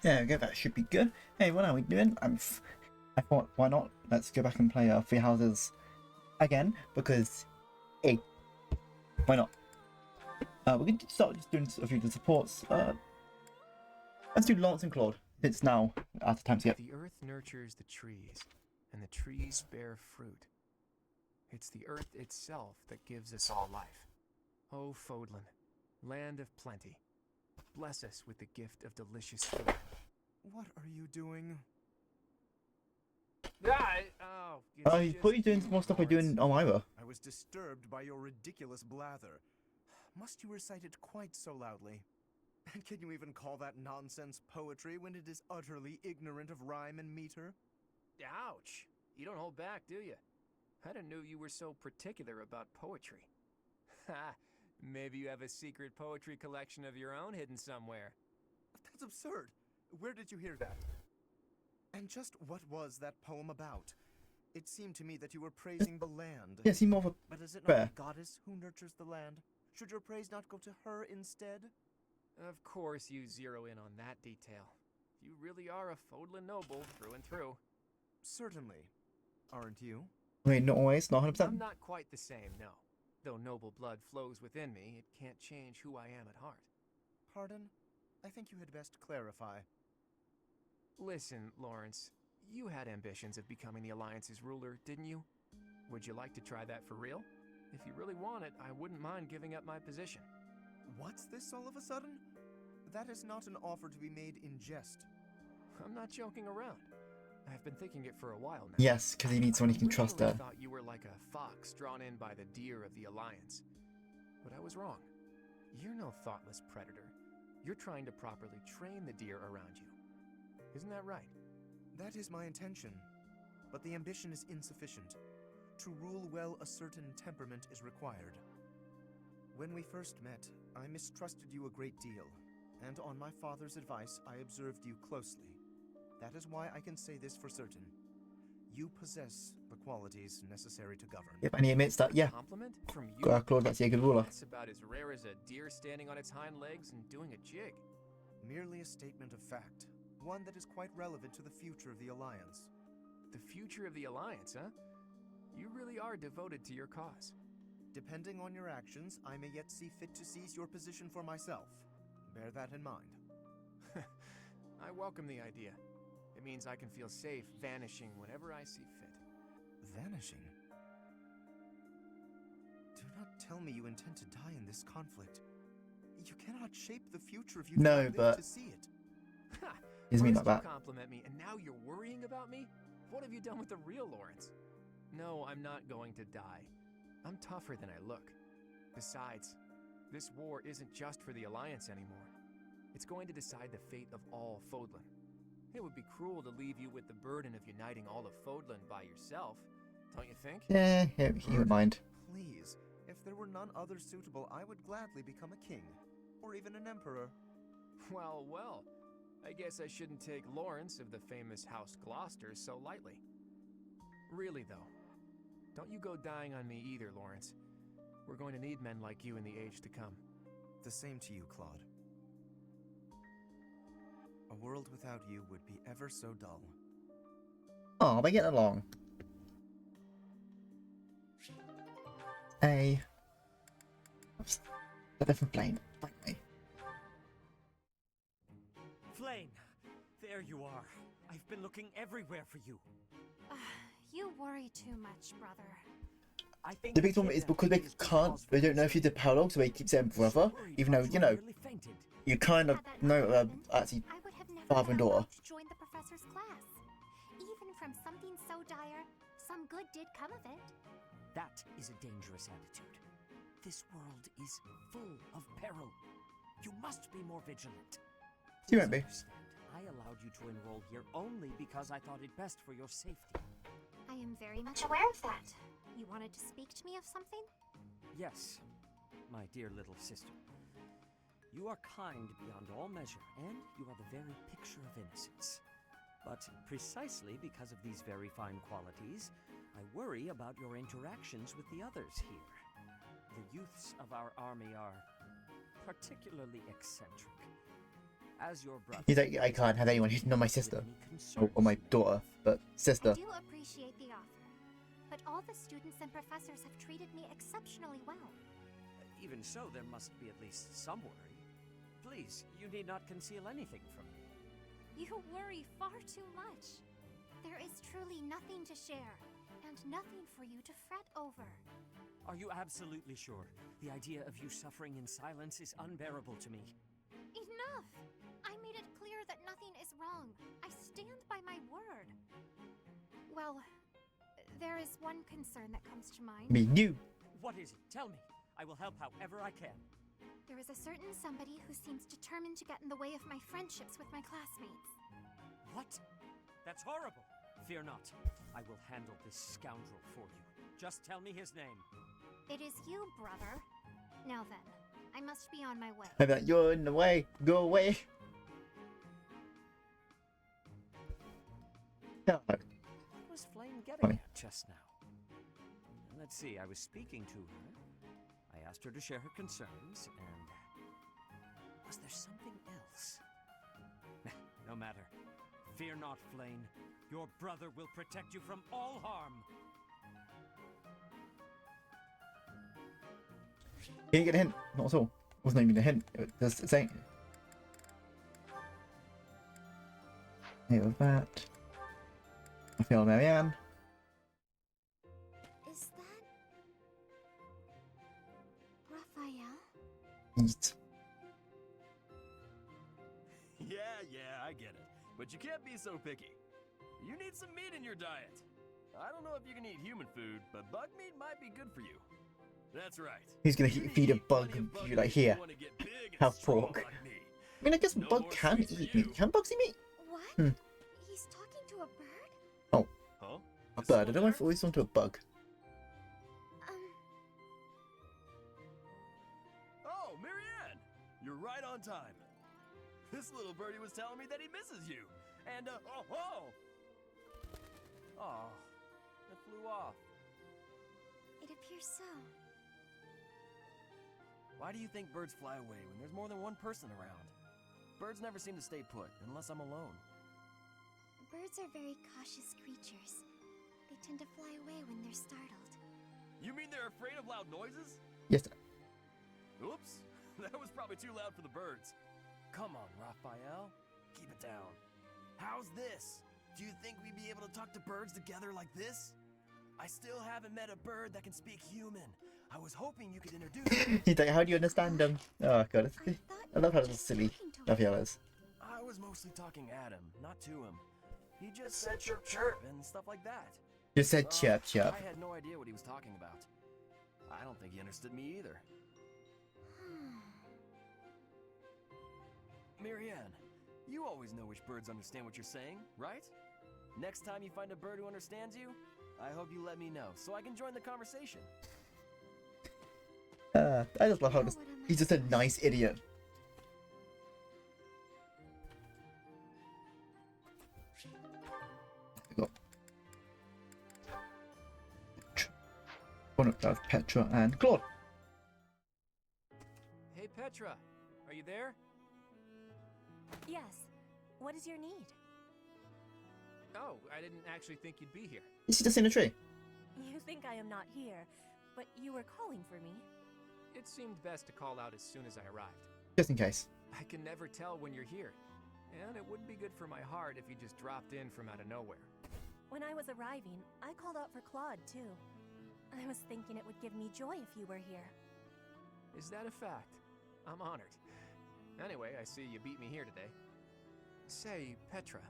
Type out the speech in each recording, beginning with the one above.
Yeah, okay, that should be good. Hey, what are we doing? I thought, why not? Let's go back and play Three Houses again, because, hey, why not? We're going to start just doing a few of the supports. Let's do Lance and Claude. It's now out of time to get. The earth nurtures the trees, and the trees bear fruit. It's the earth itself that gives us all life. Oh, Fodlan, land of plenty, bless us with the gift of delicious food. What are you doing? He's probably doing some more stuff by doing Elmira. I was disturbed by your ridiculous blather. Must you recite it quite so loudly? And can you even call that nonsense poetry when it is utterly ignorant of rhyme and meter? Ouch! You don't hold back, do you? I didn't know you were so particular about poetry. Ha! Maybe you have a secret poetry collection of your own hidden somewhere. That's absurd. Where did you hear that? And just what was that poem about? It seemed to me that you were praising the land. Yeah, seem more of a But is it bear. not the goddess who nurtures the land? Should your praise not go to her instead? Of course you zero in on that detail. You really are a Fodlan noble through and through. Certainly. Aren't you? I mean, not always, not 100%. I'm not quite the same, no. Though noble blood flows within me, it can't change who I am at heart. Pardon? I think you had best clarify. Listen, Lawrence, you had ambitions of becoming the Alliance's ruler, didn't you? Would you like to try that for real? If you really want it, I wouldn't mind giving up my position. What's this all of a sudden? That is not an offer to be made in jest. I'm not joking around. I've been thinking it for a while now. Yes, because he needs someone he can trust I there. thought you were like a fox drawn in by the deer of the Alliance. But I was wrong. You're no thoughtless predator. You're trying to properly train the deer around you. Isn't that right? That is my intention. But the ambition is insufficient. To rule well, a certain temperament is required. When we first met, I mistrusted you a great deal, and on my father's advice, I observed you closely. That is why I can say this for certain. You possess the qualities necessary to govern. Yep, and he admits that, yeah, Compliment from you? Claude, that's a good ruler. That's about as rare as a deer standing on its hind legs and doing a jig. Merely a statement of fact. One that is quite relevant to the future of the Alliance. The future of the Alliance, huh? You really are devoted to your cause. Depending on your actions, I may yet see fit to seize your position for myself. Bear that in mind. I welcome the idea. It means I can feel safe vanishing whenever I see fit. Vanishing? Do not tell me you intend to die in this conflict. You cannot shape the future if you do No, not live but to see it. Ha! He's mean First like you that. compliment me, and now you're worrying about me? What have you done with the real Lawrence? No, I'm not going to die. I'm tougher than I look. Besides, this war isn't just for the Alliance anymore. It's going to decide the fate of all Fodlan. It would be cruel to leave you with the burden of uniting all of Fodlan by yourself, don't you think? Yeah, he would mind. Please, if there were none other suitable, I would gladly become a king. Or even an emperor. Well, well. I guess I shouldn't take Lawrence of the famous House Gloucester so lightly. Really, though, don't you go dying on me either, Lawrence. We're going to need men like you in the age to come. The same to you, Claude. A world without you would be ever so dull. Oh, they get along. Hey. Oops. A different plane. Finally. Flame! There you are. I've been looking everywhere for you. You worry too much, brother. I think The big problem is because they don't know if she's the parallel, so they keep saying brother, even though, you know, you kind of know actually I would have never father and been daughter. allowed to join the professor's class. Even from something so dire, some good did come of it. That is a dangerous attitude. This world is full of peril. You must be more vigilant. You won't be. Please understand, I allowed you to enroll here only because I thought it best for your safety. I am very much aware of that. You wanted to speak to me of something? Yes, my dear little sister. You are kind beyond all measure, and you are the very picture of innocence. But precisely because of these very fine qualities, I worry about your interactions with the others here. The youths of our army are particularly eccentric. As your brother, He's like, I can't have anyone hitting on my sister. Or my daughter, but I sister. do appreciate the offer, but all the students and professors have treated me exceptionally well. Even so, there must be at least some worry. Please, you need not conceal anything from me. You worry far too much. There is truly nothing to share, and nothing for you to fret over. Are you absolutely sure? The idea of you suffering in silence is unbearable to me. Enough! I made it clear that nothing is wrong. I stand by my word. Well, there is one concern that comes to mind. Me new. What is it? Tell me. I will help however I can. There is a certain somebody who seems determined to get in the way of my friendships with my classmates. What? That's horrible. Fear not. I will handle this scoundrel for you. Just tell me his name. It is you, brother. Now then, I must be on my way. I'm like, you're in the way. Go away. No. What was Flame getting Funny. at just now? Let's see, I was speaking to her. I asked her to share her concerns, and... was there something else? No matter. Fear not, Flame. Your brother will protect you from all harm. Can you get a hint? Not at all. Wasn't even a hint. It was just saying. Here with that. I feel Marianne. Is that Raphael? Eat. Yeah, I get it. But you can't be so picky. You need some meat in your diet. I don't know if you can eat human food, but bug meat might be good for you. That's right. Who's gonna You need feed to a eat bug plenty of bug you like meat if you here? wanna get big and Have strong pork. like me. I mean, I guess No bug more can sweets for eat you. meat. Can bugs eat meat? What? Hmm. He's talking to a bird? Oh, Huh? a Is bird. I someone don't know there? if I always want to a bug. Oh, Marianne! You're right on time. This little birdie was telling me that he misses you. And, Oh, it flew off. It appears so. Why do you think birds fly away when there's more than one person around? Birds never seem to stay put unless I'm alone. Birds are very cautious creatures. They tend to fly away when they're startled. You mean they're afraid of loud noises? Yes. Oops, that was probably too loud for the birds. Come on, Raphael. Keep it down. How's this? Do you think we'd be able to talk to birds together like this? I still haven't met a bird that can speak human. I was hoping you could introduce me. He's like, how do you understand them? Oh god, I love how you were silly talking to him. Raphael is. I was mostly talking at him, not to him. He just said chirp chirp and stuff like that. Just said Well, chirp chirp. I had no idea what he was talking about. I don't think he understood me either. Marianne, you always know which birds understand what you're saying, right? Next time you find a bird who understands you, I hope you let me know so I can join the conversation. I just love how You know this, what a he's just a nice idiot. I got one of that Petra and Claude. Hey Petra, are you there? Yes. What is your need? Oh, I didn't actually think you'd be here. Is he just in a tree? You think I am not here, but you were calling for me. It seemed best to call out as soon as I arrived. Just in case. I can never tell when you're here, and it wouldn't be good for my heart if you just dropped in from out of nowhere. When I was arriving, I called out for Claude, too. I was thinking it would give me joy if you were here. Is that a fact? I'm honored. Anyway, I see you beat me here today. Say, Petra,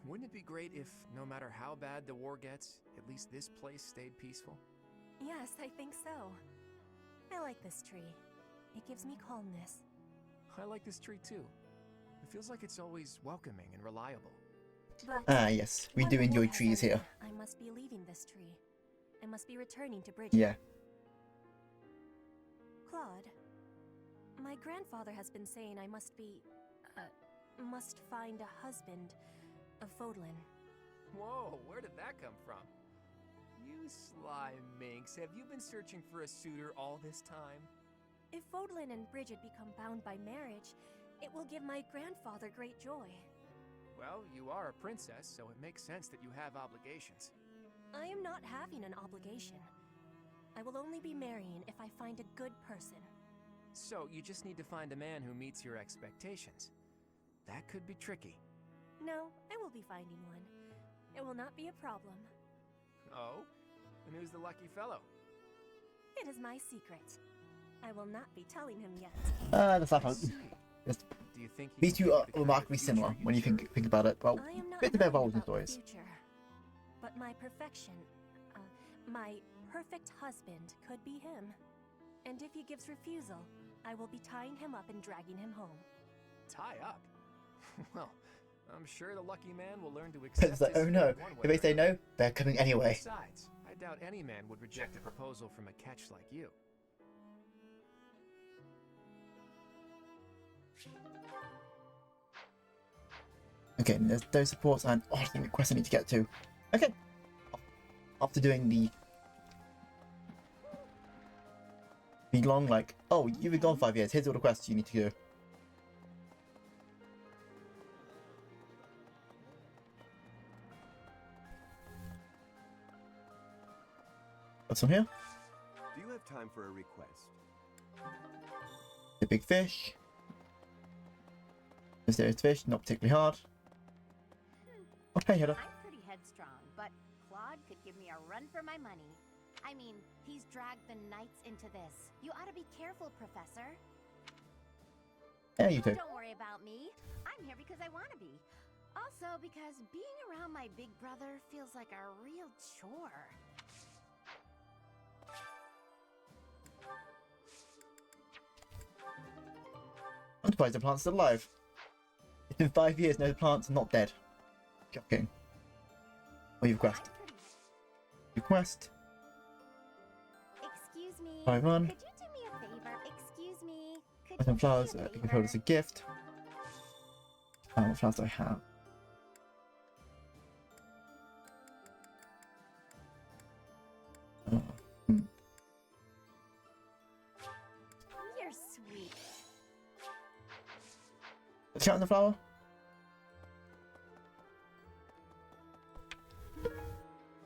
wouldn't it be great if, no matter how bad the war gets, at least this place stayed peaceful? Yes, I think so. I like this tree. It gives me calmness. I like this tree too. It feels like it's always welcoming and reliable. But Ah, yes. We when do the war enjoy has trees ended, here. I must be leaving this tree. I must be returning to Bridget. Yeah. Claude, my grandfather has been saying I must find a husband of Fodlin. Whoa, where did that come from? You sly minx, have you been searching for a suitor all this time? If Fodlin and Bridget become bound by marriage, It will give my grandfather great joy. Well, you are a princess, so it makes sense that you have obligations. I am not having an obligation. I will only be marrying if I find a good person. So, you just need to find a man who meets your expectations. That could be tricky. No, I will be finding one. It will not be a problem. Oh? And who's the lucky fellow? It is my secret. I will not be telling him yet. That's not I fun. see. Yes. Do you think These two are the kind of remarkably future similar you when you choose? think about it. Well, I am not bit of their worried roles and about the stories. future, but my perfection, my perfect husband could be him. And if he gives refusal, I will be tying him up and dragging him home. Tie up? Well, I'm sure the lucky man will learn to accept It's like, his oh no, fate one way if they or say another. no, they're coming anyway. Besides, I doubt any man would reject a proposal from a catch like you. Okay, and there's those supports and oh, I think the quest I need to get to. Okay. After doing the long, like, oh, you've been gone 5 years, here's all the quests you need to do. What's on here? Do you have time for a request? The big fish. Mysterious fish, not particularly hard. Okay, Hedda. I'm pretty headstrong, but Claude could give me a run for my money. I mean, he's dragged the knights into this. You ought to be careful, Professor. Yeah, you too. Don't worry about me. I'm here because I want to be. Also, because being around my big brother feels like a real chore. I'm surprised the plant's still alive. It's been 5 years, no, the plant's not dead. Shocking. Oh, you request. I'm pretty... Request. Excuse me. 5-1. Could you do me a favor? Excuse me. Could Some you flowers, do me a you can hold as a favor? gift. What flowers do I have? Oh, You're sweet. Chat on the flower?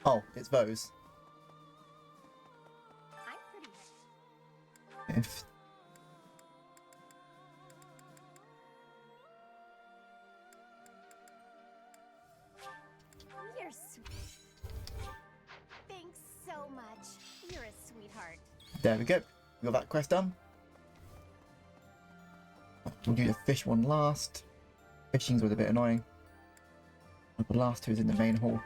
Oh, it's those. I'm pretty... If You're sweet. Thanks so much. You're a sweetheart. there we go. We got that quest done. We'll do the fish one last. Fishing's was a bit annoying. The last two is in the main hall.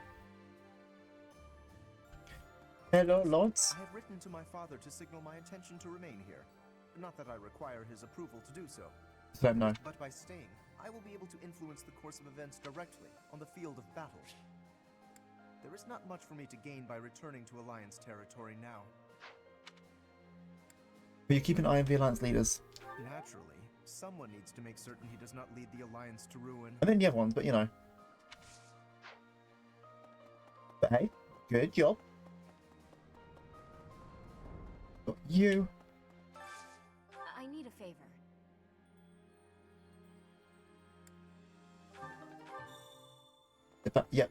Hello, Lords. I have written to my father to signal my intention to remain here. Not that I require his approval to do so, Just let him know. but by staying, I will be able to influence the course of events directly on the field of battle. There is not much for me to gain by returning to Alliance territory now. But you keep an eye on the Alliance leaders. Naturally, someone needs to make certain he does not lead the Alliance to ruin. And then the other ones, but you know. But hey, good job. Got you. I need a favor. Yep.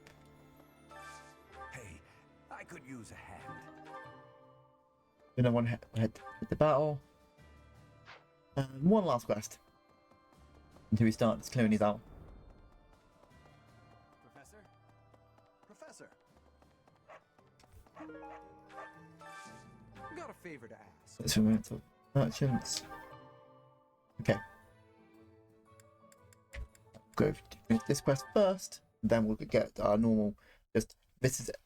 Hey, I could use a hand. Then I want to head to the battle. One last quest. Until we start clearing these out. Professor? Professor! Got a favor to ask. Let's remove the merchants. Okay. Go finish this quest first, then we'll get our normal. Just this is it.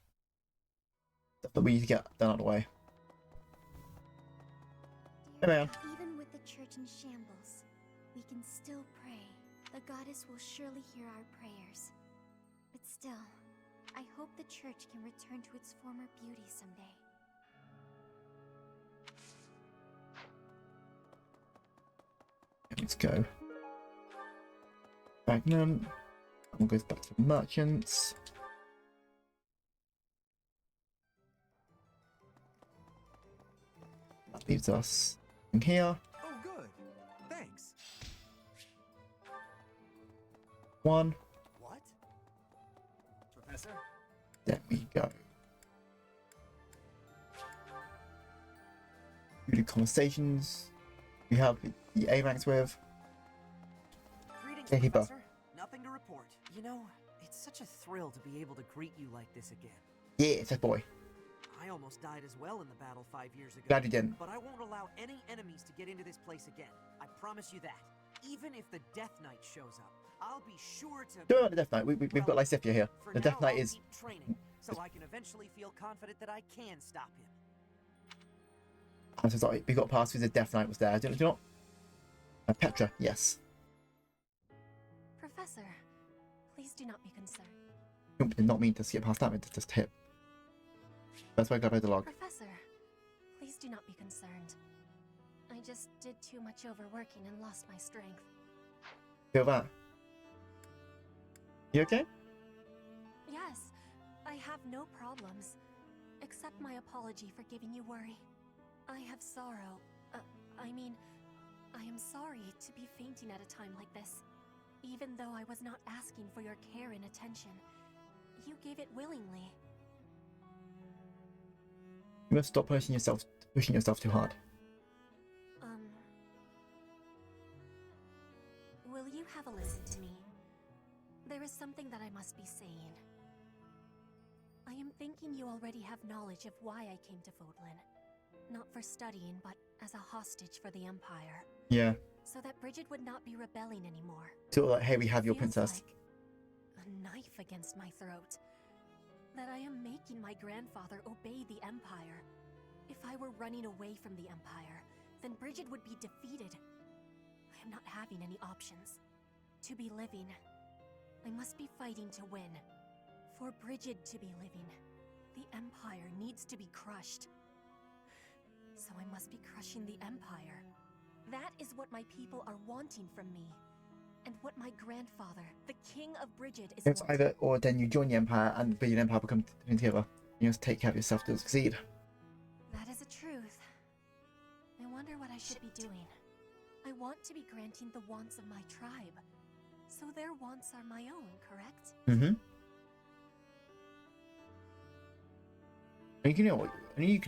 Stuff that we need to get done out of the way. Hey, man. Even with the church in shambles, we can still pray. The goddess will surely hear our prayers. But still, I hope the church can return to its former beauty someday. Let's go. Magnum. We'll go back to merchants. That leaves us in here. Oh, good. Thanks. 1. What? Professor? There we go. We do conversations. We have the A ranks with. Greetings, Yeah, keeper. Professor. Nothing to report. You know, it's such a thrill to be able to greet you like this again. Yeah, it's a boy. I almost died as well in the battle 5 years ago. Glad you didn't. But I won't allow any enemies to get into this place again. I promise you that. Even if the Death Knight shows up, I'll be sure to... Don't worry about the Death Knight. We've got Lysithia here. For The now, Death Knight I'll is... keep training, so I can eventually feel confident that I can stop him. I'm so sorry. We got past because the Death Knight was there. Do you not? Petra, yes. Professor, please do not be concerned. Nope, did not mean to skip past that. It just hit. That's why I got by the log. Professor, please do not be concerned. I just did too much overworking and lost my strength. Feel that? You okay? Yes, I have no problems. Accept my apology for giving you worry. I have sorrow. I am sorry to be fainting at a time like this. Even though I was not asking for your care and attention, you gave it willingly. You must stop pushing yourself too hard. Will you have a listen to me? There is something that I must be saying. I am thinking you already have knowledge of why I came to Fodlan. Not for studying, but as a hostage for the Empire. Yeah. So that Bridget would not be rebelling anymore. Sort of like, hey, we have your Feels princess. like a knife against my throat. That I am making my grandfather obey the Empire. If I were running away from the Empire, then Bridget would be defeated. I am not having any options. To be living, I must be fighting to win. For Bridget to be living, the Empire needs to be crushed. So I must be crushing the Empire. That is what my people are wanting from me. And what my grandfather, the King of Bridget, is It's wanting. either or then you join the Empire and the Empire will come together. You must take care of yourself to succeed. That is a truth. I wonder what I should be doing. I want to be granting the wants of my tribe. So their wants are my own, correct? Mm-hmm. And you know what? You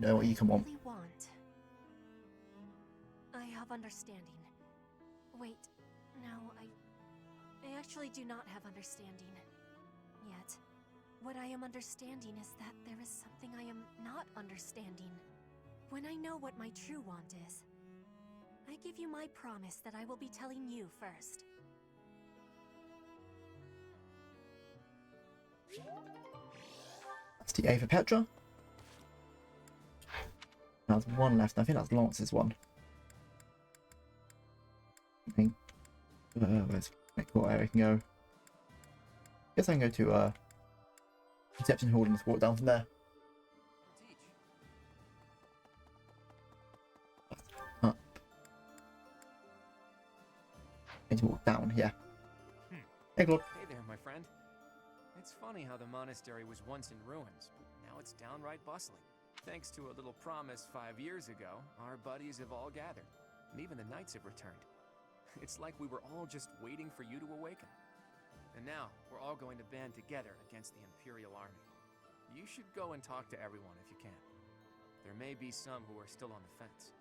know what you can want. Really want. I have understanding. Wait, no, I actually do not have understanding. Yet. What I am understanding is that there is something I am not understanding. When I know what my true want is, I give you my promise that I will be telling you first. That's the A for Petra. Now there's one left. I think that's Lance's one. I think. Where's cool area I can go? Guess I can go to Reception Hall and just walk down from there. Up. I need to walk down, yeah. Hey, Claude. Hey there, my friend. It's funny how the monastery was once in ruins, but now it's downright bustling. Thanks to a little promise 5 years ago, our buddies have all gathered, and even the knights have returned. It's like we were all just waiting for you to awaken. And now, we're all going to band together against the Imperial Army. You should go and talk to everyone if you can. There may be some who are still on the fence.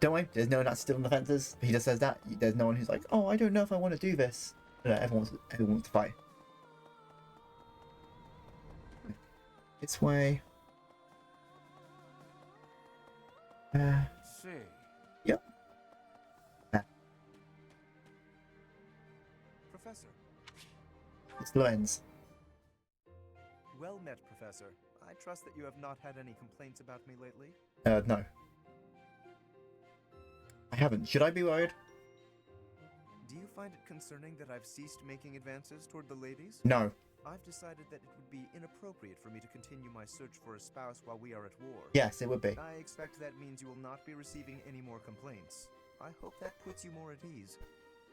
Don't worry, there's no one that's still on the fences. He just says that. There's no one who's like, oh, I don't know if I want to do this. No, everyone wants to fight. This way. See. Yep. Professor. It's Lorenz. Well met, Professor. I trust that you have not had any complaints about me lately. No. I haven't. Should I be worried? Do you find it concerning that I've ceased making advances toward the ladies? No. I've decided that it would be inappropriate for me to continue my search for a spouse while we are at war. Yes, it would be. I expect that means you will not be receiving any more complaints. I hope that puts you more at ease.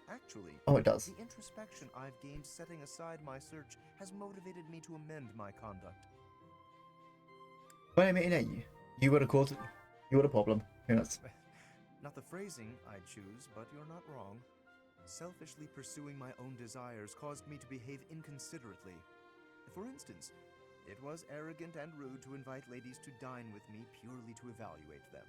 Actually, Oh, it does. the introspection I've gained setting aside my search has motivated me to amend my conduct. Well, I mean, you would have caused it. You would have problem. Who knows? Not the phrasing I'd choose, but you're not wrong. Selfishly pursuing my own desires caused me to behave inconsiderately. For instance, it was arrogant and rude to invite ladies to dine with me purely to evaluate them.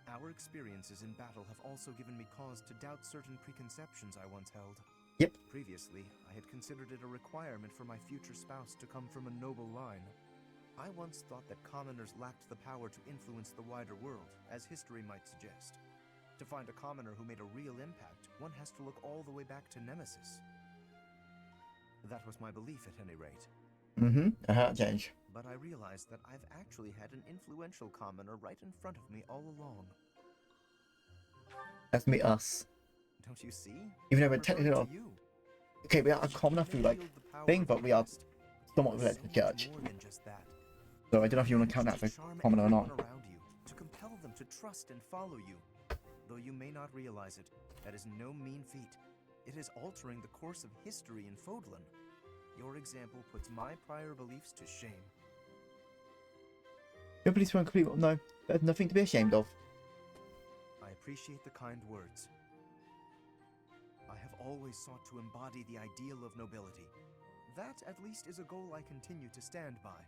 Our experiences in battle have also given me cause to doubt certain preconceptions I once held. Yep. Previously, I had considered it a requirement for my future spouse to come from a noble line. I once thought that commoners lacked the power to influence the wider world, as history might suggest. To find a commoner who made a real impact, one has to look all the way back to Nemesis. That was my belief at any rate. I heard change. But I realized that I've actually had an influential commoner right in front of me all along. That's me, us. Don't you see? Even though we're I'm technically referring not. to you. Okay, we are a commoner through like Wield the power thing, of but the we are past. somewhat There's related to so much church. more than just that. So I don't know if you want to count that To as a charm commoner or not. everyone around you, to compel them to trust and follow you. Though you may not realize it, that is no mean feat. It is altering the course of history in Fodlan. Your example puts my prior beliefs to shame. Your beliefs were complete. No, there's nothing to be ashamed of. I appreciate the kind words. I have always sought to embody the ideal of nobility. That, at least, is a goal I continue to stand by.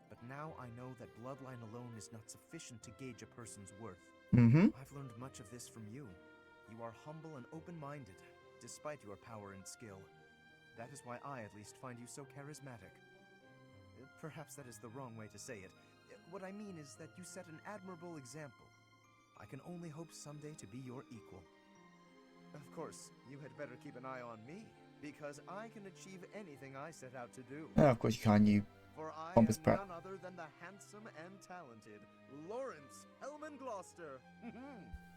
But now I know that bloodline alone is not sufficient to gauge a person's worth. I've learned much of this from you. You are humble and open-minded, despite your power and skill. That is why I, at least, find you so charismatic. Perhaps that is the wrong way to say it. What I mean is that you set an admirable example. I can only hope someday to be your equal. Of course, you had better keep an eye on me, because I can achieve anything I set out to do. Oh, of course you can, you For I pompous am brat. none other than the handsome and talented Lawrence Hellman Gloucester.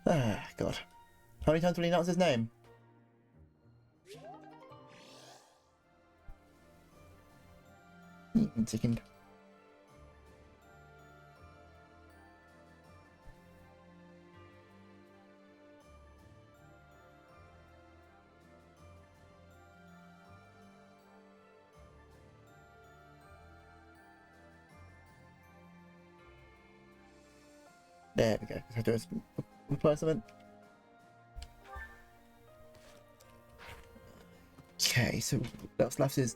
Ah, God. How many times will he announce his name? One second. There we go. Let's have to apply something. Okay, so what's left is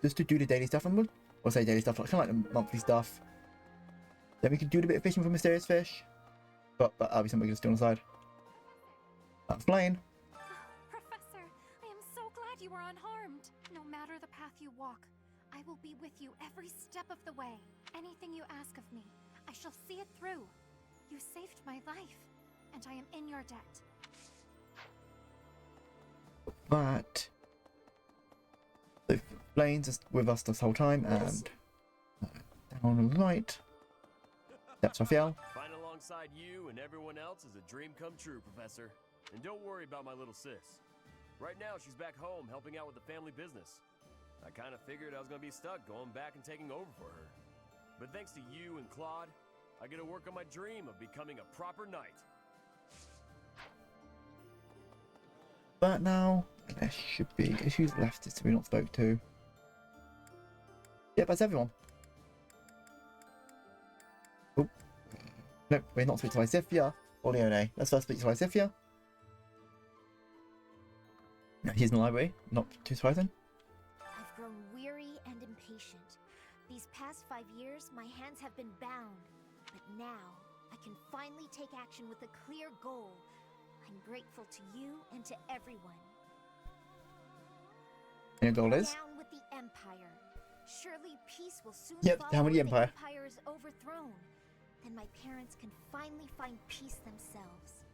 just to do the daily stuff, and we'll say daily stuff, like kind of like the monthly stuff. Then we can do a bit of fishing for mysterious fish, but that'll be something we can do on the side. That's flying. Professor, I am so glad you are unharmed. No matter the path you walk, I will be with you every step of the way. Anything you ask of me, I shall see it through. You saved my life, and I am in your debt. But so Blaine's just with us this whole time, and down on the right, that's Raphael. Fight alongside you and everyone else is a dream come true, Professor. And don't worry about my little sis. Right now, she's back home helping out with the family business. I kind of figured I was going to be stuck going back and taking over for her. But thanks to you and Claude, I get to work on my dream of becoming a proper knight. But now there should be who's left is to be not spoke to. Yep, that's everyone. Oh. No, we're not speaking to Lysithia or Leone. Let's first speak to Lysithia. No, he's in the library, not too surprising. I've grown weary and impatient. These past 5 years, my hands have been bound. But now, I can finally take action with a clear goal. I'm grateful to you and to everyone. Your goal is? Down with the Empire. Surely peace will soon Yep, follow down with the when Empire. the Empire is overthrown. Then my parents can finally find peace themselves.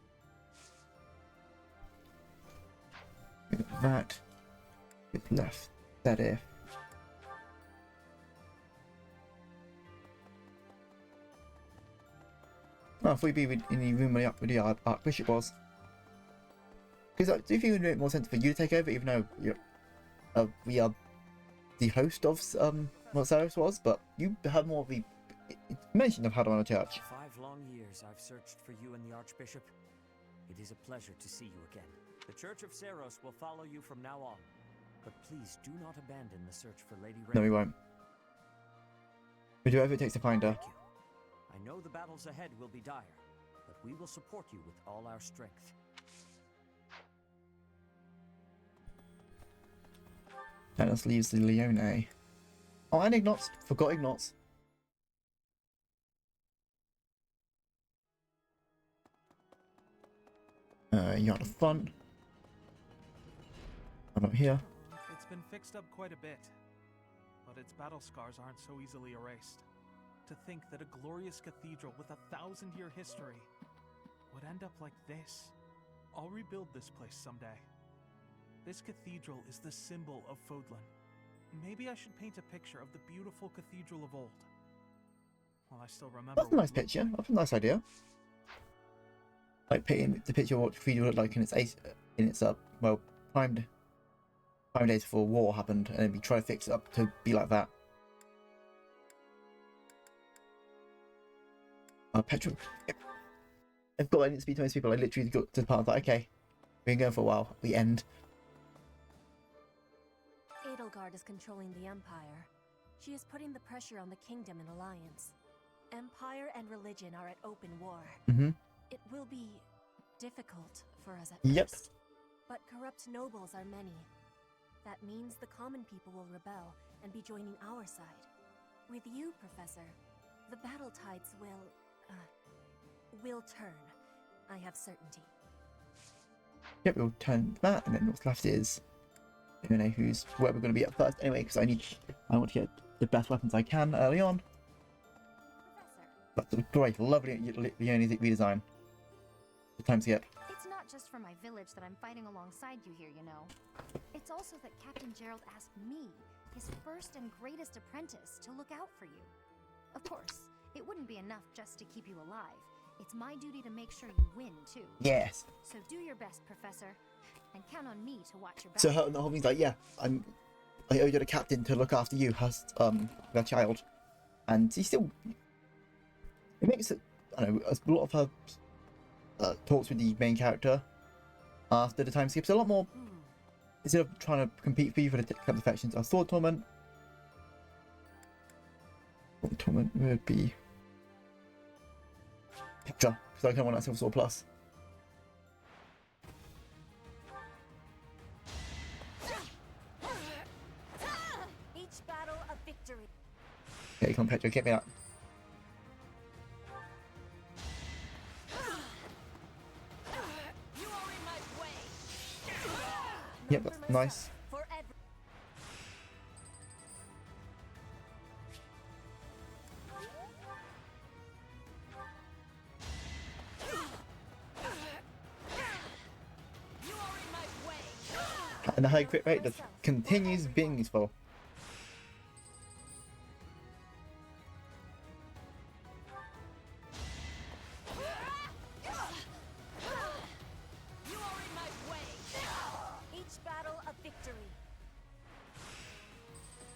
We got that. We've left that if. Oh, if we'd be in the room where the Archbishop was. Because do you think it would make more sense for you to take over, even though we are the host of what Cyrus was, but you have more of the information of how to run a church. 5 long years I've searched for you and the Archbishop. It is a pleasure to see you again. The Church of Saros will follow you from now on, but please do not abandon the search for Lady Rain. No, we won't. We do whatever it takes to find her. Thank you. I know the battles ahead will be dire, but we will support you with all our strength. And let's leave the Leone. Oh, and Ignots. Forgot Ignots. You're at the front. I'm up here. It's been fixed up quite a bit, but its battle scars aren't so easily erased. To think that a glorious cathedral with 1,000-year history would end up like this. I'll rebuild this place someday. This cathedral is the symbol of Fodlan. Maybe I should paint a picture of the beautiful cathedral of old. Well, I still remember. That's a nice picture. That's a nice idea. Like painting the picture of what the cathedral looked like in its well, prime days before war happened, and then we try to fix it up to be like that. Petrol. I've got to speak to most people. I literally got to the part like, okay, we've been going for a while. We end. Edelgard is controlling the Empire. She is putting the pressure on the kingdom in alliance. Empire and religion are at open war. It will be difficult for us at first. But corrupt nobles are many. That means the common people will rebel and be joining our side. With you, Professor, the battle tides will turn. I have certainty. Yep, we'll turn that, and then what's left is I don't know who's where we're going to be at first anyway, because I want to get the best weapons I can early on. That's a great, lovely Leone redesign. The time skip. It's not just for my village that I'm fighting alongside you here, you know. It's also that Captain Gerald asked me, his first and greatest apprentice, to look out for you. Of course, it wouldn't be enough just to keep you alive. It's my duty to make sure you win, too. Yes. So do your best, Professor, and count on me to watch your back. So the whole thing's like, yeah, I owe you the captain to look after you as their child, and he still. It makes it. I don't know. A lot of her talks with the main character after the time skips a lot more. Instead of trying to compete for you for the Cup affections, a sword tournament. Sword tournament would be Petra, because I kind of want that Silver Sword Plus. Each battle a victory. Okay, come on, Petra, get me that. Yep, that's nice. And the high crit rate just continues being useful.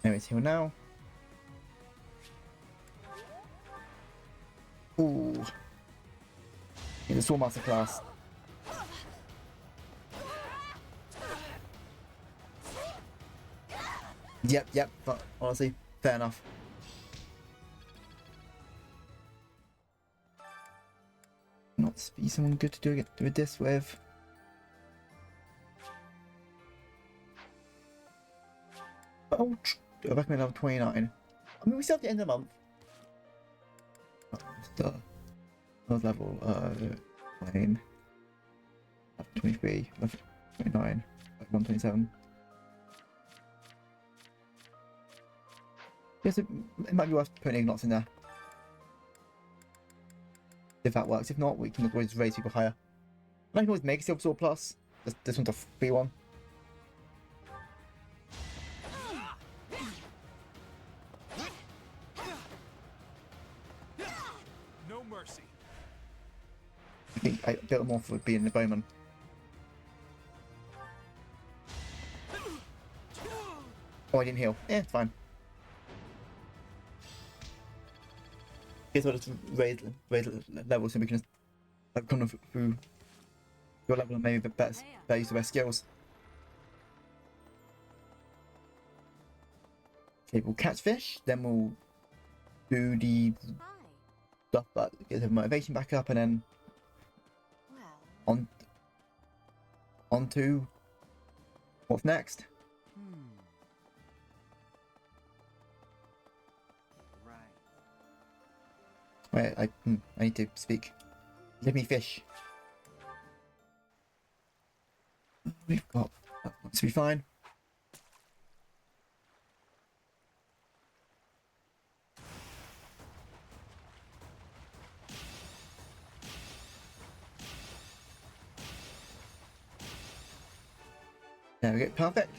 Anyways, here now. Ooh. In the Sword Master class. Yep, but honestly, fair enough. Not be someone good to do this with. Oh, I recommend level 29. I mean, we still have the end of the month. Level 9, level 23, level 29, level 127. Yes, it might be worth putting Ignots in there. If that works. If not, we can always raise people higher. And I can always make a Silver Sword Plus. This one's a free one. No mercy. I think I built them off with being the bowman. Oh, I didn't heal. Yeah, it's fine. Guess I'll just raise levels so we can just come through your level and maybe better use the best skills. Okay, we'll catch fish, then we'll do the stuff that gets the motivation back up, and then on to what's next. Wait, I need to speak. Give me fish. We've got that looks to be fine. There we go, perfect.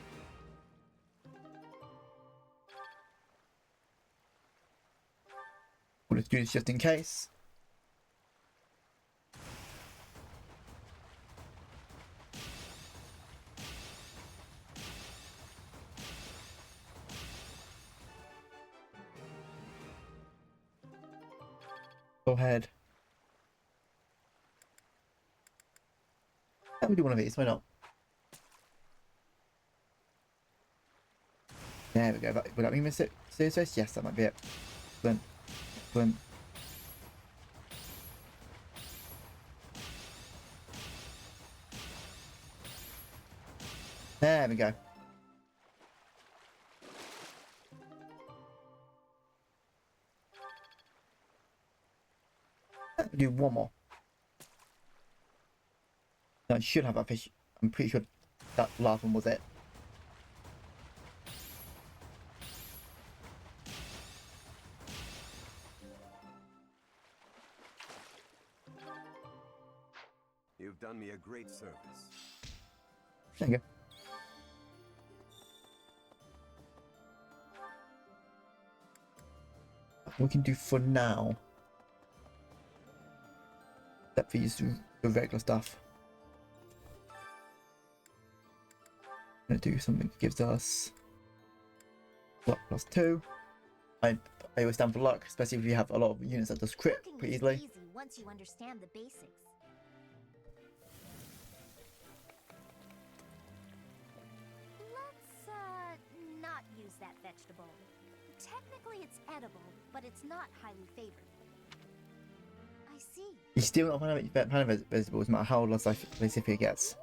We'll just do this just in case. Go ahead. Let me do one of these, why not? There we go. Would that be Mr. Serious? Yes, that might be it. Excellent. Excellent. There we go. Let me do one more. No, I should have that fish. I'm pretty sure that last one was it. You've done me a great service. There you go. We can do for now. Except for use the regular stuff. I'm gonna do something that gives us luck +2. I always stand for luck, especially if you have a lot of units that just crit Cooking pretty is easily. easy once you understand the basics. Let's not use that vegetable. Technically it's edible, but it's not highly favored. I see. You still not find vegetables, no matter how low specific it gets.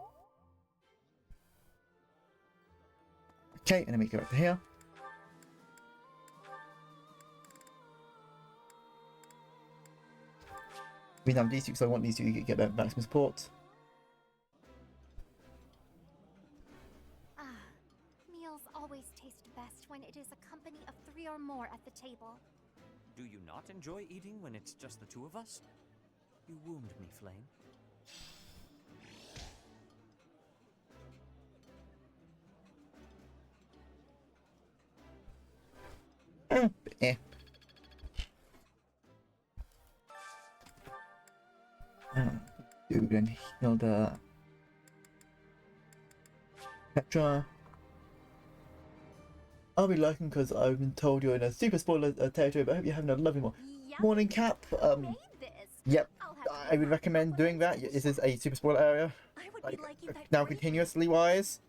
Okay, and then we go up to here. We have these two because I want these two to get their maximum support. Ah, meals always taste best when it is a company of 3 or more at the table. Do you not enjoy eating when it's just the two of us? You wound me, Flame. Eh. Do then heal the Petra. I'll be lurking because I've been told you're in a super spoiler territory, but I hope you're having a lovely morning, Cap. Made this. Yep, I'll have I would recommend doing that. This is a super spoiler area, I would like, be liking that now greatly. continuously wise.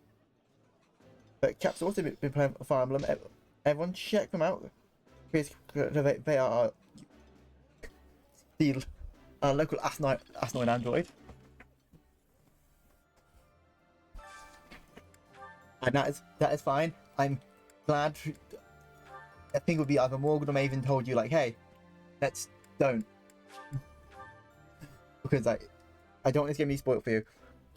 But Cap's also been playing Fire Emblem. Everyone check them out. Because they are the local asinine android. And that is fine. I'm glad. I think it would be either Morgan or Maven told you, like, hey, let's don't. Because I don't want this game to be spoiled for you.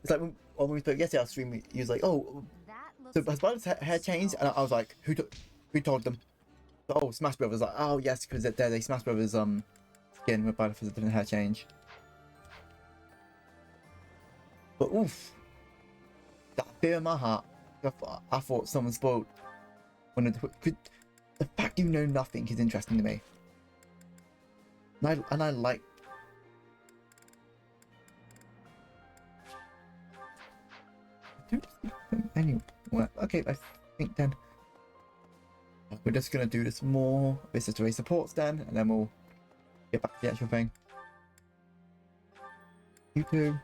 It's like when we spoke yesterday on stream, he was like, oh, so has Violet's hair changed? And I was like, who told them? Oh, Smash Brothers. Like, oh yes, because there's a Smash Brothers skin with Violet has a different hair change. But oof, that fear in my heart. I thought someone spoiled. The fact you know nothing is interesting to me. And I like. Anyway, okay, I think then we're just gonna do this more visitor supports then, and then we'll get back to the actual thing. You too.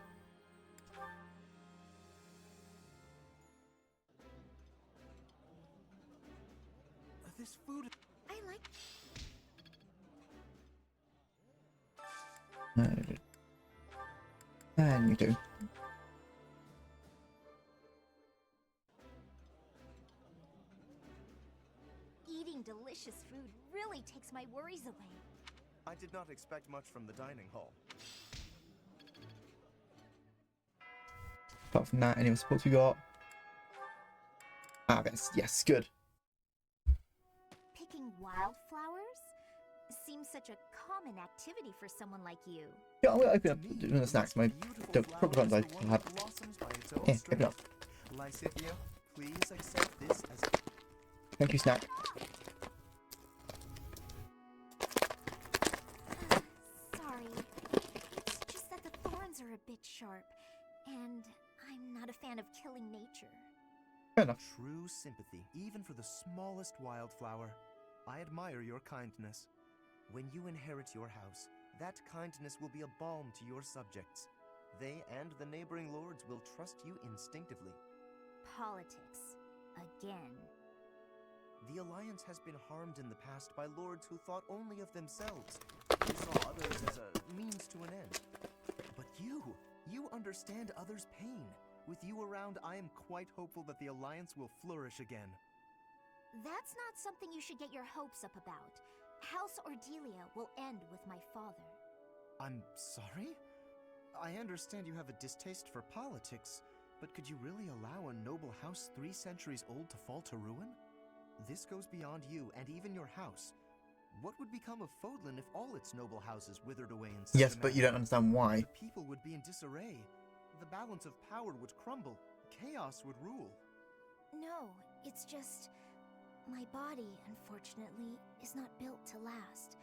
This food. I like. And you too. Eating delicious food really takes my worries away. I did not expect much from the dining hall. Apart from that, any other sports we got? Ah, yes, good. Picking wildflowers? Seems such a common activity for someone like you. Yeah, I'm gonna open up doing the snacks. My crocodiles I have. Yeah, open up. Lysithea, please accept this as Thank you, snack. Sorry. It's just that the thorns are a bit sharp, and I'm not a fan of killing nature. Fair enough. true sympathy, even for the smallest wildflower. I admire your kindness. When you inherit your house, that kindness will be a balm to your subjects. They and the neighboring lords will trust you instinctively. Politics. Again. The Alliance has been harmed in the past by lords who thought only of themselves. They saw others as a means to an end. But you understand others' pain. With you around, I am quite hopeful that the Alliance will flourish again. That's not something you should get your hopes up about. House Ordelia will end with my father. I'm sorry? I understand you have a distaste for politics, but could you really allow a noble house 3 centuries old to fall to ruin? This goes beyond you and even your house. What would become of Fodlan if all its noble houses withered away in such Yes, a but you manner? don't understand why. The people would be in disarray. The balance of power would crumble. Chaos would rule. No, it's just... my body, unfortunately, is not built to last.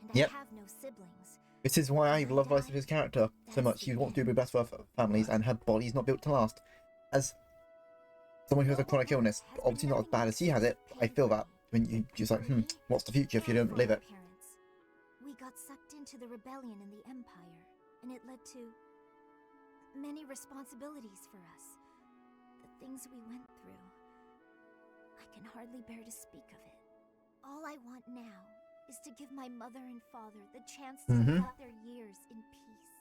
And Yep. I have no siblings. This is why I love Lysithea's character so much. You want to do the best for her families, and her body's not built to last. As someone who has a chronic illness, obviously not as bad as she has it, I feel that when you just like, what's the future if you don't live it? We got sucked into the rebellion in the Empire, and it led to many responsibilities for us. The things we went through. I can hardly bear to speak of it. All I want now is to give my mother and father the chance to live out their years in peace.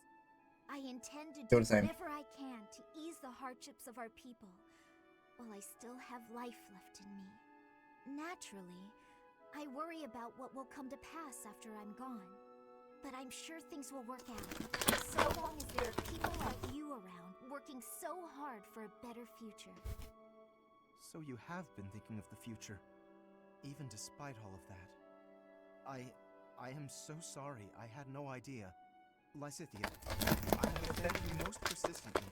I intend to do whatever I can to ease the hardships of our people, while I still have life left in me. Naturally, I worry about what will come to pass after I'm gone. But I'm sure things will work out, so long as there are people like you around, working so hard for a better future. So you have been thinking of the future, even despite all of that. I am so sorry. I had no idea. Lysithea, I have begged you most persistently.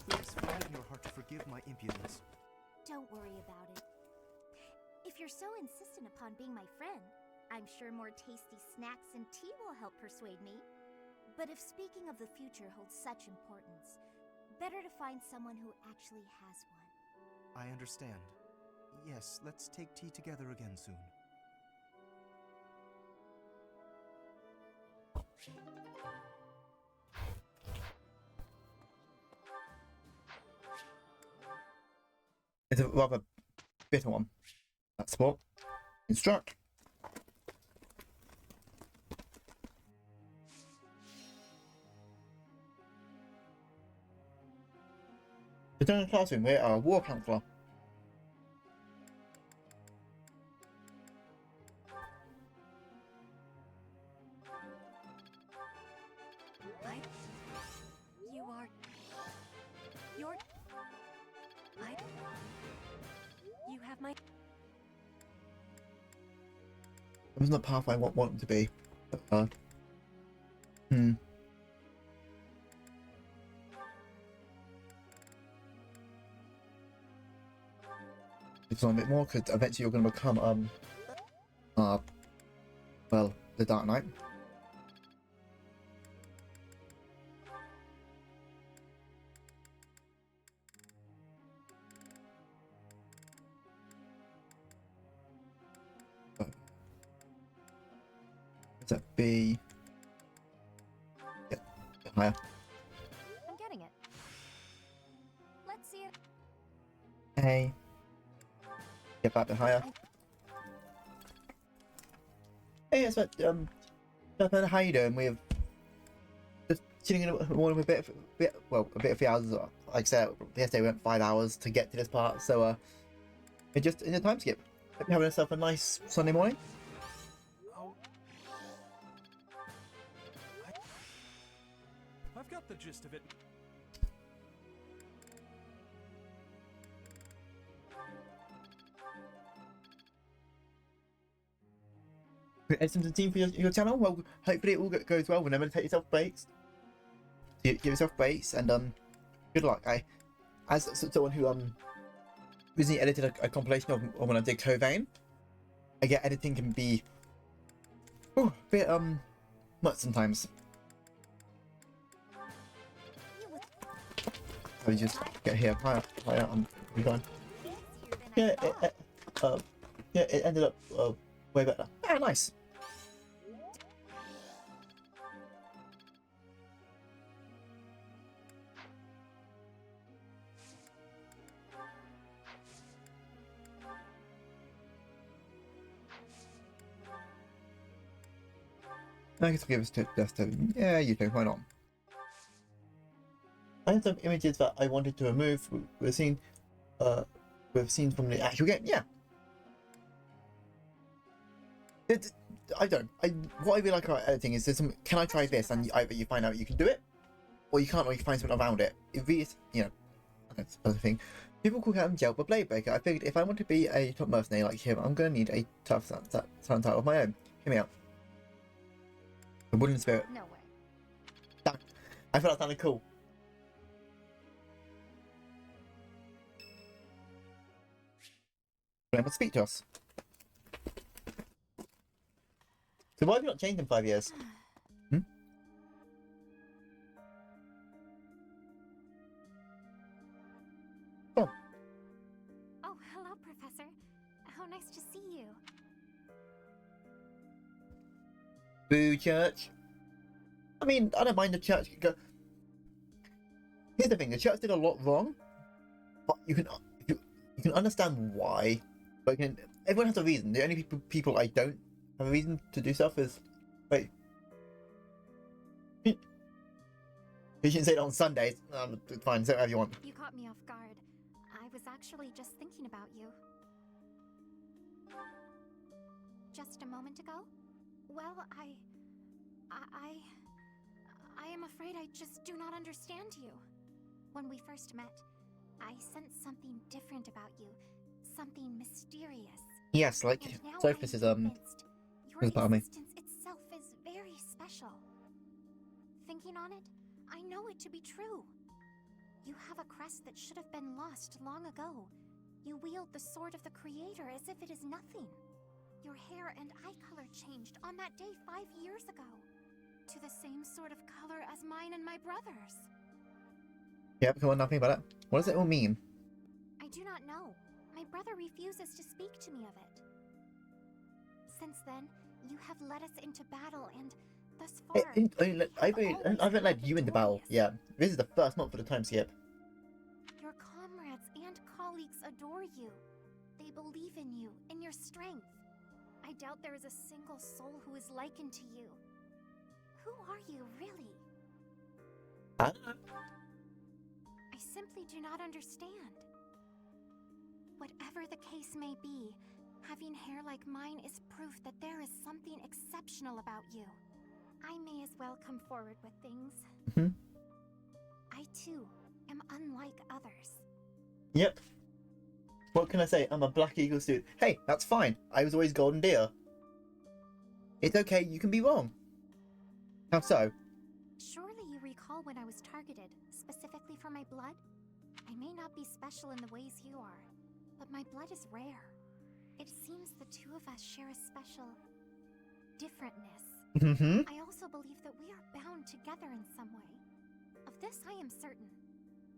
Please find it in your heart to forgive my impudence. Don't worry about it. If you're so insistent upon being my friend, I'm sure more tasty snacks and tea will help persuade me. But if speaking of the future holds such importance, better to find someone who actually has one. I understand. Yes, let's take tea together again soon. It's a rather bitter one. That's what. Instruct. Return to the classroom, we're a war counselor. You have my... It wasn't the path I want them to be. It's on a bit more, because eventually you're going to become, well, the Dark Knight. Is that B? Yeah, higher. I'm getting it. Let's see it. A. Get back a bit higher. Hey, yes, Jonathan, how you doing? We've just chilling in the morning with a bit of 3 hours. Like I said, yesterday we went 5 hours to get to this part, so we're just in a time skip. Hope you're having yourself a nice Sunday morning. got the gist of it. Add some team for your channel. Well, hopefully it all goes well. Remember to take yourself breaks. Give yourself breaks, and good luck. As someone who recently edited a compilation of when I did Covain, I get editing can be a bit much sometimes. Let me just get here. Higher, we going. Yeah, it ended up way better. Ah, nice. I guess I'll give us to Dustin. Yeah, you do. Why not? I had some images that I wanted to remove. We've seen from the actual game. Yeah. What I really like about editing is there's some. Can I try this? And either you find out you can do it, or you can't, or you can find something around it. It really is, that's the other thing. People call him Gel, but Blade Breaker. I figured if I want to be a top mercenary like him, I'm gonna need a tough sound title of my own. Hear me out. The Wooden Spirit. No way. Damn. I thought that sounded cool. Remember to speak to us. So why have you not changed in 5 years? Oh. Oh, hello, Professor. How nice to see you. Boo, church. I mean, I don't mind the church. Here's the thing: the church did a lot wrong, but you can understand why. But everyone has a reason. The only people I don't have a reason to do stuff is wait. You shouldn't say it on Sundays. It's fine. Say whatever you want. You caught me off guard. I was actually just thinking about you. Just a moment ago? Well, I am afraid I just do not understand you. When we first met, I sensed something different about you. Something mysterious. Yes, like Sophus is your part of me. existence itself is very special. Thinking on it, I know it to be true. You have a crest that should have been lost long ago. You wield the sword of the Creator as if it is nothing. Your hair and eye color changed on that day 5 years ago, to the same sort of color as mine and my brother's. Yep, come on, nothing about it. What does it all mean? I do not know. My brother refuses to speak to me of it. Since then, you have led us into battle, and thus far... I haven't led you into battle. Yeah, this is the first month for the time skip. Your comrades and colleagues adore you. They believe in you, in your strength. I doubt there is a single soul who is likened to you. Who are you, really? I don't know. I simply do not understand. Whatever the case may be, having hair like mine is proof that there is something exceptional about you. I may as well come forward with things. I too am unlike others. Yep. What can I say? I'm a Black Eagle student. Hey, that's fine. I was always Golden Deer. It's okay, you can be wrong. How so? Surely you recall when I was targeted, specifically for my blood? I may not be special in the ways you are, but my blood is rare. It seems the two of us share a special... differentness. I also believe that we are bound together in some way. Of this I am certain.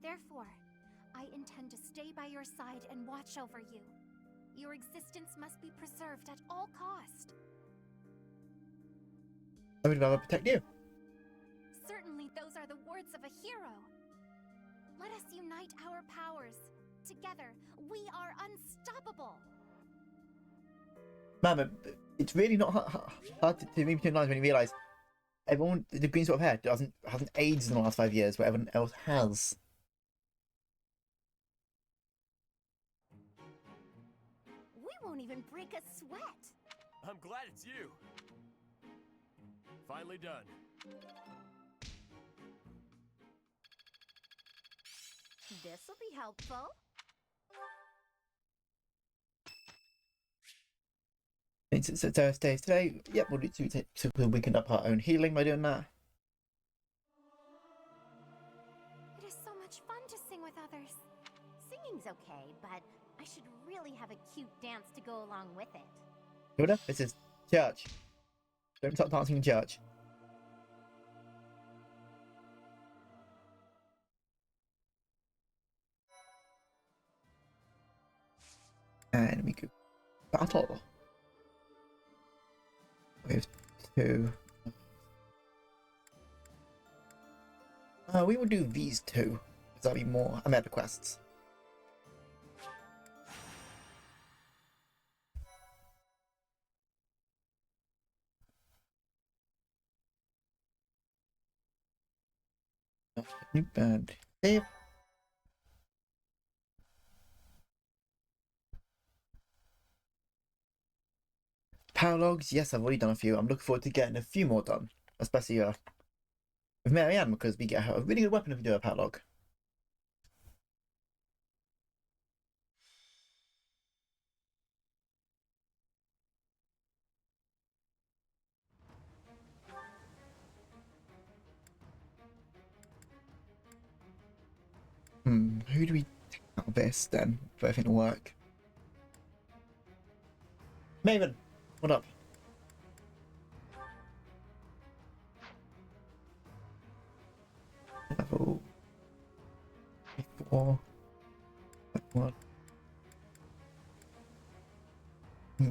Therefore, I intend to stay by your side and watch over you. Your existence must be preserved at all cost. I would rather protect you. Certainly those are the words of a hero. Let us unite our powers. Together, we are unstoppable. Man, it's really not hard to read between lines when you realise everyone, the green sort of hair, hasn't aged in the last 5 years, where everyone else has. We won't even break a sweat. I'm glad it's you. Finally done. This'll be helpful. It's Thursday today. Yep, we'll do so we can up our own healing by doing that. It is so much fun to sing with others. Singing's okay, but I should really have a cute dance to go along with it. Hilda, this is church. Don't start dancing in church. And we go battle with 2. We will do these 2, because that'll be more meta quests. And save. Power logs, yes, I've already done a few. I'm looking forward to getting a few more done, especially with Marianne, because we get her a really good weapon if we do a power log. Who do we take out of this then for everything to work? Maven, what up? Level 4. What? We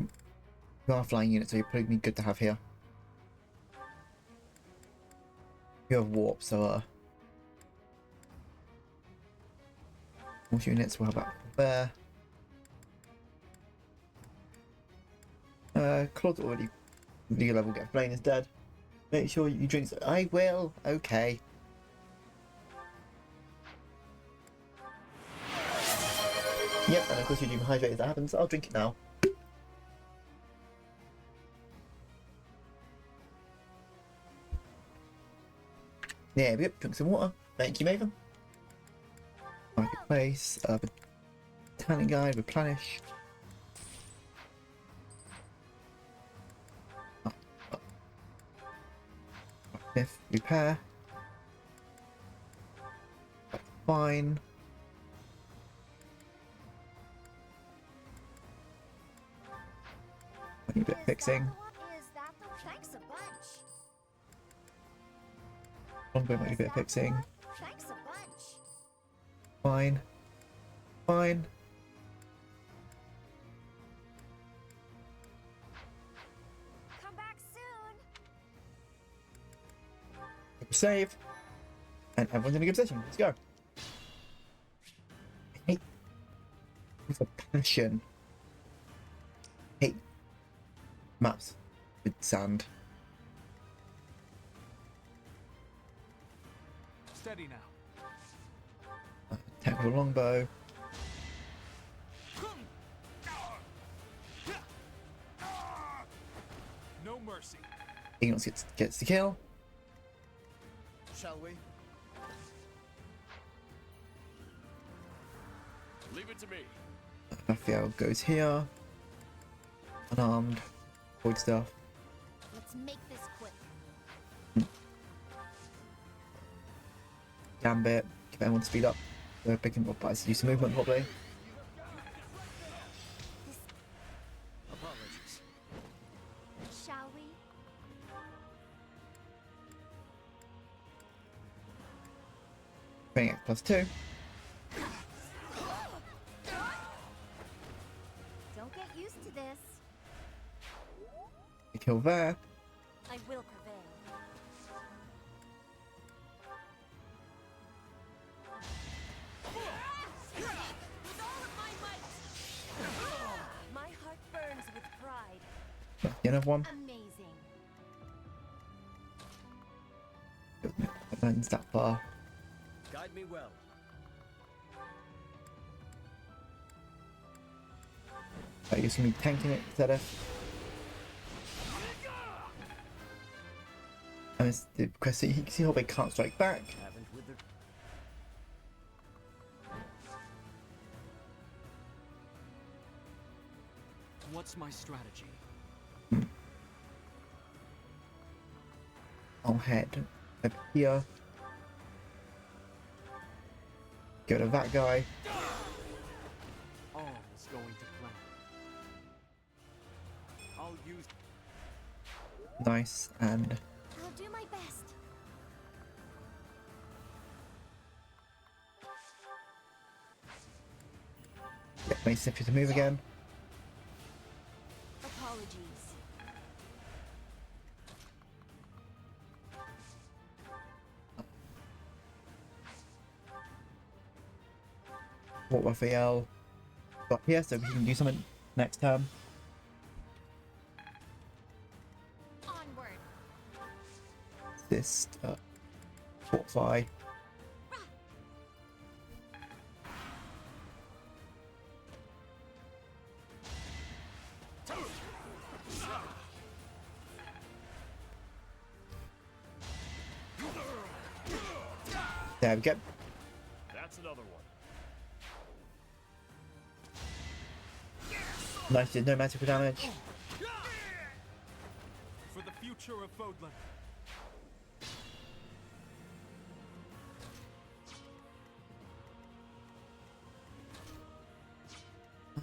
are flying units, so you're probably good to have here. You have warp, so more units will have that there. Claude's already legal level, get Blaine is dead. Make sure you drink. I will. Okay. Yep, and of course you're dehydrated. That happens. I'll drink it now. There we go. Drink some water. Thank you, Maven. Marketplace. Battalion guide. Replenish. If repair. That's fine. I need a bit of fixing. Thanks a bunch. Longbow might need a bit of fixing. Thanks a bunch. Fine. Fine. Come back soon. Save. And everyone's in a good position. Let's go. I hate with a passion. Hate maps with sand. Steady now. Attack with a longbow. No mercy. Ignorance gets the kill. Shall we? Leave it to me. Raphael goes here. Unarmed. Void stuff. Let's make this quick. Gambit. Give everyone speed up. They're picking up by use movement probably. Apologies. Shall we? Bring it +2. Don't get used to this. The kill there. I will prevail. With all of my might. My heart burns with pride. You have one. Amazing. Lands that far. Guide me well. Are you gonna be tanking it instead of? And it's the quest. You can see how they can't strike back. Haven't withered. What's my strategy? I'll head over here. Go to that guy. All is going to plan. I'll use. Nice, and I'll do my best. yeah, makes it to move again. Apologies. What Raphael got here, so we can do something next turn. Onward. This fortify. There we go. That's another one. Nice, did no magical damage. For the future of Fodlan.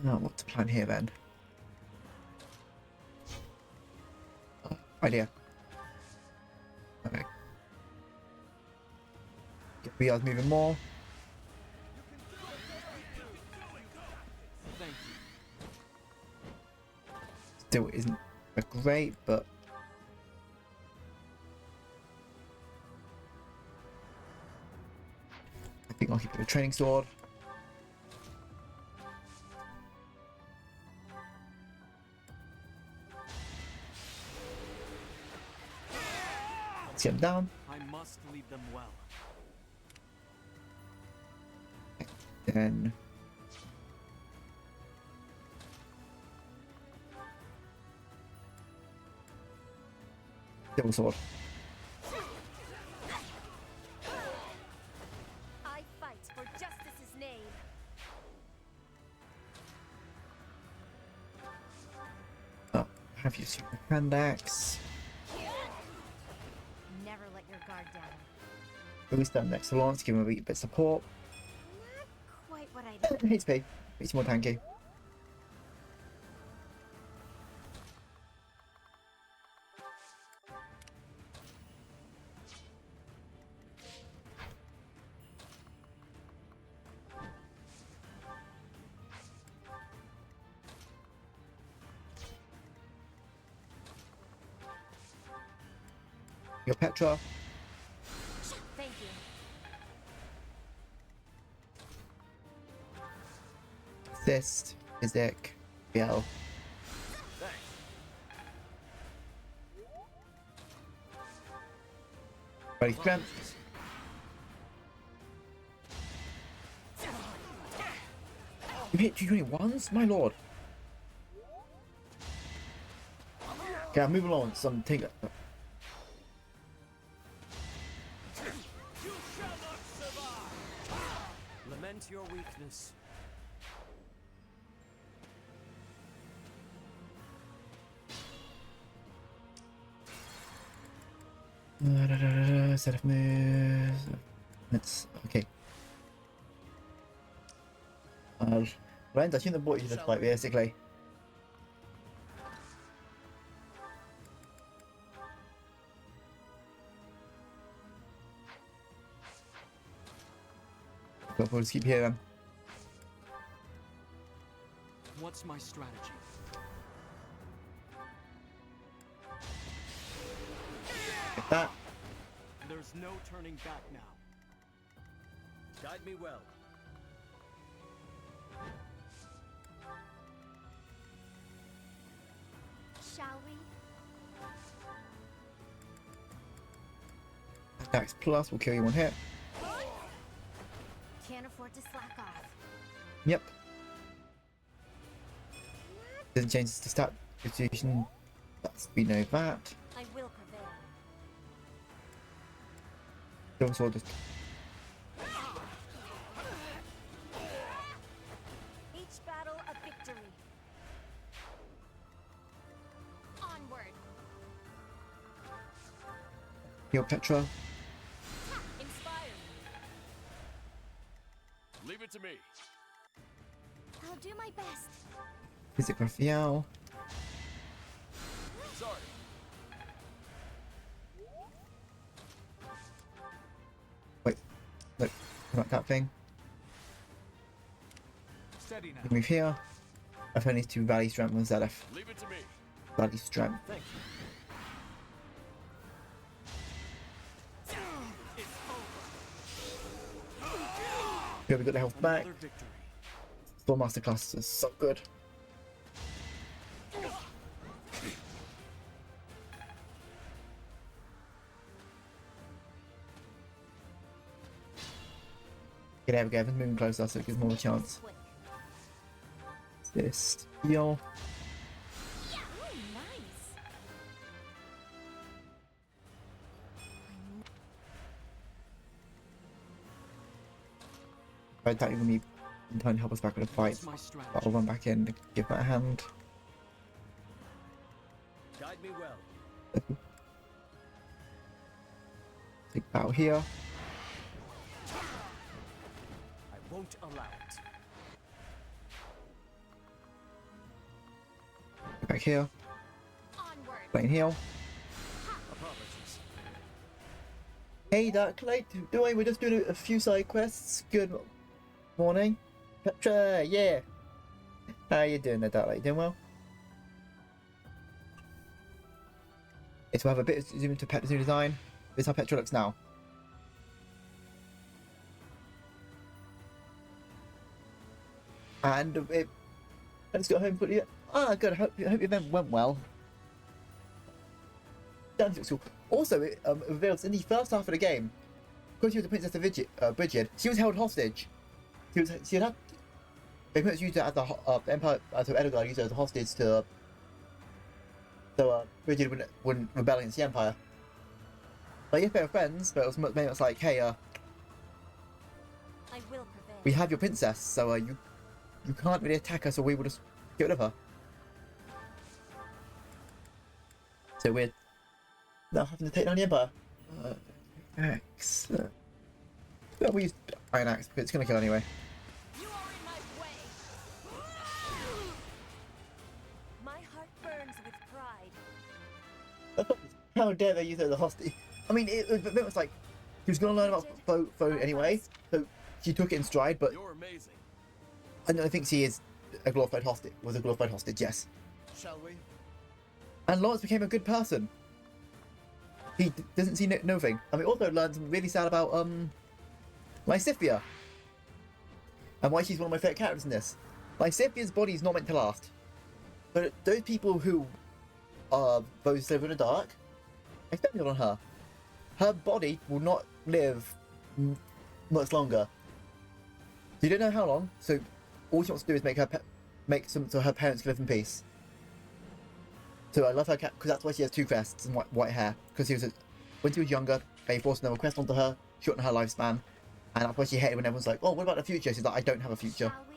Oh, what to plan here then? Idea. Okay. Get VR's moving more. Thank you. Still isn't great, but I think I'll keep it a training sword. Let's get him down. I must lead them well. Then double sword. I fight for justice's name. Oh, have you seen the hand axe? Never let your guard down. Who's done next to Lawrence? Give him a wee bit of support. Not quite what I HP. It's more tanky. Your Petra. Thank you. Assist. Isaac. BL. Ready strength. You hit 221s? My lord. Okay, I'll move along. Some take it. Lament your weakness. Set of moves. Let's okay. Ryan, I think the boat you just fight basically. But we'll just keep here then. What's my strategy? Get that. There's no turning back now. Guide me well. Shall we? Attacks plus will kill you one hit. Can't afford to slack off. Yep. Doesn't change the stat situation. That's we know that. I will prevail. Double sword just Each battle a victory. Heal Petra. Inspired. Leave it to me. I'll do my best. Physical Raphael. Sorry. Wait, look, not that thing. Steady now. Move here. I find these two Valley Strength on Zelef. Leave it to me. Valley Strength. Thank you. Here we got the health back. Another victory. Full masterclass is so good. Okay, there we go. Everyone's moving closer, so it gives more of a chance. This heal. Ooh, nice. I don't even need time to help us back with the fight. What's my strategy? But I'll run back in to give that a hand. Guide me well. Big battle here. I won't allow it. Back here. Onward. Playing heal. Apologies. Hey Dark Light, doing? We're just doing a few side quests. Good morning. Petra, yeah. How you doing there, Dark Light? Doing well? Yes, we'll have a bit of zoom into Petra's new design. This is how Petra looks now. And let's go home quickly. Ah, good. I hope your event went well. That looks cool. Also, it reveals in the first half of the game, because she was the Princess of Bridget, she was held hostage. She had they pretty much used her as the Empire, so Edelgard used her as a hostage to so Bridget wouldn't rebel against the Empire. Like, yes, they were friends, but it was maybe it's like, hey, I will prevail. we have your princess, so you can't really attack us, or we will just get rid of her. So we're now having to take down the Empire. Axe. Well, we use Iron Axe because it's gonna kill anyway. You are in my way. My heart burns with pride. How dare they use her as a hostage? I mean, it was like she was gonna learn about foe anyway, so she took it in stride. But You're amazing. I think she is a glorified hostage. Was a glorified hostage, yes. Shall we? And Lawrence became a good person. He doesn't see no thing. I mean, also learned something really sad about Lysithia, and why she's one of my favorite characters in this. Lysithia's body is not meant to last, but those people who are those who live in the dark, especially on her, her body will not live much longer. You don't know how long, so all she wants to do is make some so her parents can live in peace. So I love her cat because that's why she has two crests and white hair. Because when she was younger, they forced another crest onto her, shortened her lifespan, and that's why she hated when everyone's like, "Oh, what about the future?" She's like, "I don't have a future," Shall we?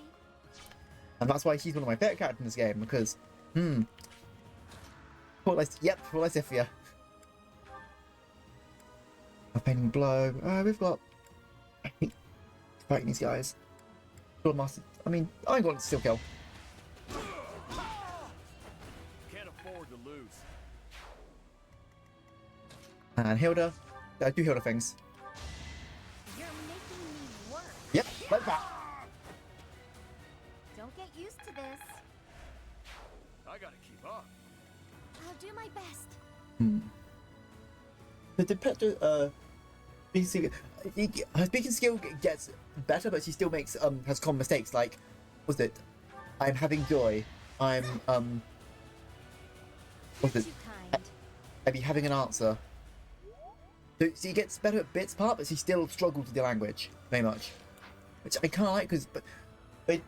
and that's why she's one of my favorite characters in this game. Because, poor Lysithia. A painting blow. We've got. I think fighting these guys. Lord Master. I mean, I'm going to still kill. Can't afford to lose. And Hilda. I do Hilda things. You're making me work. Yep, like that. Don't get used to this. I gotta keep up. I'll do my best. The Petra, her speaking skill gets better, but she still makes has common mistakes. Like, was it? I'm having joy. I'm what's it? Too kind. Maybe having an answer. So she gets better at bits part, but she still struggles with the language very much, which I kind of like because, but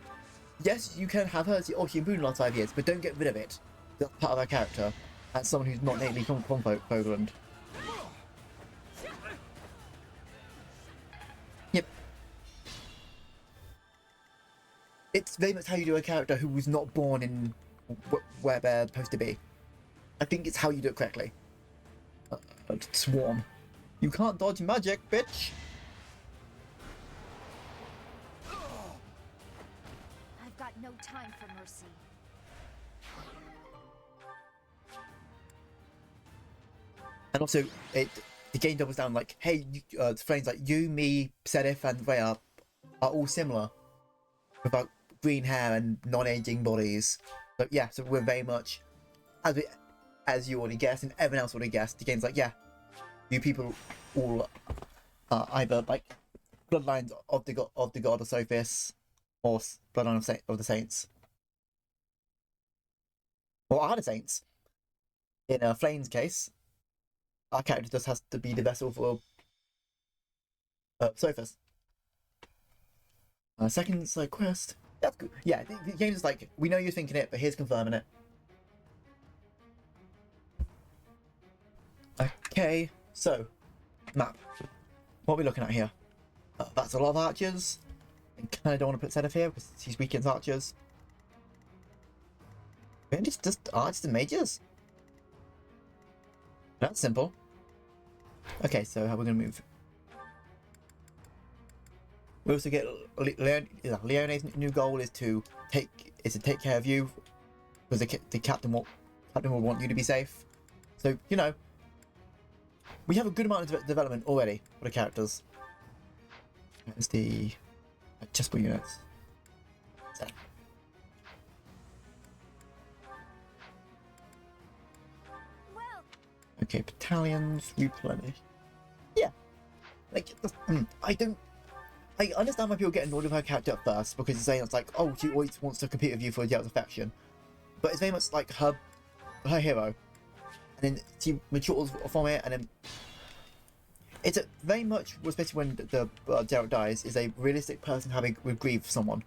yes, you can have her. She can boon in the last 5 years, but don't get rid of it. That's part of her character. As someone who's not natively from Poland. Yep. It's very much how you do a character who was not born in where they're supposed to be. I think it's how you do it correctly. Swarm. You can't dodge magic, bitch. I've got no time for mercy. And also, the game doubles down like, hey, friends like you, me, Sedith, and Rhea are all similar, without green hair and non-aging bodies. So yeah, so we're very much, as you already guessed, and everyone else already guessed. The game's like, yeah, you people all are either like bloodlines of the god of Sophis, or bloodline of the saints, or are the saints. In Flame's case, our character just has to be the vessel for Sophis. Second side quest. That's good. Yeah, the game's like, we know you're thinking it, but here's confirming it. Okay, so map. What are we looking at here? That's a lot of archers. I kind of don't want to put Sedith here because he's weak against archers. Maybe just archers and mages. That's simple. Okay, so how are we going to move? We also get Leone's new goal is to take care of you, because the captain will want you to be safe. So you know, we have a good amount of development already for the characters. That's the adjustable units. So. Okay, battalions replenish. Yeah, like I understand why people get annoyed with her character at first, because it's saying it's like, oh, she always wants to compete with you for the Delta faction, but it's very much like her hero, and then she matures from it, and then it's very much, especially when the Geralt dies, is a realistic person having grieved someone.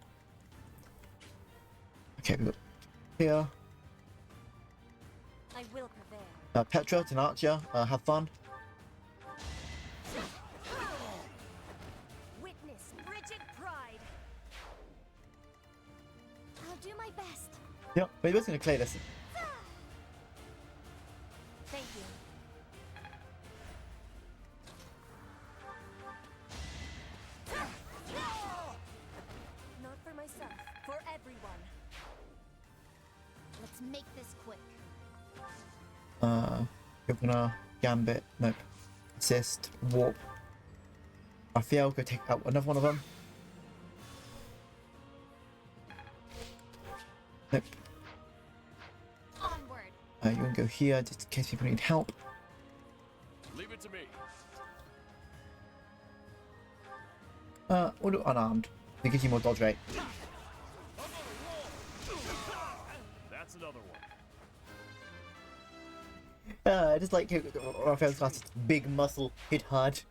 Okay, we got here. I will prevail. Petra, an archer. Have fun. Witness Bridget pride. I'll do my best. Yep, we're just gonna clear this. Thank you. Not for myself, for everyone. Let's make this quick. Governor, Gambit, nope. Assist, Warp. Raphael, go take out another one of them. Nope. Onward. You can go here just in case people need help. Leave it to me. We'll do unarmed. It gives you more dodge rate. That's another one. Just like Raphael's class, big muscle, hit hard.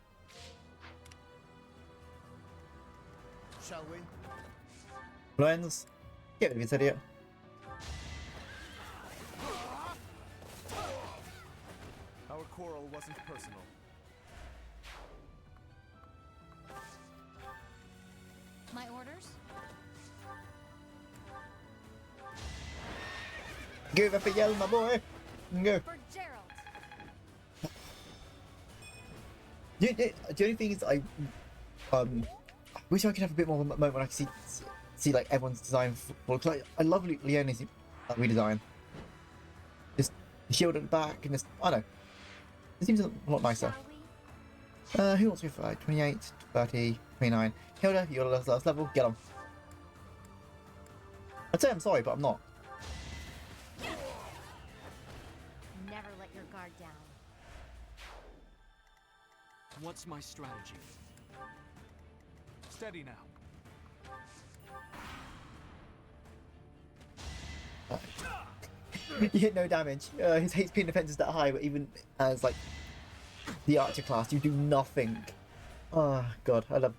Shall we? Lorenz, get rid of this idiot. Our quarrel wasn't personal. My orders? Go Raphael, my boy. Go. For Gerald. The only thing is, I wish I could have a bit more of a moment when I can see like everyone's design for. Cause I love Leone's redesign. Just the shield at the back and this. I don't know. It seems a lot nicer. Shall we? Who wants to go for 28, 30, 29? Hilda, you're the last level. Get on. I'd say I'm sorry, but I'm not. Never let your guard down. What's my strategy? Steady now. You hit no damage. His HP and defense is that high, but even as like the archer class, you do nothing. Oh god, I love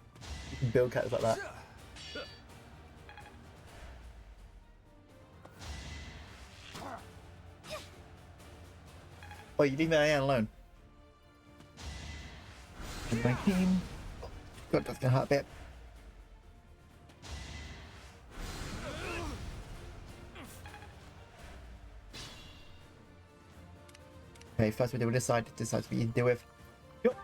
you can build characters like that. Oh, you leave me alone. 19. God, that's gonna hurt a bit. Okay, first we deal with this side to be easy to deal with. Yup.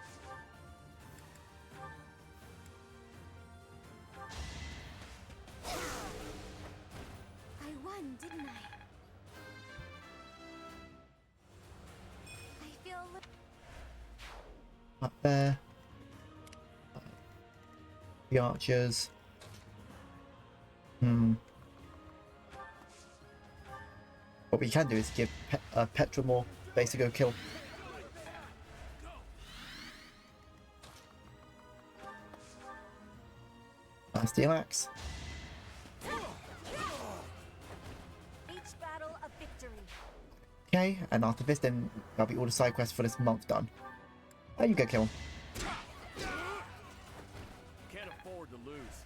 Up there. The archers. What we can do is give Petra more base to go kill. Steel axe. Each battle a victory. Okay, and after this, then that'll be all the side quests for this month done. There you go, kill him. Can't afford to lose.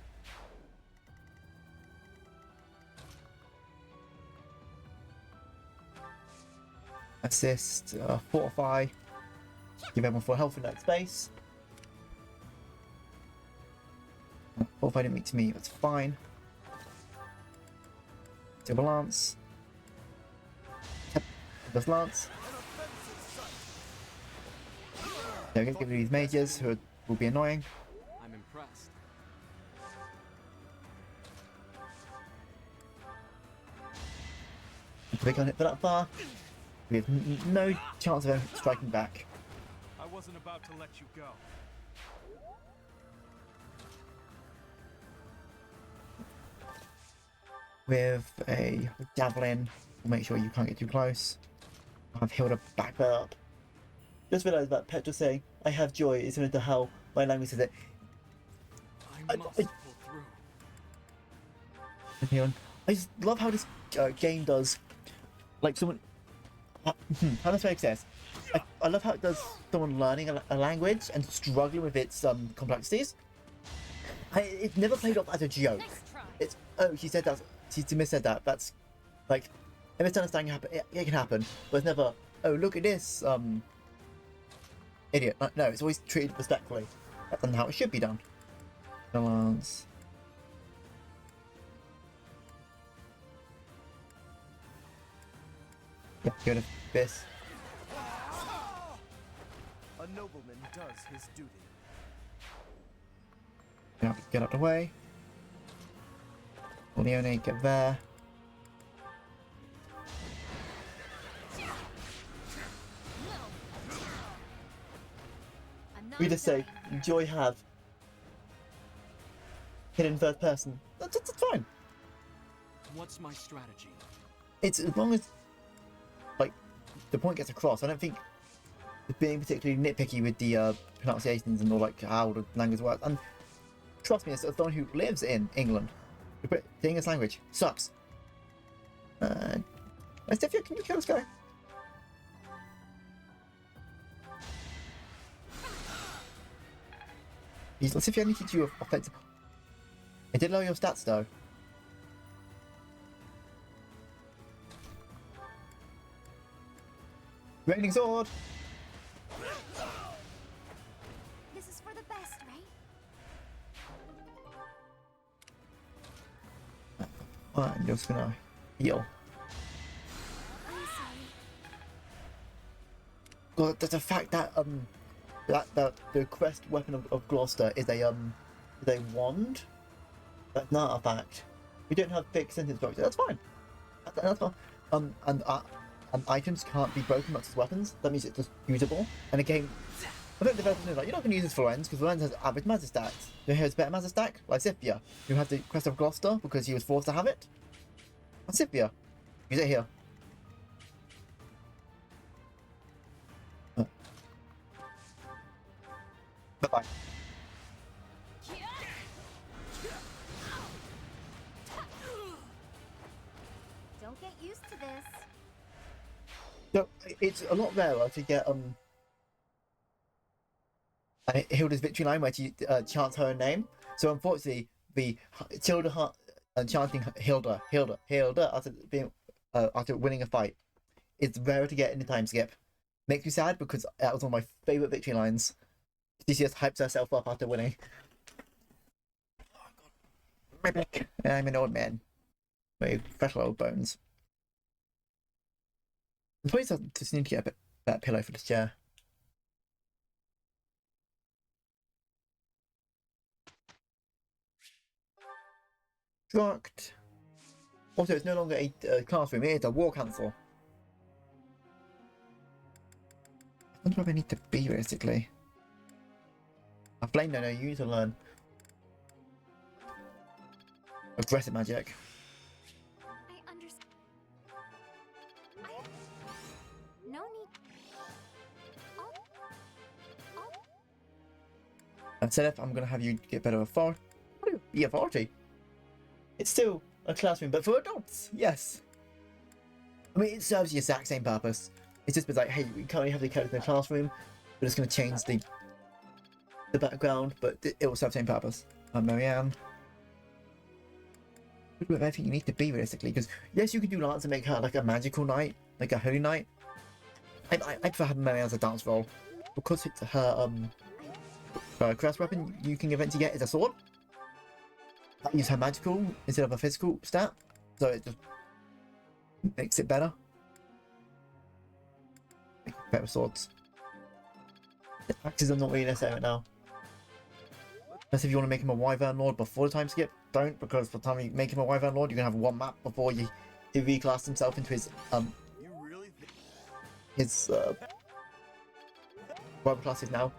Assist, fortify. Give everyone full health in that space. Fortify didn't meet to me, that's fine. Silver lance. Does lance. There we go, give me these mages who will be annoying. I'm impressed. If they can't hit for that far, we have no chance of them striking back. I wasn't about to let you go. With a javelin, we'll make sure you can't get too close. I've healed her back up. Just realised that Petra saying, I have joy is similar to how my language says it. I must pull through. I just love how this game does, like someone, how does I say this? I love how it does someone learning a language and struggling with its complexities. It's never played off as a joke. It's, oh, she said that, she missaid that, that's, like, a misunderstanding happen, it can happen, but it's never, oh, look at this, idiot. No, it's always treated respectfully. That's how it should be done. Balance. Yeah, go to this. A nobleman does his duty. Yeah, get out the way. Leone, get there. We just say, Joy have. Hit in third person. That's fine. What's my strategy? It's as long as, like, the point gets across. I don't think being particularly nitpicky with the pronunciations and all, like, how the language works. And trust me, as someone who lives in England, the English language sucks. Stefia, can you kill this guy? Let's see if I need to teach you offensive. I did lower your stats though. Raining sword! This is for the best, right? Alright, I'm just gonna heal. I'm sorry. God, the fact that the quest weapon of Gloucester is a wand. That's an artifact. We don't have fixed sentence structure. That's fine. That's fine. And items can't be broken much as weapons. That means it's just usable. And again, I don't develop like you're not going to use this for Lorenz because Lorenz has average Mazza stats. You know who has better Mazza stack? Lysithia, who has the quest of Gloucester because he was forced to have it. Lysithia, use it here. Bye-bye. Don't get used to this. No, it's a lot rarer to get Hilda's victory line where she chants her own name. So unfortunately, the Tilda chanting Hilda after winning a fight, it's rarer to get in the time skip. Makes me sad because that was one of my favorite victory lines. She just hypes herself up after winning. My back. I'm an old man with fresh old bones. I probably just need to get a better pillow for this chair. Struct. Also, it's no longer a classroom, it is a war council. I wonder where I need to be, realistically. Flame, no, you need to learn aggressive magic. I understand. No need. And Selef, I'm gonna have you get better authority. Be authority. It's still a classroom, but for adults, yes. I mean, it serves the exact same purpose. It's just been like, hey, we currently have the characters in the classroom. We're just gonna change the background, but it will serve the same purpose. Marianne. With everything you need to be realistically, because yes, you can do Lance and make her like a magical knight, like a holy knight. I prefer having Marianne as a dance role because it's her class weapon you can eventually get is a sword. That use her magical instead of a physical stat, so it just makes it better. Better swords. The axes are not really necessary right now. Unless if you want to make him a Wyvern Lord before the time skip, don't, because by the time you make him a Wyvern Lord, you're gonna have one map before he reclass himself into his whatever class is now.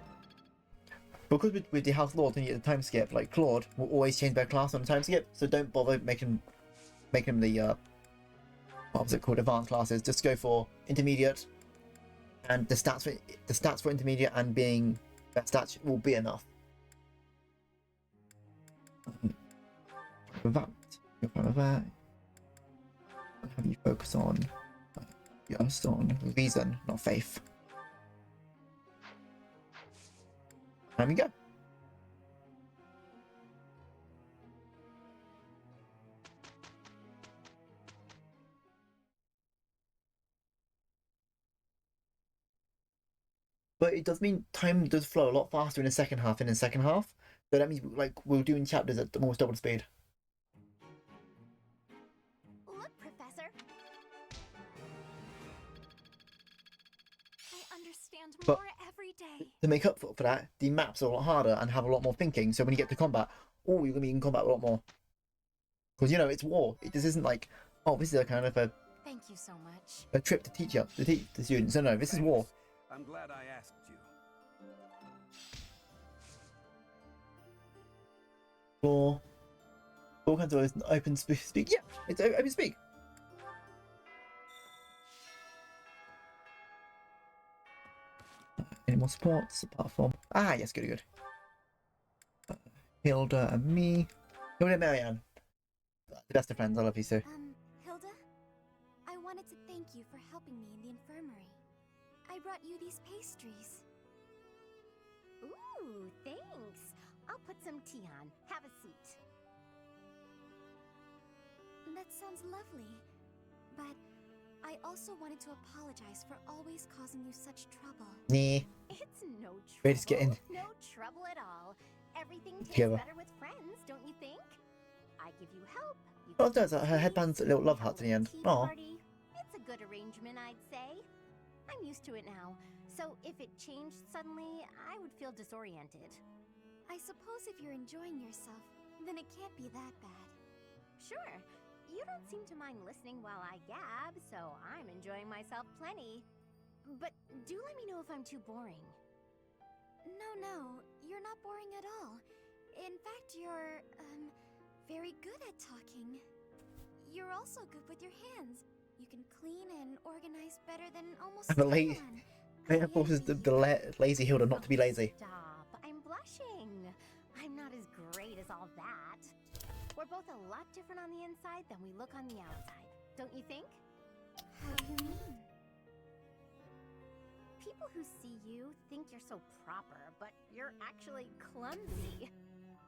Because with the House Lords and you get the time skip, like Claude will always change their class on the time skip, so don't bother making the what was it called, advanced classes. Just go for intermediate, and the stats for intermediate and being best stats will be enough. With that, I'll have you focus on just on reason, not faith. There we go. But it does mean time does flow a lot faster in the second half than in the second half. So that means like we're doing chapters at almost double the speed. Look, Professor. I understand But more every day. to make up for that, the maps are a lot harder and have a lot more thinking. So when you get to combat, oh, you're gonna be in combat a lot more. Because you know it's war. This isn't like, oh, this is a kind of Thank you so much. a trip to teach the students. No, this is war. I'm glad I asked you. For all kinds of open speak. Yeah, it's open speak. Any more supports apart from yes, good. Hilda and me. Hilda and Marianne. The best of friends. I love you too. Hilda? I wanted to thank you for helping me in the infirmary. I brought you these pastries. Ooh, thanks. I'll put some tea on. Have a seat. That sounds lovely. But I also wanted to apologize for always causing you such trouble. Nah. It's no trouble. Ready to get in. No trouble at all. Everything tastes Together. better with friends, don't you think? I give you help. You Oh, give there's me her headband's a little love heart at the end. tea Aw. party. It's a good arrangement, I'd say. I'm used to it now. So if it changed suddenly, I would feel disoriented. I suppose if you're enjoying yourself, then it can't be that bad. Sure. You don't seem to mind listening while I gab, so I'm enjoying myself plenty. But do let me know if I'm too boring. No, you're not boring at all. In fact, you're, very good at talking. You're also good with your hands. You can clean and organize better than almost The lady, anyone. it forces the lazy Hilda not to be lazy. Stop. I'm blushing. I'm not as great as all that. We're both a lot different on the inside than we look on the outside. Don't you think? How do you mean? People who see you think you're so proper, but you're actually clumsy.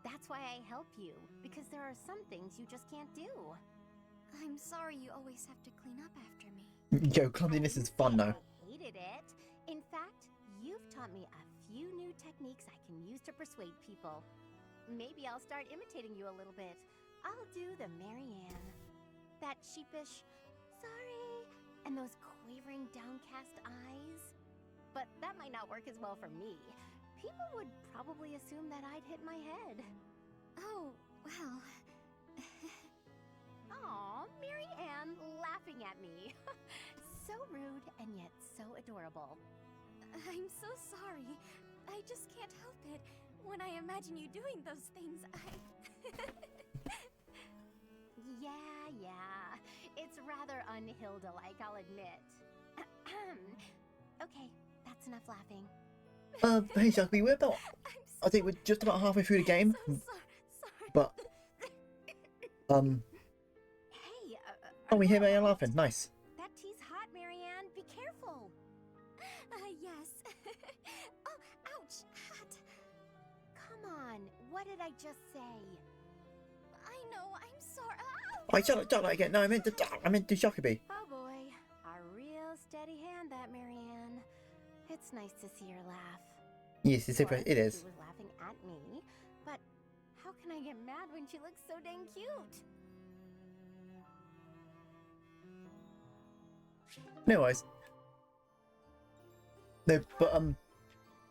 That's why I help you, because there are some things you just can't do. I'm sorry you always have to clean up after me. Yo, clumsiness is fun though. I hated it. In fact, you've taught me a few new techniques I can use to persuade people. Maybe I'll start imitating you a little bit. I'll do the Marianne. That sheepish, sorry, and those quavering downcast eyes. But that might not work as well for me. People would probably assume that I'd hit my head. Oh, well... Aw, Marianne laughing at me. So rude and yet so adorable. I'm so sorry. I just can't help it. When I imagine you doing those things, Yeah. It's rather unhilda-like, I'll admit. Okay, that's enough laughing. Hey, Shelby, we're about... I think we're just about halfway through the game. so sorry. But, Hey, oh, we hear Marianne laughing. Nice. that tea's hot, Marianne. Be careful. Yes. Oh, ouch, hot. Come on, what did I just say? I know, I'm sorry. Wait, shut up again. No, I meant to Shockaby. Oh boy, a real steady hand, that Marianne. It's nice to see her laugh. Yes, it Of course, is. She was laughing at me, but how can I get mad when she looks so dang cute? No worries. No, but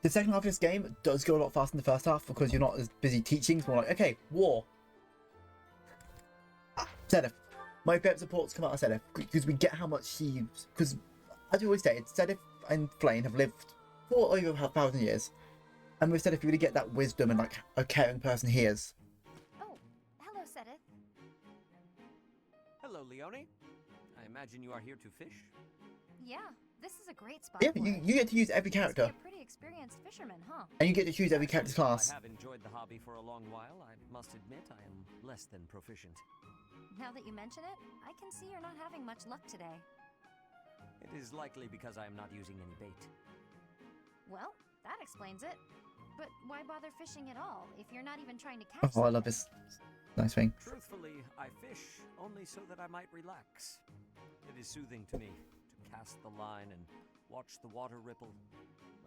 the second half of this game does go a lot faster than the first half because you're not as busy teaching. It's more like, okay, war. Zenith. My favorite supports come out of Zenith because we get how much she... Because, as we always say, Zenith and Flame have lived for over 1,000 years. And with Zenith, you really get that wisdom and like a caring person he is. Oh, hello, Sedith. Hello, Leone. I imagine you are here to fish? Yeah, this is a great spot. Yeah, for it. you get to use every Must be character. a pretty experienced fisherman, huh? And you get to choose every character's class. I have enjoyed the hobby for a long while. I must admit I am less than proficient. Now that you mention it, I can see you're not having much luck today. It is likely because I am not using any bait. Well, that explains it. But why bother fishing at all if you're not even trying to catch Oh, I love something? this nice thing. Truthfully, I fish only so that I might relax. It is soothing to me to cast the line and watch the water ripple.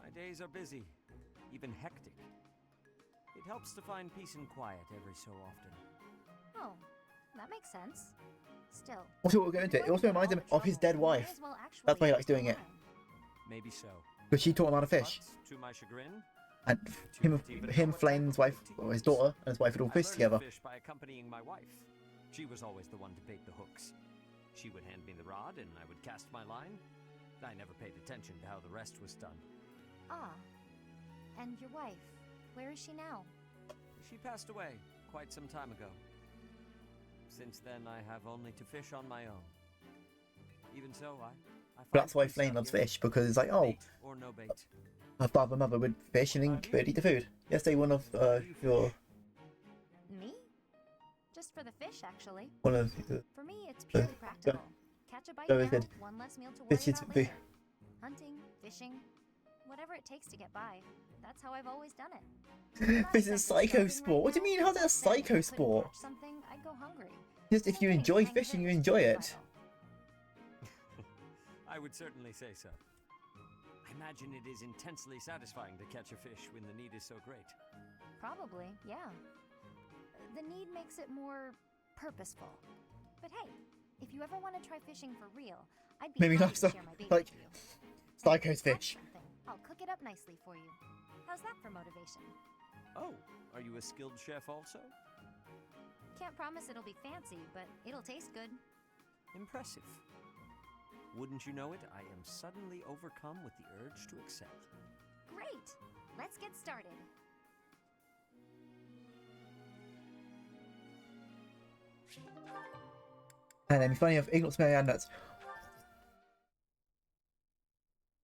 My days are busy, even hectic. It helps to find peace and quiet every so often. Oh, that makes sense. Still. Also, what we're going to do, it also reminds him of his dead wife. That's why he likes doing it. Maybe so. Because she taught him how to fish. But, to my chagrin, And him, Flame's wife, or his daughter, and his wife would all I fish learned together. to fish by accompanying my wife. She was always the one to bait the hooks. She would hand me the rod, and I would cast my line. I never paid attention to how the rest was done. Ah. And your wife, where is she now? She passed away quite some time ago. Since then, I have only to fish on my own. Even so, I find But that's why peace Flame out loves here. fish, because it's like, oh, Bait or no bait. her father and mother would fish and then would eat the food. Yesterday, one of your... Me? Just for the fish, actually. One of the... For me, it's purely practical. Catch a bite Very now, good. one less meal to Fish worry is about the- later. Hunting, fishing, whatever it takes to get by. That's how I've always done it. This is psycho sport. What do you mean? How's it a psycho sport? Something, I'd go hungry. Just if you enjoy fishing, you enjoy it. I would certainly say so. I imagine it is intensely satisfying to catch a fish when the need is so great. Probably, yeah. The need makes it more purposeful. But hey, if you ever want to try fishing for real, I'd be Maybe happy not to so- share my bait like, with you. Psycho's Catch fish. something. I'll cook it up nicely for you. How's that for motivation? Oh, are you a skilled chef also? Can't promise it'll be fancy, but it'll taste good. Impressive. Wouldn't you know it, I am suddenly overcome with the urge to excel. Great! Let's get started. And then funny enough, Ignorance Marianne, that's...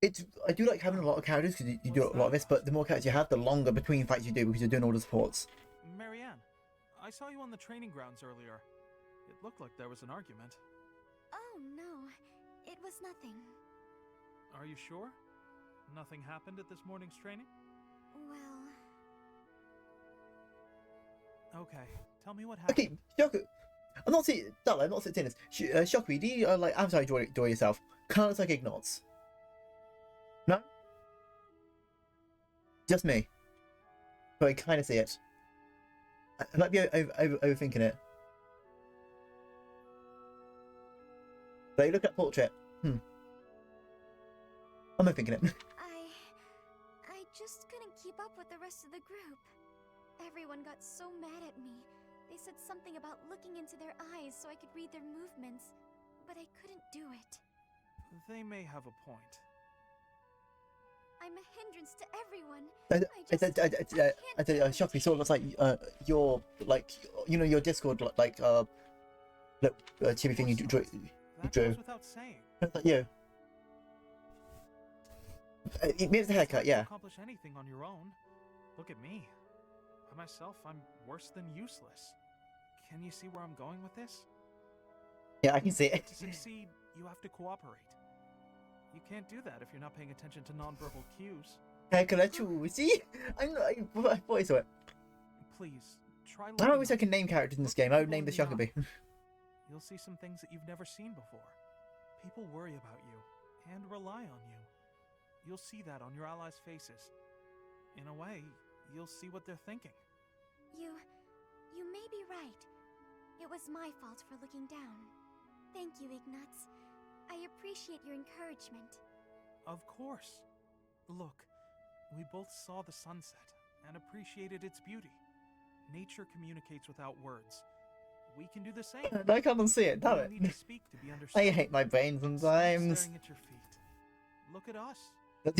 I do like having a lot of characters because you do a lot of this, but the more characters you have, the longer between fights you do because you're doing all the supports. Marianne, I saw you on the training grounds earlier. It looked like there was an argument. Oh no, it was nothing. Are you sure? Nothing happened at this morning's training? Well... Okay, tell me what happened. Okay, Shoku, I'm not saying this. Shoku, do you like outside enjoy yourself? Kind of like Ignorance. No? Just me. But I kind of see it. I might be overthinking it. But you look at portrait. I'm overthinking it. I just couldn't keep up with the rest of the group. Everyone got so mad at me. They said something about looking into their eyes so I could read their movements, but I couldn't do it. They may have a point. I'm a hindrance to everyone. Shocked me. So it looks like your your Discord chibi thing you drew. That goes without saying. It's like you. It means the haircut, yeah. Accomplish anything on your own. Look at me. By myself, I'm worse than useless. Can you see where I'm going with this? Yeah, I can see it. To succeed, you have to cooperate. You can't do that if you're not paying attention to nonverbal cues. See? I thought I saw it. Please, try. I wish I could name characters in this game. I would name the Shoggoby. You'll see some things that you've never seen before. People worry about you and rely on you. You'll see that on your allies' faces. In a way, you'll see what they're thinking. You may be right. It was my fault for looking down. Thank you, Ignatz. I appreciate your encouragement. Of course. Look, we both saw the sunset and appreciated its beauty. Nature communicates without words. We can do the same. I can't see it, damn it. You need to speak to be understood. I hate my brain sometimes. Staring at your feet. Look at us.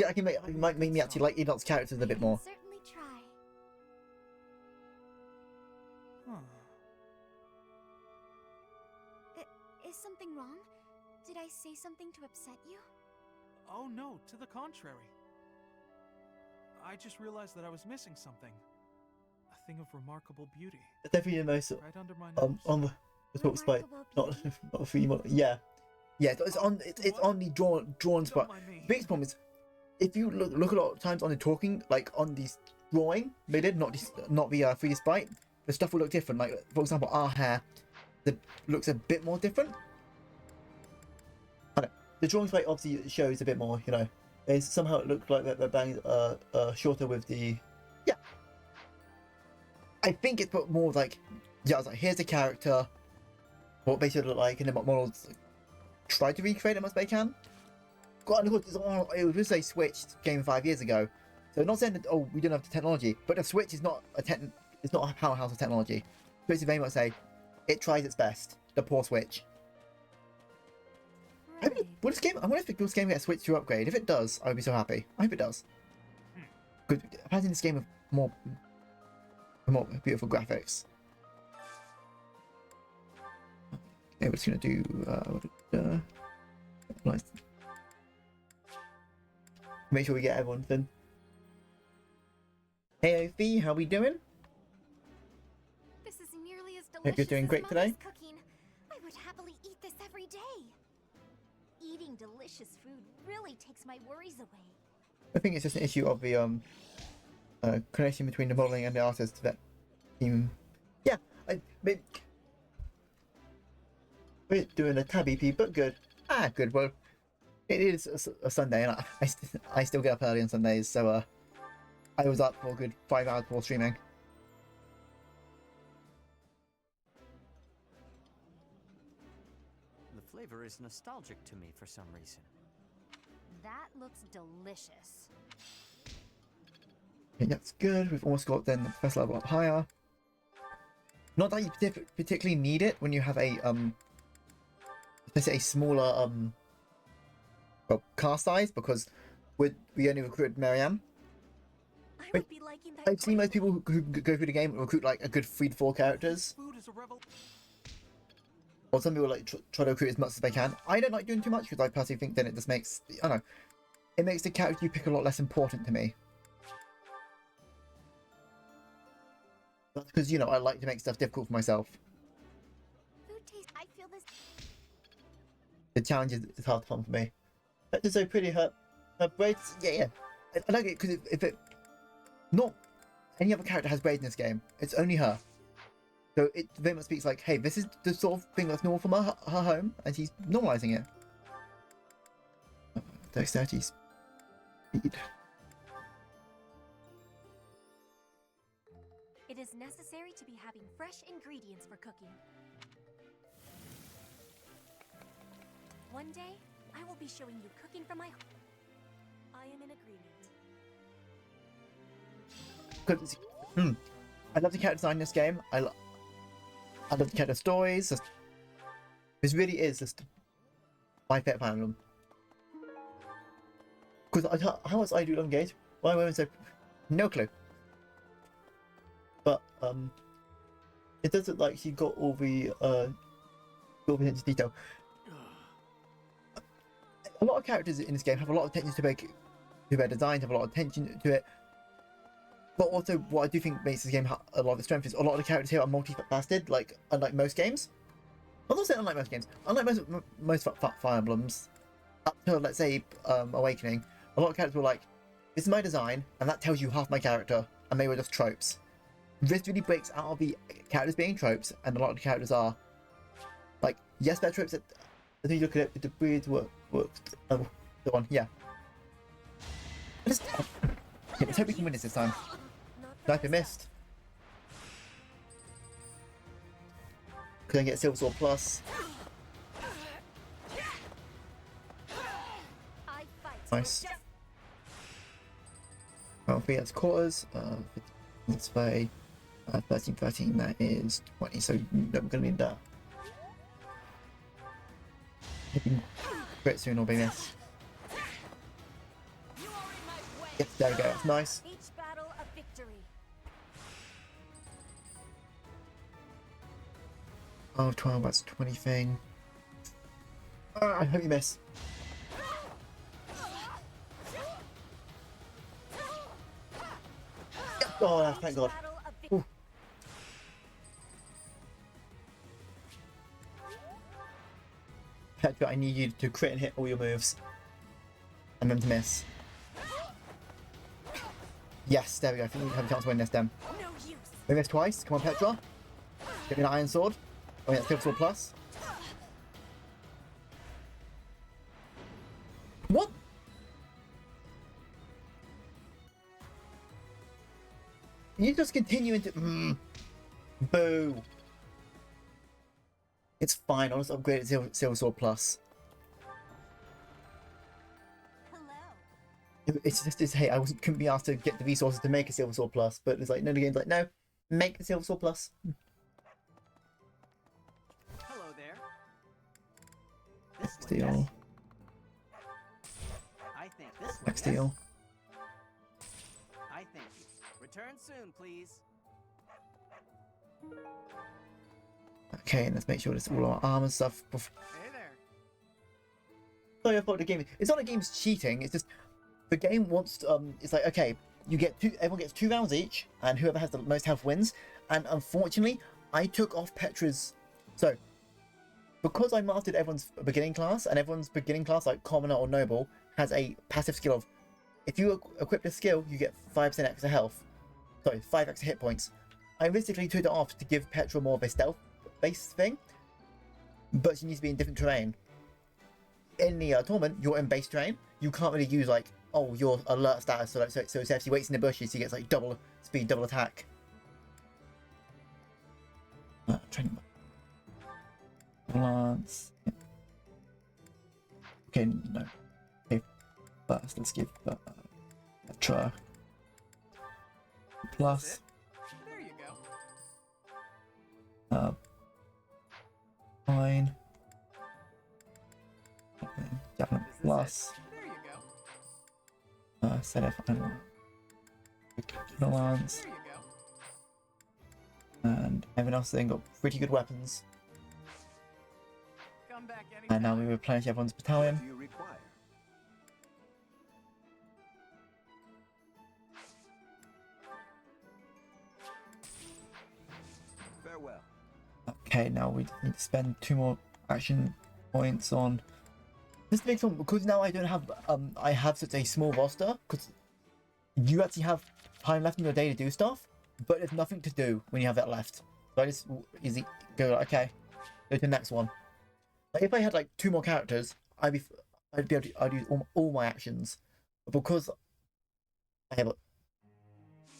I can it might make me actually like Enoch's characters a bit more. Certainly try. Is something wrong? Did I say something to upset you? Oh no, to the contrary. I just realized that I was missing something. A thing of remarkable beauty. It's definitely the most right under my nose. on the talk sprite, not for you. Yeah, it's on the drawn sprite. The biggest problem is if you look a lot of times on the talking, like on the drawing, they did not the 3D sprite. The stuff will look different. Like for example, our hair, looks a bit more different. I don't know. The drawing sprite obviously shows a bit more, It's somehow it looks like the bangs are shorter with the. Yeah. I think it's put more like, I was like, here's the character, what they should look like, and then what models try to recreate it as they can. God, of course, it was just a Switch game 5 years ago, so not saying that we don't have the technology, but the Switch is not it's not a powerhouse of technology. Switch is very much say it tries its best. The poor Switch. Right. I wonder if this game gets a Switch to upgrade. If it does, I would be so happy. I hope it does. Good. Imagine this game with more beautiful graphics. Okay, we're just gonna do nice. Make sure we get everyone's in. Hey Ophi, how we doing? This is nearly as delicious Hope you're doing great as today. Mama's cooking. I would happily eat this every day. Eating delicious food really takes my worries away. I think it's just an issue of the connection between the modeling and the artist that team. Yeah, we're doing a tabby pee, but good. Good. Well, it is a Sunday, and I still get up early on Sundays, so I was up for a good 5 hours before streaming. The flavor is nostalgic to me for some reason. That looks delicious. Okay, that's good. We've almost got then the first level up higher. Not that you particularly need it when you have a let's say a smaller cast size, because we only recruited Marianne. I would be liking that. I've seen most people who go through the game recruit like a good 3 to 4 characters. Or some people like try to recruit as much as they can. I don't like doing too much because I personally think then it just makes, I don't know, it makes the character you pick a lot less important to me. That's because, I like to make stuff difficult for myself. Food taste. I feel this. The challenge is hard to fun for me. That is so pretty. Her braids, yeah. I like it because if it, not any other character has braids in this game. It's only her. So it very much speaks like, hey, this is the sort of thing that's normal from her home, and she's normalizing it. Dexterity speed. It is necessary to be having fresh ingredients for cooking. One day, I will be showing you cooking from my home. I am in agreement. I love the character design in this game. I love the character stories. This really is just my favorite Fire Emblem. Because how much I do long games, why won't I say no clue? But it does look like she got all the attention to detail. A lot of characters in this game have a lot of attention to their designs, have a lot of attention to it. But also, what I do think makes this game a lot of its strength is a lot of the characters here are multifaceted, like unlike most games. I'm not saying unlike most games. Unlike most Fire Emblems, up till let's say Awakening, a lot of characters were like, "This is my design," and that tells you half my character, and they were just tropes. This really breaks out of the characters being tropes, and a lot of the characters are like, yes, they're tropes. I think you look at it, the breeds work. Oh, the one, yeah. Let's hope we can win this time. Sniper missed. Couldn't get Silver Sword Plus. Nice. Well, that's quarters. Let's say 13, that is 20, so we're going to need that. Hitting crit soon or be missed. Yes, there we go, that's nice. Each battle a victory. Oh, 12, that's 20 thing. I hope you miss. Oh, thank God. Ooh. Petra, I need you to crit and hit all your moves. And then to miss. Yes, there we go. I think we have a chance to win this then. We missed twice. Come on, Petra. Get me an Iron Sword. Oh, yeah, Silver Sword Plus. What? You just continue into... Boo. It's fine. I'll just upgrade it to Silver Sword Plus. It's just, hey, couldn't be asked to get the resources to make a Silver Sword Plus, but it's like, no, the game's like, no, make the Silver Sword Plus. Hello there. Next deal. I think this one. Next deal. I thank you. Return soon, please. Okay, and let's make sure it's all our armor stuff. Hey there. Sorry, I thought the game. It's not the game's cheating. It's just the game wants. It's like, okay, you get everyone gets 2 rounds each, and whoever has the most health wins. And unfortunately, I took off Petra's. So, because I mastered everyone's beginning class, and everyone's beginning class, like commoner or noble, has a passive skill of, if you equip the skill, you get 5% extra health. Sorry, 5 extra hit points. I basically took it off to give Petra more of a stealth-based thing, but she needs to be in different terrain. In the tournament, you're in base terrain. You can't really use like, oh, your alert status. So if she waits in the bushes, she gets like double speed, double attack. Training. Lance. Yeah. Okay, no. Okay, first let's give Petra plus. There you go. Fine. Definitely plus. There you go. Set if Lance. There you go. And everyone else then got pretty good weapons. Come back anytime. And now we replenish everyone's battalion. What do you require? Farewell. Okay, now we need to spend 2 more action points on this big one, because now I don't have I have such a small roster, because you actually have time left in your day to do stuff, but there's nothing to do when you have that left. So I just easy go like, okay, go to the next one. Like if I had like 2 more characters, I'd be able to use all my actions, but because I have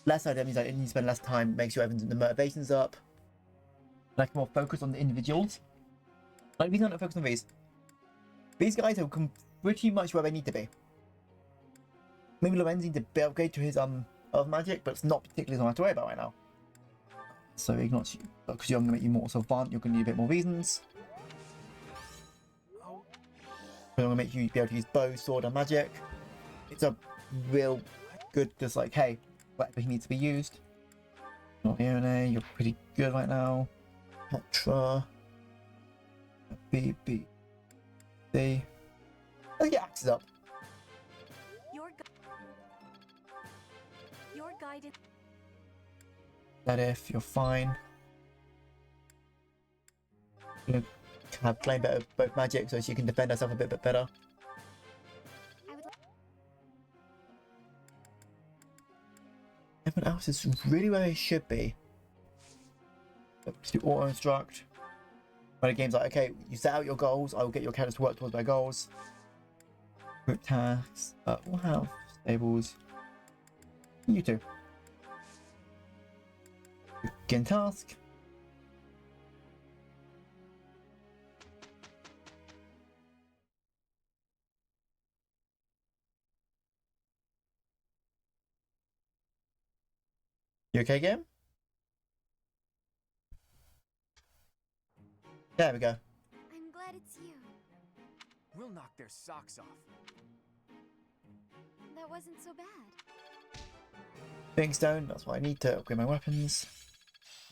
less, that means I need to spend less time, make sure everyone's the motivation's up. Like more focus on the individuals. Like we don't focus on these. These guys are pretty much where they need to be. Maybe Lorenz needs a bit upgrade to his of magic, but it's not particularly something to worry about right now. So ignore you, because you're gonna make you more savant, you're gonna need a bit more reasons. I'm gonna make you be able to use bow, sword, and magic. it's a real good, just like, hey, whatever he needs to be used. Not Ione, you're pretty good right now. Petra. BB. D. Let's get axes up. Your guided. That if you're fine. You know, have playing better both magic so she can defend herself a bit better. Everyone else is really where they should be. Just do auto instruct. When a game's like, okay, you set out your goals, I will get your characters to work towards their goals. Group tasks. We'll have stables. You two. Begin task. You okay, game? There we go. I'm glad it's you. We'll knock their socks off. That wasn't so bad. Big stone, that's what I need to upgrade my weapons.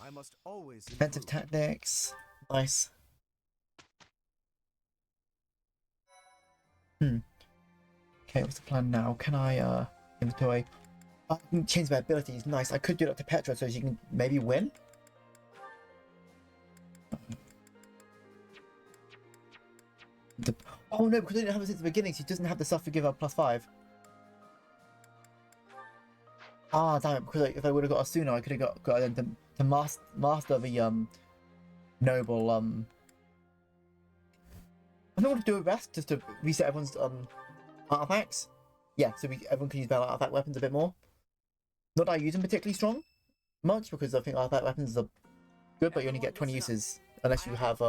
I must always Defensive improve. tactics. Nice. Okay, what's the plan now? Can I inventory? I can change my abilities. Nice. I could do that to Petra so she can maybe win. Oh no, because I didn't have it since the beginning. She doesn't have the stuff to give her +5. Ah, damn it! Because if I would have got her sooner, I could have got them to master the noble I don't know what to do with best, just to reset everyone's artifacts. Yeah, so everyone can use better artifact weapons a bit more. Not that I use them particularly strong much, because I think artifact weapons are good, but you only get 20 uses unless you have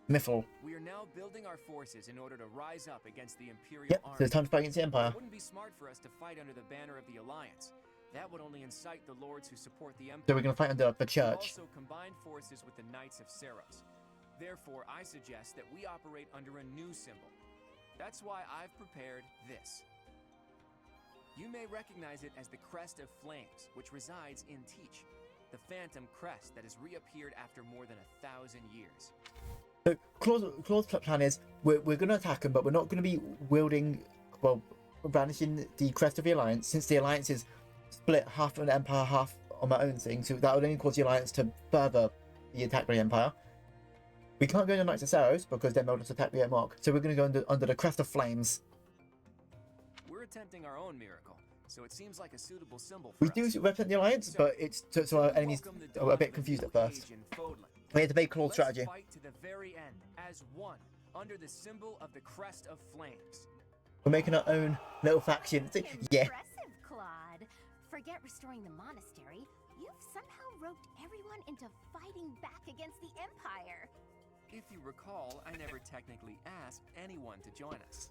Miffle. We are now building our forces in order to rise up against the Imperial Yep, army. so it's time to fight against the Empire. It wouldn't be smart for us to fight under the banner of the Alliance. That would only incite the lords who support the Empire. So we're gonna fight under the We church. also combine forces with the Knights of Seros. Therefore, I suggest that we operate under a new symbol. That's why I've prepared this. You may recognize it as the Crest of Flames, which resides in Teach, the phantom crest that has reappeared after more than 1,000 years. So Claw's plan is we're going to attack them, but we're not going to be wielding, well, brandishing the crest of the Alliance, since the Alliance is split half on the Empire, half on my own thing. So that would only cause the Alliance to further be attacked by the Empire. We can't go into Knights of Saros because then they'll just attack the Mark. So we're going to go under the Crest of Flames. We're attempting our own miracle, so it seems like a suitable symbol for We us. do represent the Alliance, but it's so our enemies are a bit confused at first. We had to make Claw's strategy. Let's fight to the very end as one under the symbol of the Crest of Flames. We're making our own little faction. Yeah. Impressive, Claude. Forget restoring the monastery. You've somehow roped everyone into fighting back against the Empire. If you recall, I never technically asked anyone to join us.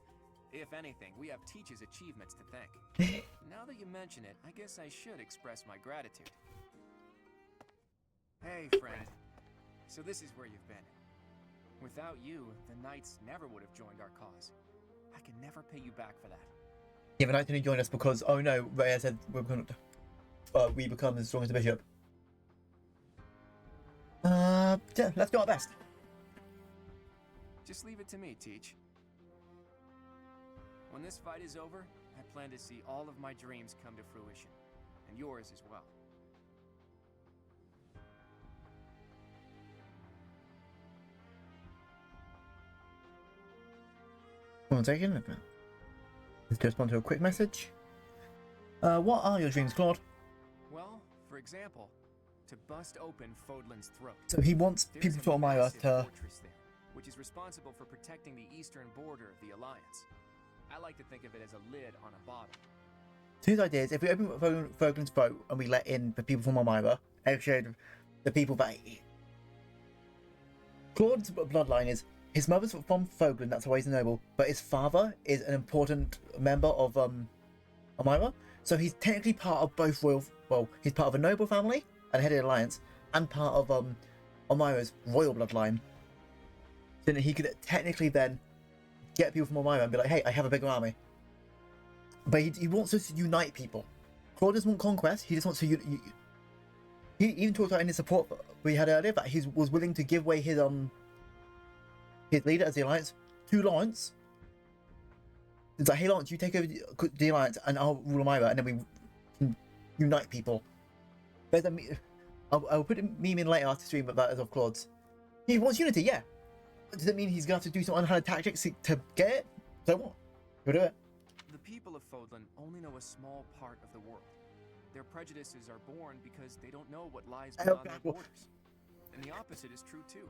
If anything, we have Teach's achievements to thank. Now that you mention it, I guess I should express my gratitude. Hey, friend. So this is where you've been. Without you, the Knights never would have joined our cause. I can never pay you back for that. Yeah, but Knights didn't join us because, oh no, Rhea said we become as strong as the Bishop. Yeah, let's do our best. Just leave it to me, Teach. When this fight is over, I plan to see all of my dreams come to fruition. And yours as well. One second. Let's respond to a quick message. What are your dreams, Claude? Well, for example, to bust open Fodlan's throat. So he wants There's people a to Elmira massive to... fortress there, which is responsible for protecting the eastern border of the Alliance. I like to think of it as a lid on a bottle. So his idea is, if we open Fodlan's throat and we let in the people from Elmira, actually the people that... Claude's bloodline is, his mother's from Fodlan, that's why he's a noble, but his father is an important member of Elmira, so he's technically part of both royal... Well, he's part of a noble family and head of the Alliance, and part of Elmira's royal bloodline. So that he could technically then get people from Elmira and be like, hey, I have a bigger army. but he wants us to unite people. Claude doesn't want conquest. He just wants to. He even talked about in his support we had earlier that he was willing to give away his leader as the alliance to Lawrence. It's like, hey Lawrence, you take over the alliance, and I'll rule Amira, and then we can unite people. There's a I'll put a meme in later after stream about that of Claude's. He wants unity, yeah. Does it mean he's gonna have to do some unhallowed tactics to get it? So what? He'll do it. The people of Fodlan only know a small part of the world. Their prejudices are born because they don't know what lies beyond their borders. And the opposite is true too.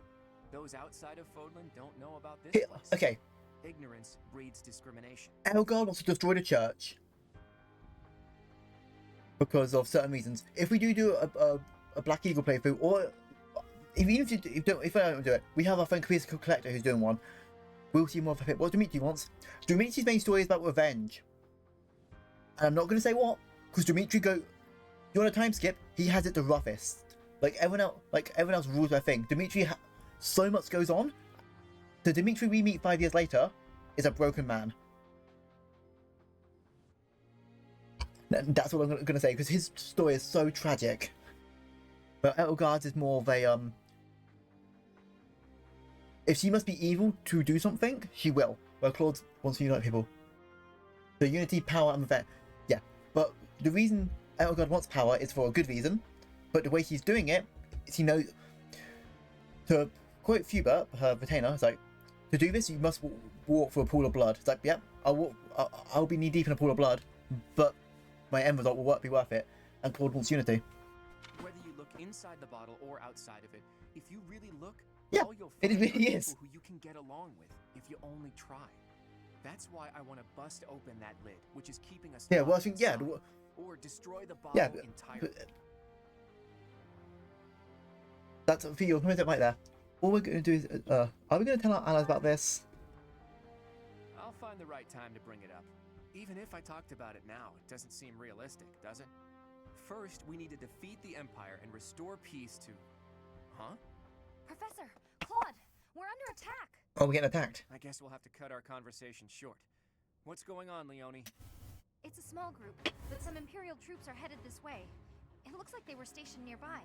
Those outside of Fodlan don't know about this place. Okay. Ignorance breeds discrimination. Elgar wants to destroy the church because of certain reasons. If we do a Black Eagle playthrough, or even if I don't do it, we have our friend Chris Collector who's doing one. We'll see more of it. What Dimitri wants. Dimitri's main story is about revenge. And I'm not going to say what, because Dimitri you want a time skip? He has it the roughest. Like everyone else rules their thing. Dimitri, so much goes on. The Dimitri we meet 5 years later is a broken man. That's what I'm going to say, because his story is so tragic. But Edelgard's is more of a, if she must be evil to do something, she will. Where Claude wants to unite people. So unity, power, and revenge. Yeah, but the reason Edelgard wants power is for a good reason. But the way she's doing it, she knows. To quote Fubert, her retainer, it's like, to do this, you must walk through a pool of blood. It's like, yep, I'll be knee deep in a pool of blood, but my end result will be worth it. And Claude wants unity. Whether you look inside the bottle or outside of it, if you really look, yeah, all you'll find really are is. people who you can get along with if you only try. That's why I want to bust open that lid, which is keeping us. Yeah, well, I think or destroy the bottle entirely. That's for you. Hold it right there. All we're going to do is, are we going to tell our allies about this? I'll find the right time to bring it up. Even if I talked about it now, it doesn't seem realistic, does it? First, we need to defeat the Empire and restore peace to... Huh? Professor! Claude! We're under attack! Oh, we're getting attacked. I guess we'll have to cut our conversation short. What's going on, Leonie? It's a small group, but some Imperial troops are headed this way. It looks like they were stationed nearby.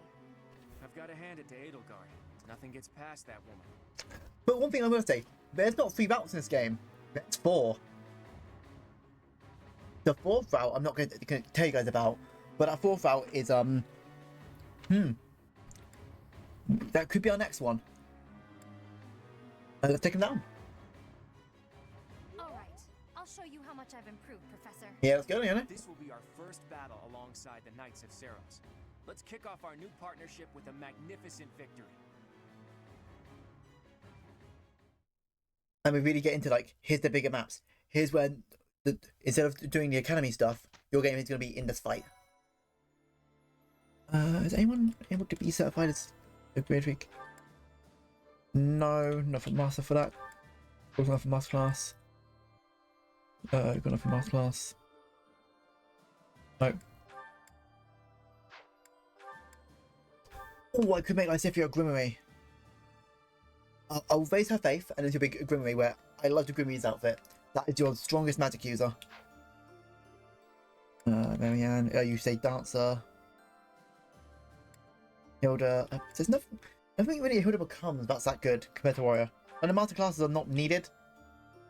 I've got to hand it to Edelgard. Nothing gets past that woman. But one thing I will say, there's not 3 routes in this game. There's 4. The 4th route I'm not going to tell you guys about, but that 4th route is that could be our next one. Let's take him down. All right, I'll show you how much I've improved, Professor. Yeah, let's go, Leona. This will be our first battle alongside the Knights of Seros. Let's kick off our new partnership with a magnificent victory. And we really get into, like, here's the bigger maps. Here's where, instead of doing the academy stuff, your game is going to be in this fight. Is anyone able to be certified as a grade week? No, not for master for that. Also not for master class. Got nothing for master class. No. Oh, I could make Lysithia a Grimmery. I'll raise her faith and into a big Grimmery where I love the Grimmery's outfit. That is your strongest magic user. Marianne, you say Dancer. Hilda. There's nothing really Hilda becomes that's that good compared to Warrior. And the master classes are not needed.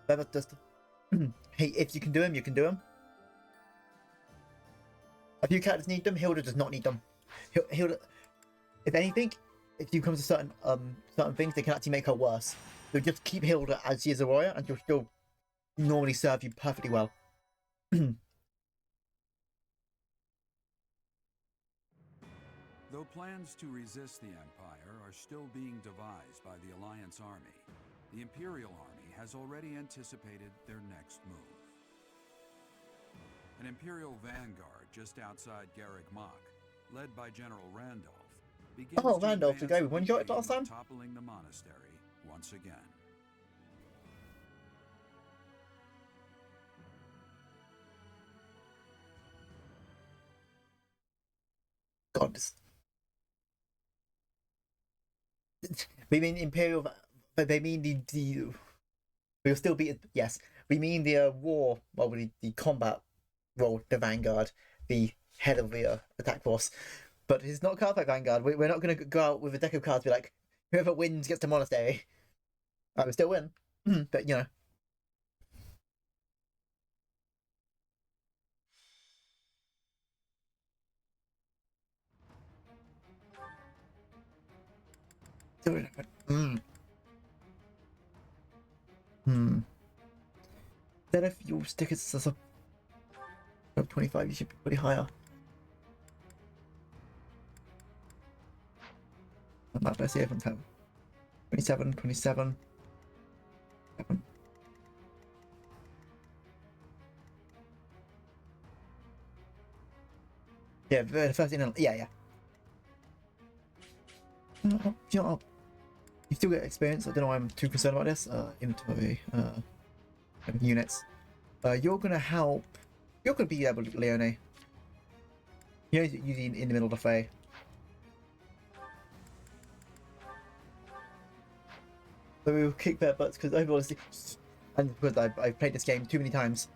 They're just. Hey, if you can do them, you can do them. A few characters need them, Hilda does not need them. Hilda. If anything, if you come to certain things, they can actually make her worse. So just keep Hilda as she is a warrior, and she'll still normally serve you perfectly well. Though plans to resist the Empire are still being devised by the Alliance Army, the Imperial Army has already anticipated their next move. An Imperial vanguard just outside Garrick Mach, led by General Randolph, begins Randolph, the guy we one-shot last time? toppling the monastery once again. God, we mean Imperial, but they mean the we'll still be, yes, we mean the war, well, the combat roll the Vanguard, the head of the attack force. But it's not Cardfight Vanguard. We're not going to go out with a deck of cards and be like, whoever wins gets the monastery. I would still win, but you know. Then if your stickers are 25, you should be pretty higher. Let's see if I'm 27, 27. 7. Yeah, the first in. Yeah. You know, you still get experience. I don't know why I'm too concerned about this. Inventory, units. You're gonna help. You're gonna be able to, Leone. You're usually in the middle of the fray. So we will kick their butts because overall, and because I've played this game too many times.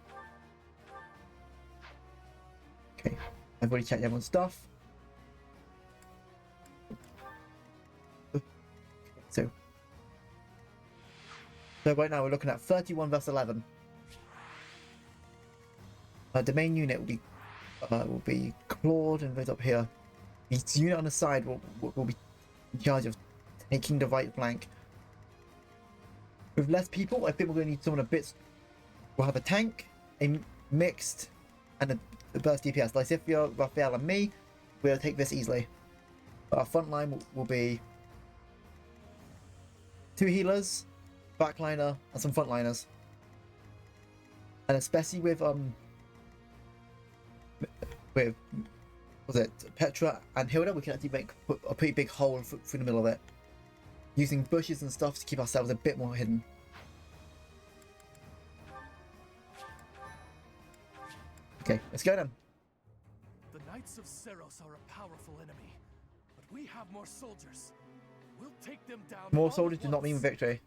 Okay, I've already checked everyone's stuff. So right now we're looking at 31 versus 11. The main unit will be clawed and goes up here. The unit on the side will be in charge of taking the right flank. With less people, I think we're going to need someone a bit. We'll have a tank, a mixed, and a burst DPS. Lysithia, Raphael, and me. We'll take this easily. But our front line will be 2 healers, backliner, and some frontliners. And especially with was it Petra and Hilda, we can actually make a pretty big hole through the middle of it, using bushes and stuff to keep ourselves a bit more hidden. Okay, let's go then. The Knights of Seros are a powerful enemy, but we have more soldiers. We'll take them down. More soldiers do not mean victory.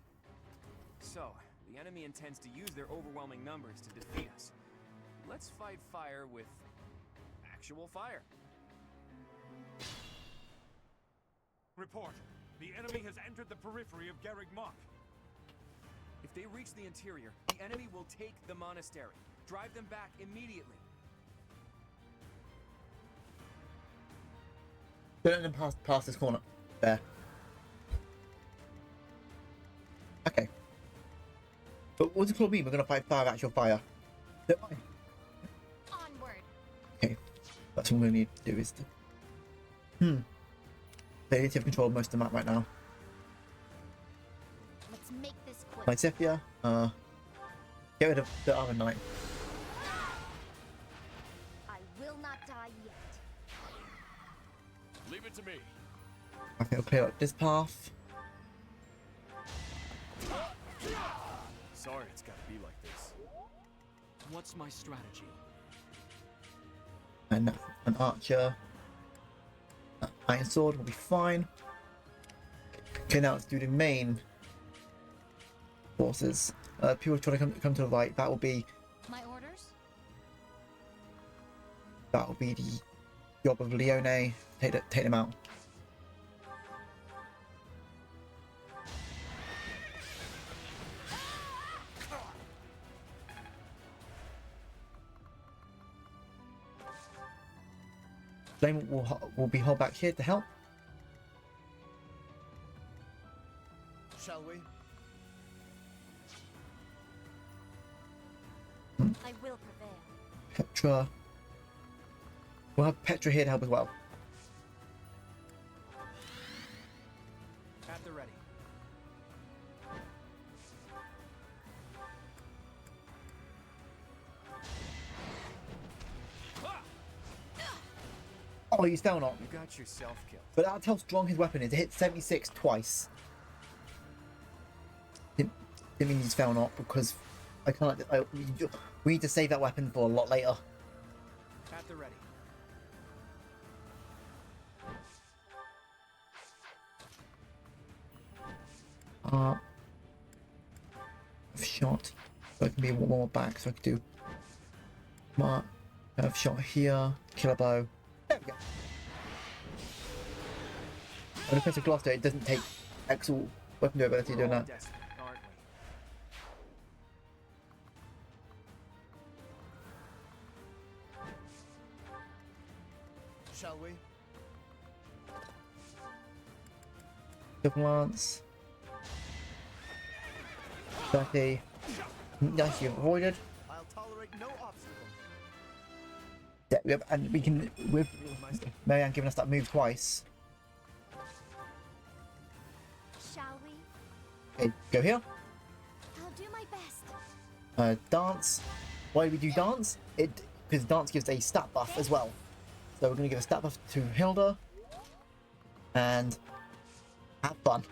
So, the enemy intends to use their overwhelming numbers to defeat us. Let's fight fire with actual fire. Report. The enemy has entered the periphery of Garreg Mach. If they reach the interior, the enemy will take the monastery. Drive them back immediately. Don't let them pass this corner. There. Okay. But what's it called? We're going to fight fire, actual fire. Onward. Okay. That's what we're going to need to do is to... They need to have control of most of the map right now. Let's make this quick. Lysithia, get rid of the Armor Knight. I will not die yet. Leave it to me. I think I'll clear up this path. Sorry it's gotta be like this. What's my strategy? And an archer. Iron sword will be fine. Okay, now let's do the main forces. People trying to come to the right. That will be My orders? the job of Leone. Take them out. Flame will be held back here to help. Shall we? I will prevail. Petra. We'll have Petra here to help as well. At the ready. Oh, he's down on. You got yourself killed. But that's how strong his weapon is. It hit 76 twice. Didn't mean he's fell not because I can't. We need to save that weapon for a lot later. At the ready. Shot. So I can be one more back. So I can do. Mark. Have shot here. Killer bow. There we go. When it comes to Gloucester, it doesn't take actual weapon durability doing that. Desperate, aren't we? Shall we? Double lance. 30. Nice, you avoided. I'll tolerate no obstacle. Yeah, yep, and we can, with Marianne giving us that move twice. Shall we? Okay, go here. I'll do my best. Dance. Why do we do dance? Because dance gives a stat buff as well. So we're going to give a stat buff to Hilda. And have fun.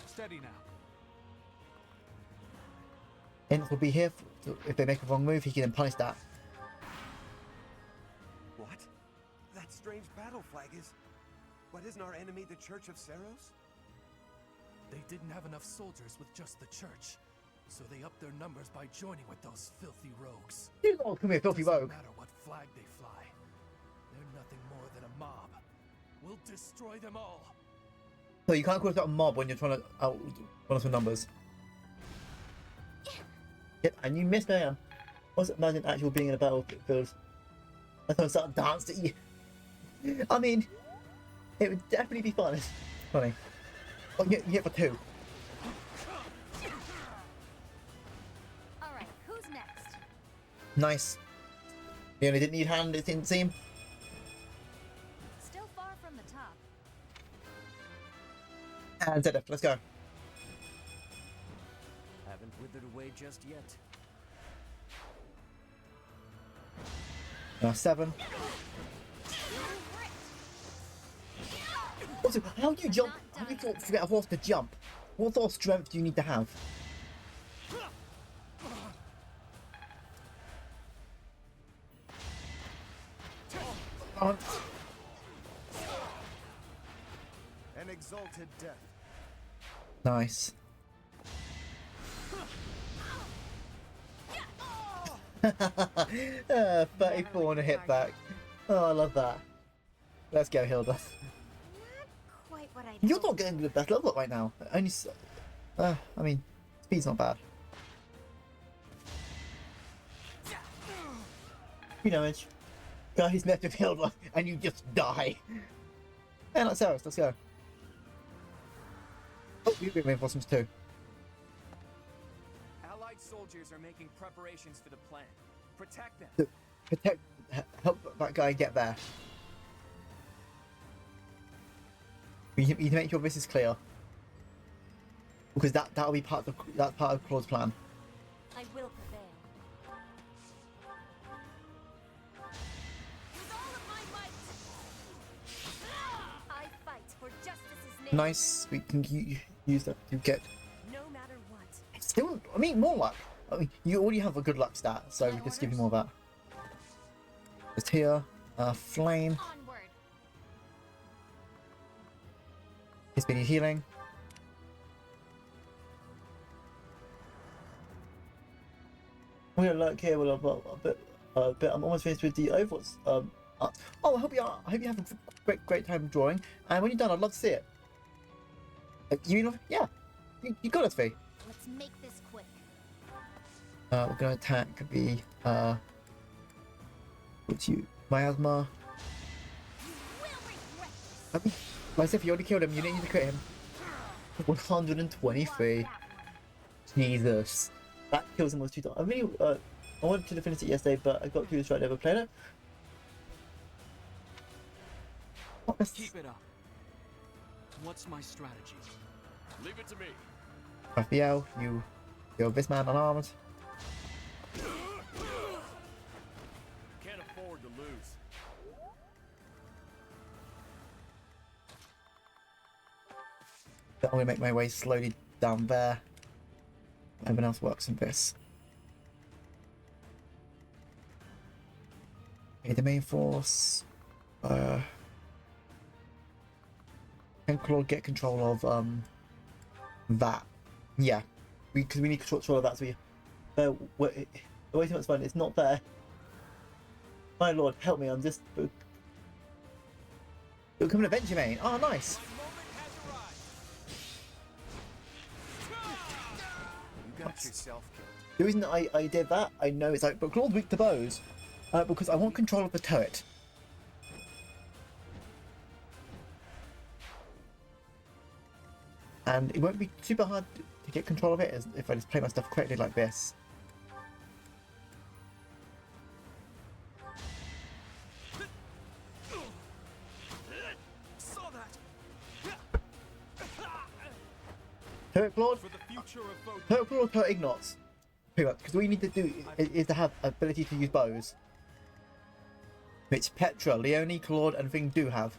Steady now. Inns will be here if they make a wrong move. He can then punish that. What? That strange battle flag is... What, isn't our enemy the Church of Seros? They didn't have enough soldiers with just the church, so they upped their numbers by joining with those filthy rogues. You all come here, filthy rogue. Doesn't matter what flag they fly. They're nothing more than a mob. We'll destroy them all. So you can't call it a mob when you're trying to out one of some numbers. Yep, and you missed Marianne. What's it imagine actual being in a battlefield? I thought start dancing. I mean, it would definitely be fun. Funny. Oh, you hit for 2. Alright, who's next? Nice. You only didn't need hand, it didn't seem. Still far from the top. And Zedef, let's go. Haven't withered away just yet. 7. Also, how do you jump? How do you forget a horse to jump? What sort of strength do you need to have? An exalted death. Nice. 34 and a hit back. Oh, I love that. Let's go, Hilda. Not quite what I You're not getting the best level up right now. Only, I mean, speed's not bad. You know, Edge. Guys left with Hilda, and you just die. And that's ours. Let's go. Oh, you've been reinforcements too. Allied soldiers are making preparations for the plan. Protect them. Help that guy get there. We need to make sure this is clear, because that'll be part of Claude's plan. I will prevail. With all of my might, I fight for justice's name. Nice. We can use that to get. No matter what. Still, I mean, more luck. I mean, you already have a good luck stat, so we just give you more of that. Just here, flame. Onward. He's been healing. We're gonna look here with a bit. I'm almost finished with the overlords. Oh, I hope you have a great time drawing. And when you're done, I'd love to see it. You mean, yeah, you got it, Fee. Let's make this quick. We're gonna attack the what's you miasma. I mean, like if you already killed him, you didn't need to crit him. 123. Jesus, that kills him almost 2 times. I really I wanted to finish it yesterday, but I got too distracted. Never played it. Keep it up. What's my strategy? Leave it to me. Raphael, you're this man unarmed. Can't afford to lose. I'm gonna make my way slowly down there. Everyone else works in this. Okay, the main force. Can Claude get control of that? Yeah, because we need control of that. So we way too much fun. It's not fair. My lord, help me, I'm just... Become an adventure main. Oh, nice. You got yourself killed. The reason I did that, I know it's like, but Claw's weak to bows. Because I want control of the turret. And it won't be super hard to get control of it as if I just play my stuff correctly like this. Turret Claude? Turret Claude or Turret Ignots? Because what you need to do is to have ability to use bows. Which Petra, Leonie, Claude and Thing do have.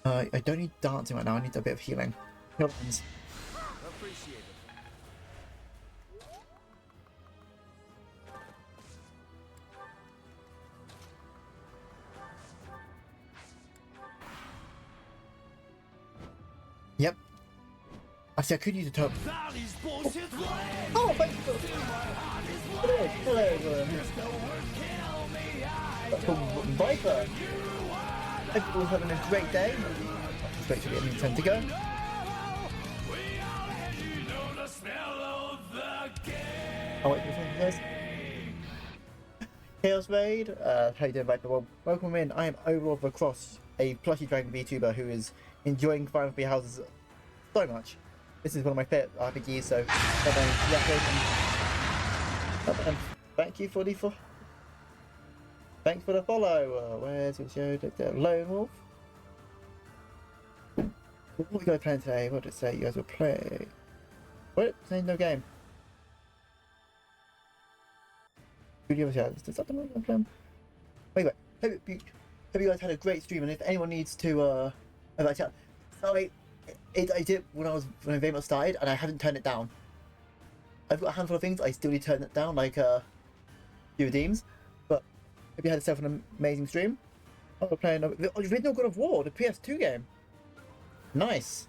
I don't need dancing right now, I need a bit of healing. Appreciate it. Yep. Actually, I could use a turret. Oh, thank you. Hello, Viper. Hope you're all having a great day. Just wait till we get time to go. I'll wait for something first. Chaos Raid, how you doing, Viper? Well, welcome in. I am Overlord of the Cross, a Plushie Dragon VTuber who is enjoying Fire Emblem Three Houses so much. This is one of my favorite RPGs, so thank you for the thanks for the follow. Where's your show? Lone Wolf. What are we guys playing today? What did it say you guys will play? What? Saying no game. Studio of Shadows. Is that the one I'm playing? Anyway, hope you guys had a great stream, and if anyone needs to about chat, sorry, I did when I very much started, and I haven't turned it down. I've got a handful of things I still need to turn it down, like few redeems. But hope you had yourself an amazing stream. Oh, we're playing the original God of War, the PS2 game. Nice.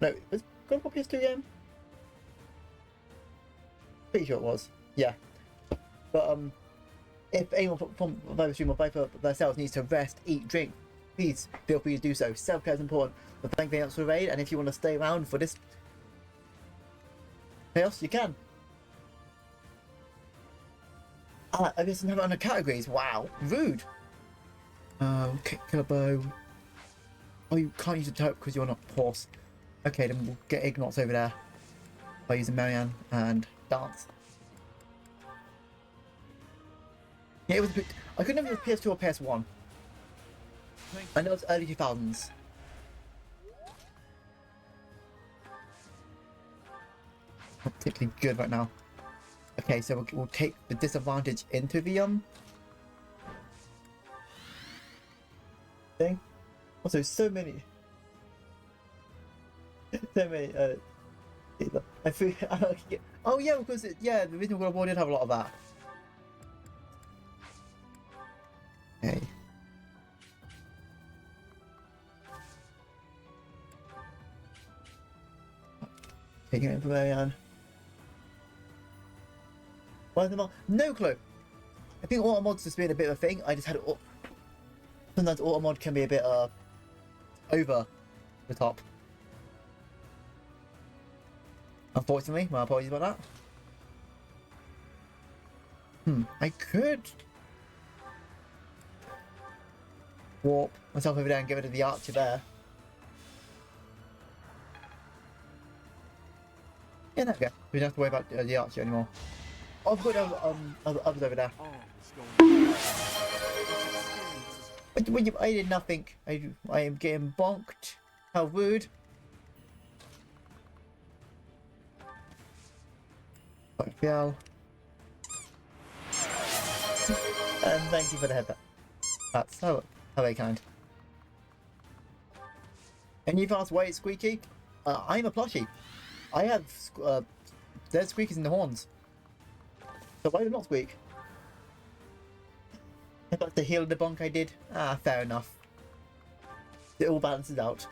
No, was God of War PS2 game? Pretty sure it was. Yeah. But if anyone from Viper stream or Viper themselves needs to rest, eat, drink, please feel free to do so. Self-care is important. But thank you very much for the raid, and if you want to stay around for this chaos, you can. Ah, I guess I have it under categories. Wow, rude. Kill a bow. Oh, you can't use a turret because you're not horse. Okay, then we'll get Ignots over there by using Marianne and dance. Yeah, it was a bit... I couldn't remember if it was PS2 or PS1. I know it's early 2000s. Not particularly good right now. Okay, so we'll take the disadvantage into the thing. Also, so many. I feel. Oh yeah, because the original God of War did have a lot of that. Okay. Taking it from Marianne. Why is the mod? No clue. I think auto mods just being a bit of a thing. I just had sometimes auto mod can be a bit over the top. Unfortunately, my apologies about that. I could warp myself over there and get rid of the archer there. Yeah, there we go. We don't have to worry about the archer anymore. Oh, I've got others over there. I did nothing. I am getting bonked. How rude. Yeah. And thank you for the headbutt. That's how very kind. And you've asked why it's squeaky? I'm a plushie. I have there's squeakers in the horns. So why do not squeak? About the heal the bonk I did? Ah, fair enough. It all balances out.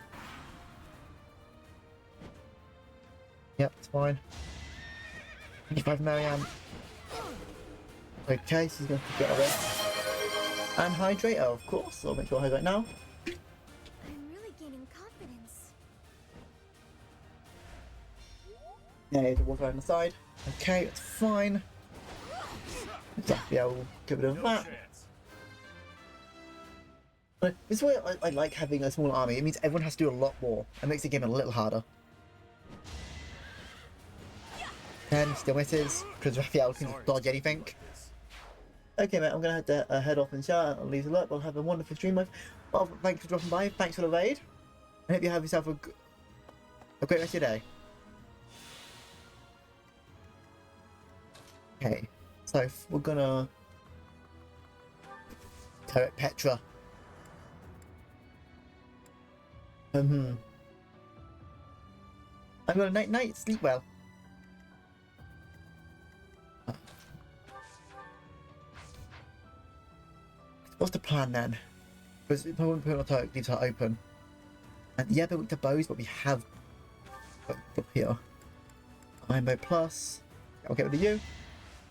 Yep, it's fine. 25 Marianne. Okay, she's going to get away. And hydrate, oh, of course. I'll make sure I hydrate now. I'm really gaining confidence. Yeah, you have to walk around the side. Okay, it's fine. Exactly, I will get rid of that. But this is why I like having a small army. It means everyone has to do a lot more. It makes the game a little harder. 10 still misses, because Raphael can just dodge anything. Okay, mate, I'm gonna have to head off and shower. I'll leave the alert. But have a wonderful stream, life. Well, thanks for dropping by. Thanks for the raid. I hope you have yourself a great rest of your day. Okay, so we're gonna turret Petra. I'm gonna night. Sleep well. What's the plan then? Because if I want to put on turret, leaves her open. And yeah, they're weak to bows, but we have up here. Iron Bow Plus. I'll get rid of you.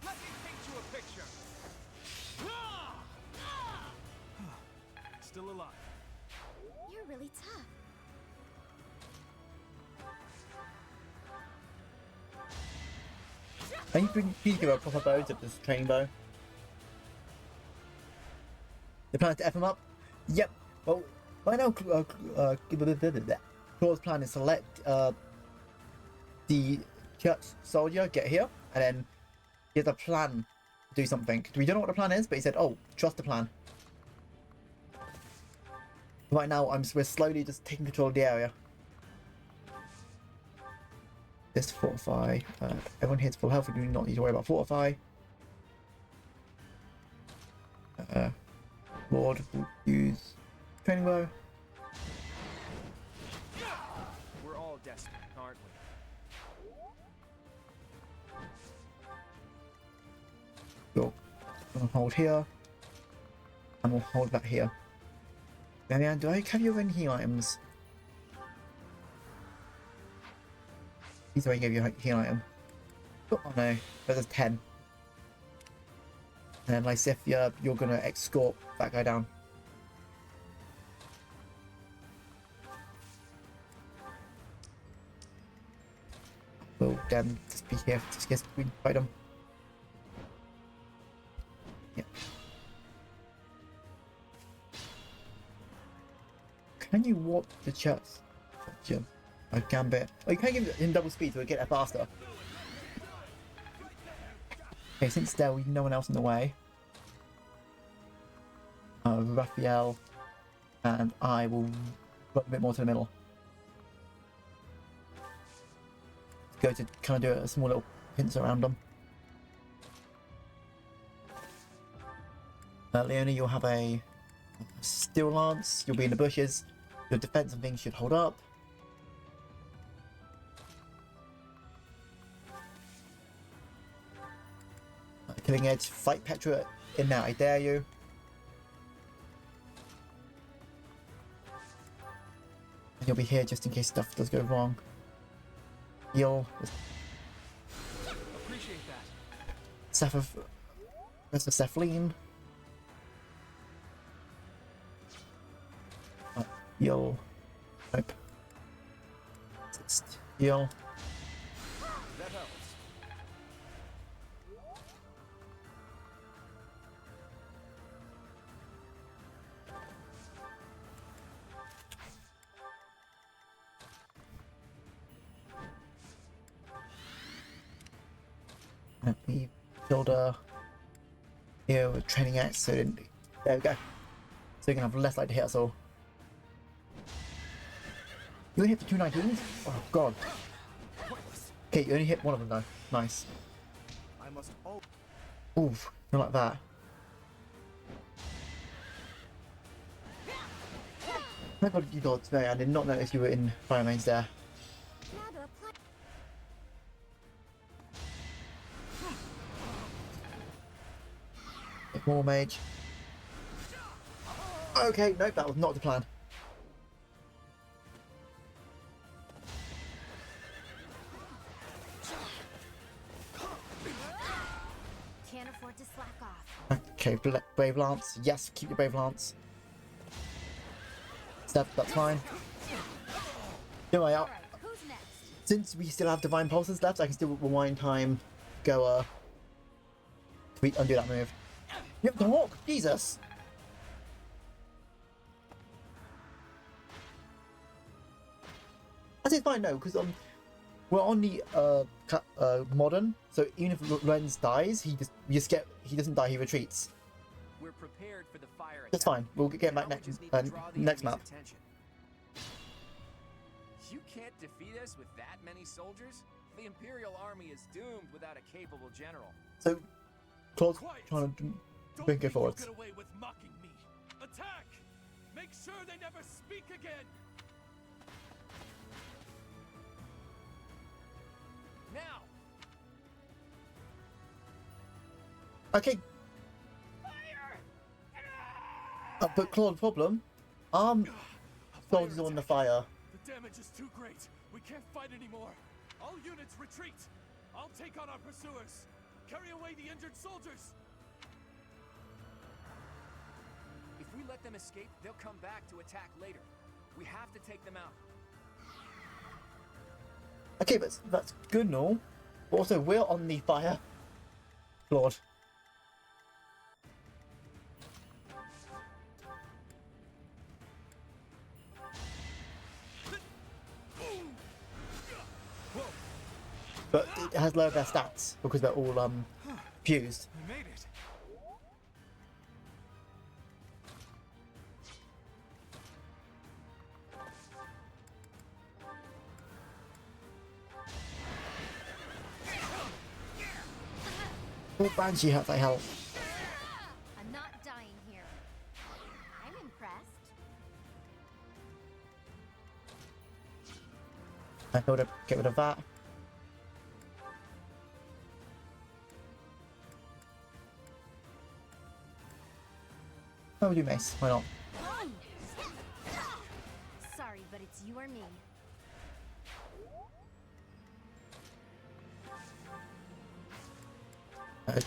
Let me paint you a picture. Still alive. You're really tough. Can you give her a proper bow to this training bow? The plan is to F him up? Yep. Well, right now, Claw's plan is select the church soldier, get here, and then he has a plan to do something. We don't know what the plan is, but he said, oh, trust the plan. Right now, we're slowly just taking control of the area. This fortify. Everyone here's full health. We do not need to worry about fortify. Lord will use training bow. We're all desperate, aren't we? We'll hold here. And we'll hold that here. Marianne, do I have you any heal items? He's already gave you a heal item. Oh no, but there's 10. And then Lysithia, you're gonna escort that guy down. We'll just be here just in case we can fight them. Yeah. Can you warp the chest? A gambit. Oh, you can't give him double speed so we get there faster. Okay, since there was no one else in the way, Raphael and I will run a bit more to the middle. Go to kind of do a small little pincer around them. Leonie, you'll have a steel lance. You'll be in the bushes. Your defense and things should hold up. Killing Edge, fight Petra in there, I dare you. And you'll be here just in case stuff does go wrong. Heal. Appreciate that. That's a Cephaline. Heal. Nope. Heal. That helps. We build a training axe, so there we go. So you can have less light to hit us all. You only hit for 219s? Oh god. Okay, you only hit one of them though. Nice. I must Oof, not like that. Oh my god, you dodged there. I did not notice you were in fire range there. More mage. Okay, nope, that was not the plan. Can't afford to slack off. Okay, Brave Lance. Yes, keep your Brave Lance. Steph, that's fine. Anyway, since we still have Divine Pulses left, I can still rewind time, go, undo that move. You have the Hawk! Jesus! I say it's fine, no, because, we're on the, modern, so even if Lorenz dies, he doesn't die, he retreats. We're prepared for the fire. That's fine, we'll get back next map. Attention. You can't defeat us with that many soldiers? The Imperial Army is doomed without a capable general. So, Claude's trying to bring it forward. Get away with mocking me. Attack! Make sure they never speak again. Now. Okay. But Claude, problem. Soldiers on the fire. The damage is too great. We can't fight anymore. All units retreat. I'll take on our pursuers. Carry away the injured soldiers. If we let them escape, they'll come back to attack later. We have to take them out. Okay, but that's good and all. But also, we're on the fire. Claude. But it has lower their stats because they're all fused. We made it. Oh, Banshee hurts, I help. I'm not dying here. I'm impressed. I gotta get rid of that. Oh, we do mace. Why not? Sorry, but it's you or me.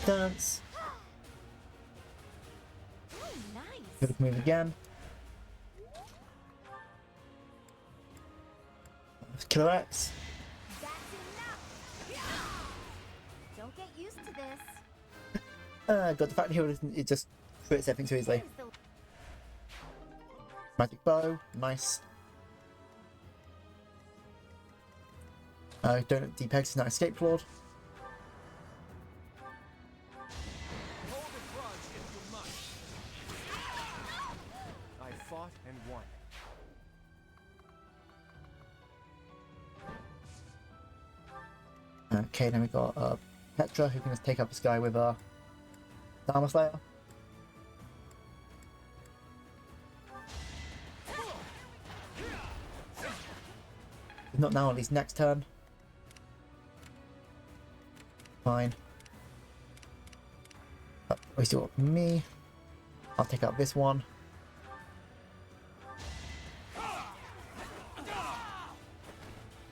Dance. Nice. Good move again. Killer X. That's enough. Don't get used to this. Got the fact here it just quits everything too easily. Magic bow, nice. Donut D-Pegs is now escape Claude. Hold the grudge if you must. I fought and won. Okay, then we got Petra who can just take up this guy with Dharma Slayer. Not now, at least next turn. Fine. We still got me. I'll take out this one.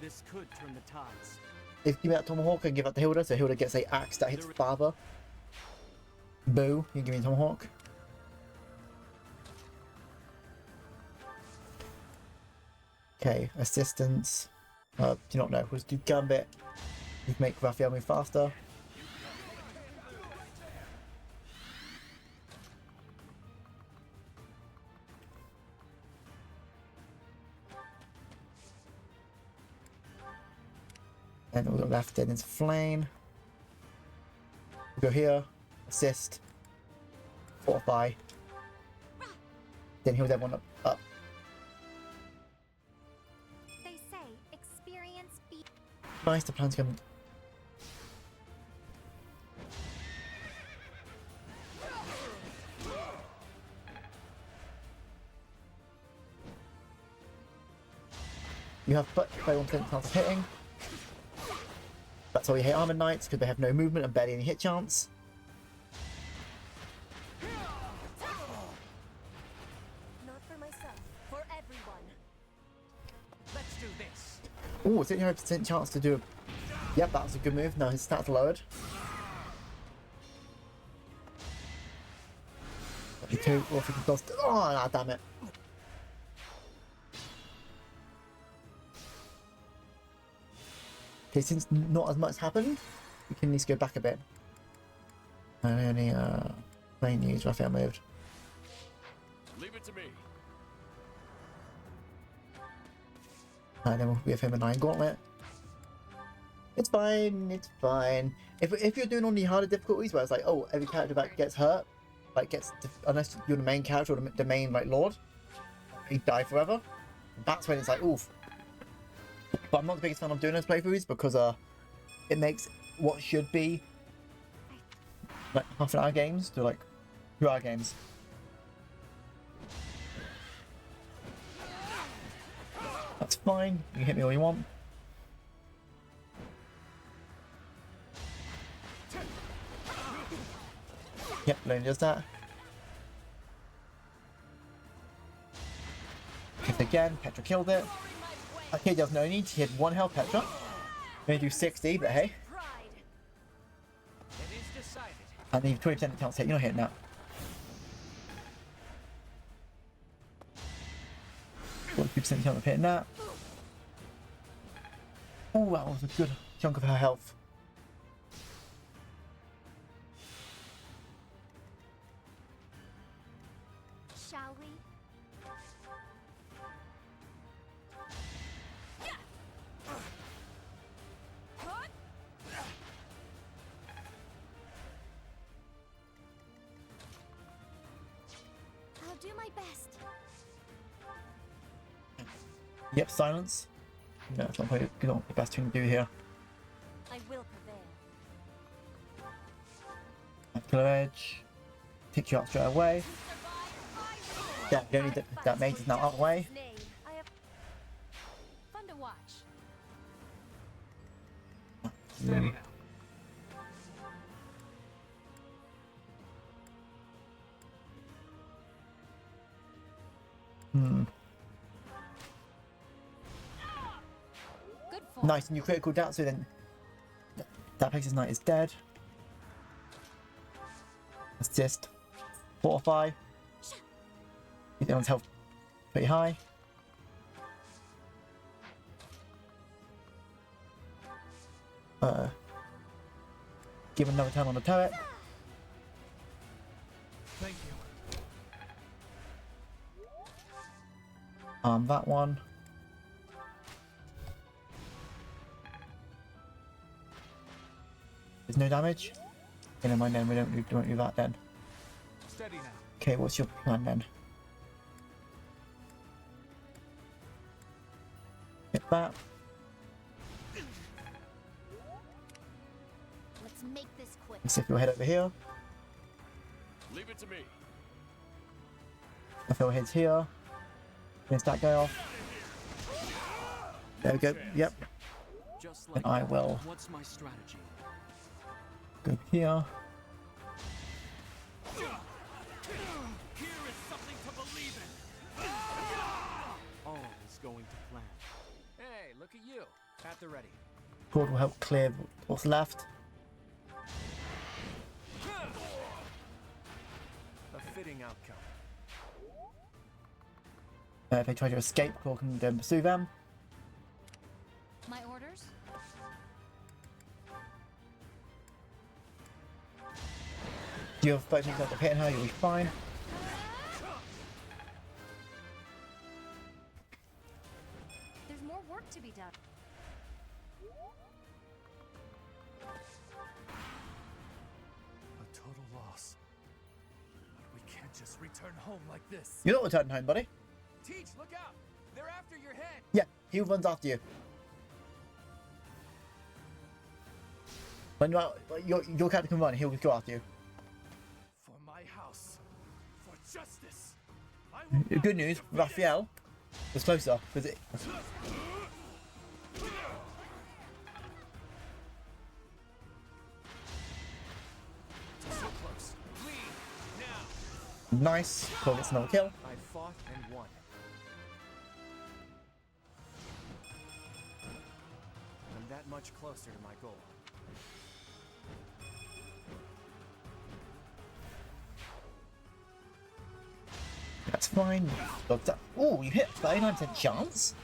This could turn the tides. If you give out Tomahawk and give out to Hilda, so Hilda gets a axe that hits father. Boo, you give me Tomahawk. Okay, assistance. Do not know. We'll do Gambit. We can make Raphael move faster. And all the left in is Flame. We go here, assist, fortify. Then heal that one up. They say experience beats. Nice, the plan's coming. You have but 1% chance of hitting. That's why we hate Armored Knights, because they have no movement and barely any hit chance. Not for myself, for everyone. Let's do this. Oh, it's 0% chance to do a... Yep, that was a good move. Now his stats lowered. 2 or 50 plus. Oh, nah, damn it. Okay, since not as much happened, we can at least go back a bit. And only plain news, Raphael moved. Leave it to me. And then we'll give him an Iron Gauntlet. It's fine, it's fine. If you're doing on the harder difficulties where it's like, oh, every character that gets hurt, like unless you're the main character or the main like lord, you die forever. That's when it's like, oof. But I'm not the biggest fan of doing those playthroughs because it makes what should be like half an hour games to like 2 hour games. That's fine. You can hit me all you want. Yep, Lone does that. Hit again, Petra killed it. Okay, there's no need to hit 1 health, Petra. Gonna do 60, but hey. I need 20% chance hit, you're not hitting that. 42% chance of hitting that. Oh, that was a good chunk of her health. Shall we? I'll do my best. Yep, silence. No, it's not probably not the best thing to do here. I will prevail. Killer Edge. Pick you up straight away. Yeah, you don't need that mage is now out of the way. Fun to watch. Nice, and you critical down, so then that Plexus Knight is dead. Assist. Fortify. Everyone's health pretty high. Give another turn on the turret. Thank you. That one. There's no damage. Okay, never mind then, we don't do that then. Steady now. Okay, what's your plan then? Hit that. Let's make this quick. Let's see if you'll head over here. Leave it to me. If your head's here. Against that guy off. There we go. Yep. Just And I will What's my strategy? go here. Here is something to believe in. All is going to plan. Hey, look at you. At the ready. Sword will help clear what's left. A fitting outcome. If they try to escape, Claw can then pursue them. My orders? You have both things after hitting her, you'll be fine. There's more work to be done. A total loss. But we can't just return home like this. You're not returning home, buddy. Teach, look out! They're after your head! Yeah, he runs after you. When your character can run, he'll go after you. For my house. For justice. I will Good news, Raphael was closer because it. So close. Lead! Now! Nice. Claw gets another kill. I fought and won. I'm that much closer to my goal. fine. Oh, you hit 39% chance?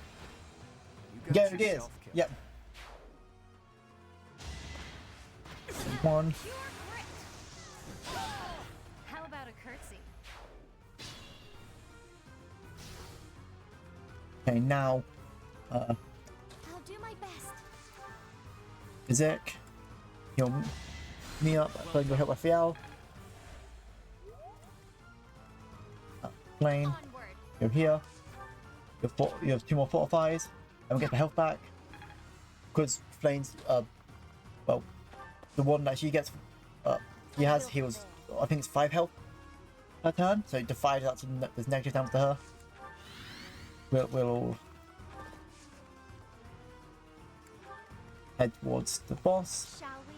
You got Yeah, it is. yourself killed. Yep. One. How about a curtsy? Okay, now. I'll do my best. Berserk. Heal me up. Plane will help my Fiel. Plane. Go here. You have 2 more fortifies. And we get the health back. Because Flame's, well, the one that she gets, he has heals, I think it's 5 health per turn. So Defied, there's negative damage to her. We'll head towards the boss. Shall we?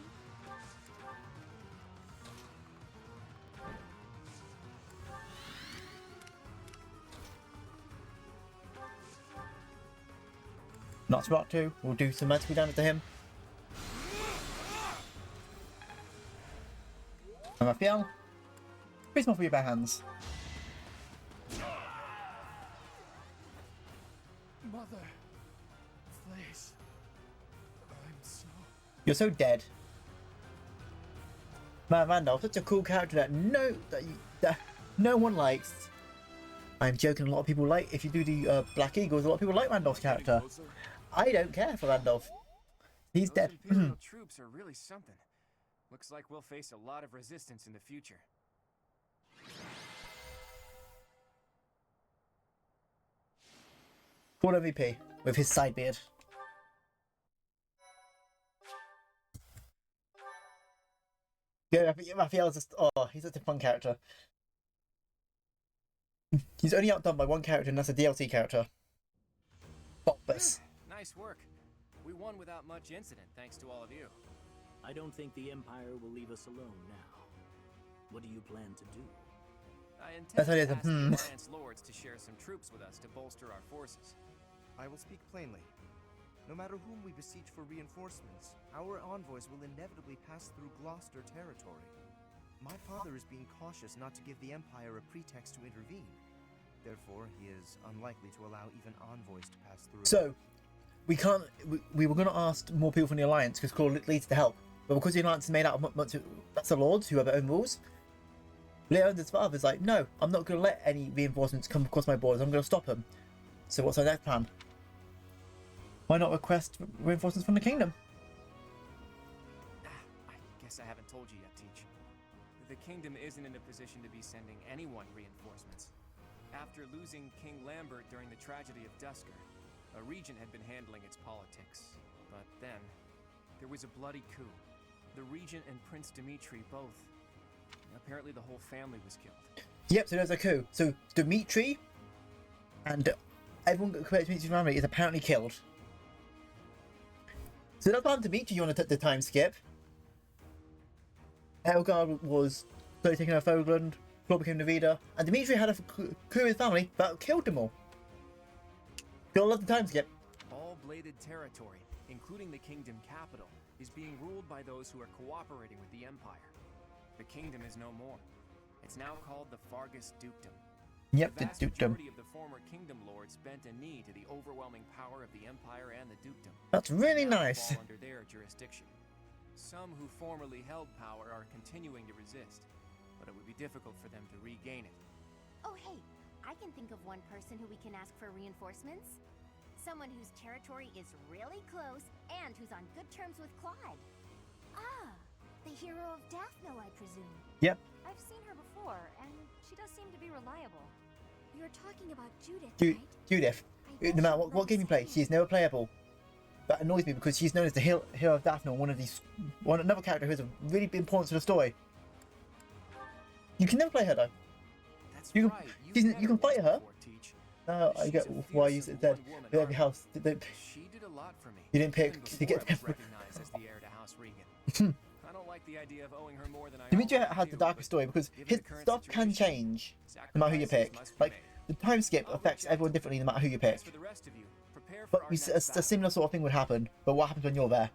Not Rock 2, we'll do some magical damage to him. And Raphael, pretty small for your bare hands. Mother, please. I'm so... You're so dead. Man, Randolph, such a cool character that no one likes. I'm joking, a lot of people like, if you do the Black Eagles, a lot of people like Randolph's character. I don't care for Randolph. He's Those dead. Imperial troops are really something. Looks like we'll face a lot of resistance in the future. Full MVP with his side beard. Yeah, Raphael's just, oh, he's such a fun character. He's only outdone by one character, and that's a DLC character. Boppus. Nice work. We won without much incident, thanks to all of you. I don't think the Empire will leave us alone now. What do you plan to do? I That's how intend it to is, ask the Alliance Lords to share some troops with us to bolster our forces. I will speak plainly. No matter whom we beseech for reinforcements, our envoys will inevitably pass through Gloucester territory. My father is being cautious not to give the Empire a pretext to intervene. Therefore, he is unlikely to allow even envoys to pass through. So, we can't. We were going to ask more people from the Alliance because Claw leads to help, but because the Alliance is made out of that's the Lords who have their own rules. Leon's father is like, no, I'm not going to let any reinforcements come across my borders. I'm going to stop them. So, what's our next plan? Why not request reinforcements from the kingdom? I guess I haven't told you yet, Teach. The kingdom isn't in a position to be sending anyone reinforcements. After losing King Lambert during the tragedy of Dusker, a regent had been handling its politics. But then, there was a bloody coup. The regent and Prince Dimitri both. Apparently the whole family was killed. Yep, so there's a coup. So Dimitri and everyone connected to Dimitri's family is apparently killed. So that's why Dimitri you want to the time skip. Elgar was slowly taking over Fogland, Claw became the leader, and Dimitri had a coup with his family that killed them all. Gotta love the time skip. All bladed territory, including the kingdom capital, is being ruled by those who are cooperating with the Empire. The kingdom is no more. It's now called the Fargus Dukedom. Yep, the the vast Dukedom. majority of the former kingdom lords bent a knee to the overwhelming power of the Empire and the Dukedom. That's really Now nice. fall under their jurisdiction. Some who formerly held power are continuing to resist, but it would be difficult for them to regain it. Oh, hey, I can think of one person who we can ask for reinforcements. Someone whose territory is really close and who's on good terms with Claude. Ah, the hero of Daphne, I presume. Yep. I've seen her before, and she does seem to be reliable. You're talking about Judith, Ju- right? Judith. No matter what game you play, she's never playable. That annoys me because she's known as the hero of Daphne, another character who's really important to the story. You can never play her though. That's You right. can, you can fight her. Teach. No, I get why you said that. But every house, She did a lot for me. you didn't pick Even to before get. I was recognized as the heir to House Regan. I don't like the idea of owing her more than I Dimitri already has do, the darkest story because given his the current stuff can situation, change no matter who you pick. sacrifices must be Like made. the time skip affects everyone differently no matter who you pick. As for the rest of you, prepare for But our a next battle. similar sort of thing would happen. But what happens when you're there?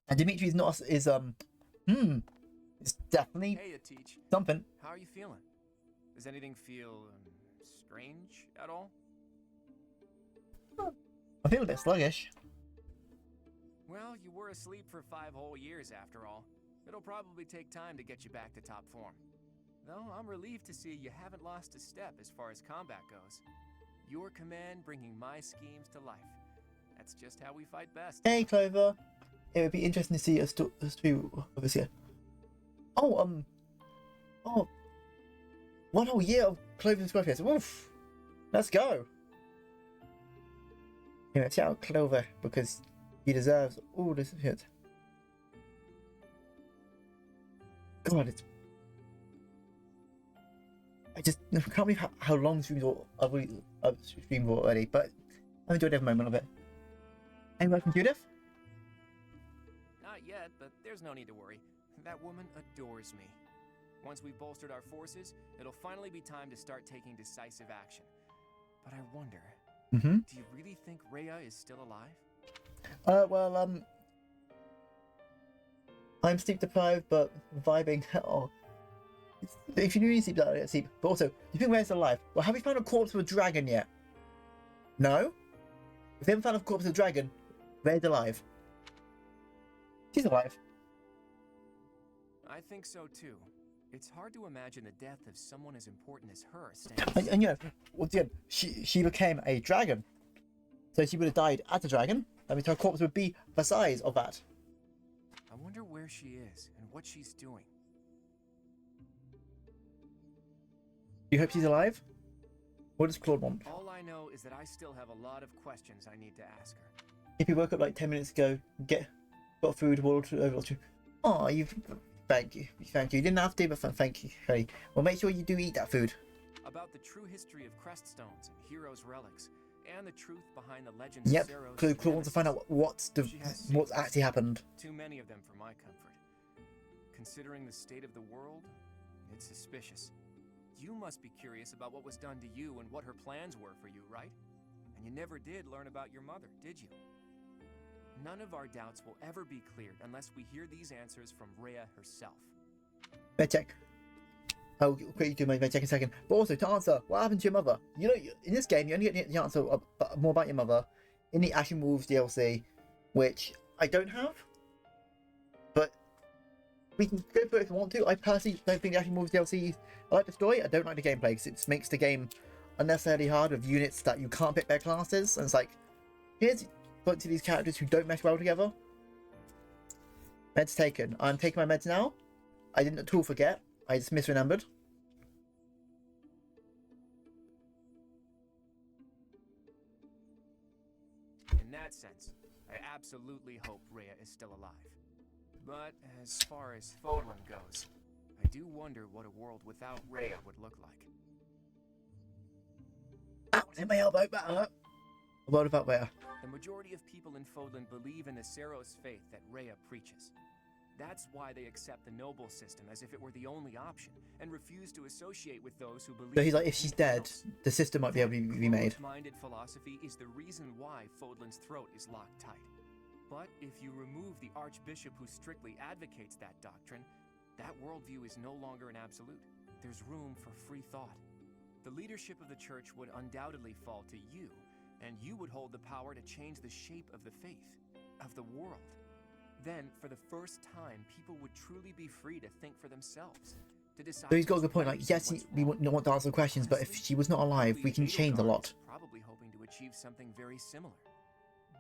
And Dimitri's not it's definitely Hey, Teach. something. How are you feeling? Does anything feel strange at all? I feel a bit sluggish. Well, you were asleep for 5 whole years after all. It'll probably take time to get you back to top form. Though I'm relieved to see you haven't lost a step as far as combat goes. Your command bringing my schemes to life. That's just how we fight best. Hey, Clover. It would be interesting to see us two of us here. Oh, 1 whole year of Clover's growth. Woof. Let's go. Yeah, let's shout out Clover because he deserves all this shit. God, it's. I just can't believe how long streams I've streamed already, but I enjoyed every moment of it. Hey, welcome, Judith. Not yet, but there's no need to worry. That woman adores me. Once we've bolstered our forces, it'll finally be time to start taking decisive action. But I wonder, do you really think Rhea is still alive? I'm sleep deprived, but vibing. Oh, if you need sleep, get sleep. But also, do you think Rhea's alive? Well, have we found a corpse of a dragon yet? No. If we haven't found a corpse of a dragon, Rhea's alive. She's alive. I think so too. It's hard to imagine the death of someone as important as her And you know, once again, she became a dragon, so she would have died as a dragon. I mean, her corpse would be the size of that. I wonder where she is and what she's doing. You hope she's alive? What does Claude want? All I know is that I still have a lot of questions I need to ask her. If you woke up like 10 minutes ago, got food, Overlord. Oh, thank you. You didn't have to, but thank you. Okay. Well, make sure you do eat that food. About the true history of Creststones and Heroes' relics, and the truth behind the legends Yep, of Seros. Claude wants to find out what's actually happened. Too many of them for my comfort. Considering the state of the world, it's suspicious. You must be curious about what was done to you and what her plans were for you, right? And you never did learn about your mother, did you? None of our doubts will ever be cleared unless we hear these answers from Rhea herself. Med check. I'll quickly do my med check in a second. But also, to answer, what happened to your mother? You know, in this game, you only get the answer more about your mother in the Ashen Wolves DLC, which I don't have. But we can go for it if we want to. I personally don't think the Ashen Wolves DLC. I like the story. I don't like the gameplay because it makes the game unnecessarily hard with units that you can't pick their classes. And it's like, here's a bunch of these characters who don't mesh well together. Meds taken. I'm taking my meds now. I didn't at all forget. I just misremembered. In that sense, I absolutely hope Rhea is still alive. But as far as Fodlan goes, I do wonder what a world without Rhea would look like. Ow, hit my elbow, that hurt. A world without Rhea. The majority of people in Fodlan believe in the Seros faith that Rhea preaches. That's why they accept the noble system as if it were the only option, and refuse to associate with those who believe. So he's like, if she's dead, the system might be able to be remade. Closed-minded philosophy is the reason why Fodlan's throat is locked tight. But if you remove the Archbishop who strictly advocates that doctrine, that worldview is no longer an absolute. There's room for free thought. The leadership of the Church would undoubtedly fall to you, and you would hold the power to change the shape of the faith, of the world. Then, for the first time, people would truly be free to think for themselves, to decide. So he's got a good point. Like, yes, we don't want to answer questions, but if she was not alive, we can change a lot. Probably hoping to achieve something very similar.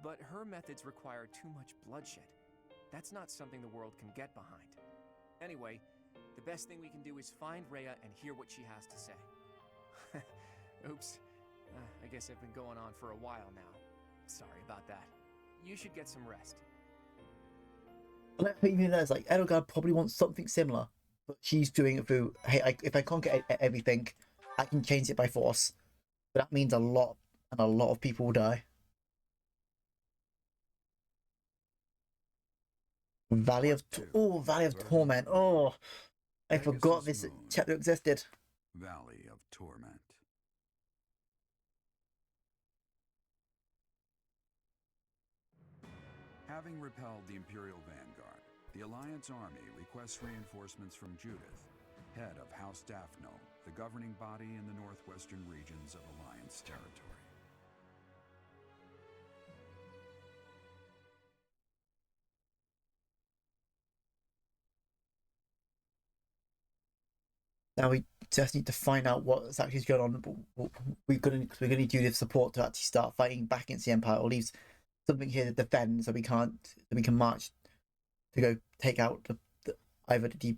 But her methods require too much bloodshed. That's not something the world can get behind. Anyway, the best thing we can do is find Rhea and hear what she has to say. Oops. I guess I've been going on for a while now. Sorry about that. You should get some rest. Even though it's like Edelgard probably wants something similar, but she's doing it through, hey, if I can't get everything, I can change it by force. But that means a lot, and a lot of people will die. Valley of Torment. Oh, I forgot this chapter existed. Valley of Torment. Having repelled the Imperial Vanguard, the Alliance army requests reinforcements from Judith, head of House Daphno, the governing body in the northwestern regions of Alliance territory. Now we just need to find out what's actually going on. We're gonna need you to support to actually start fighting back against the Empire, or leave something here to defend, so we can march to go take out either the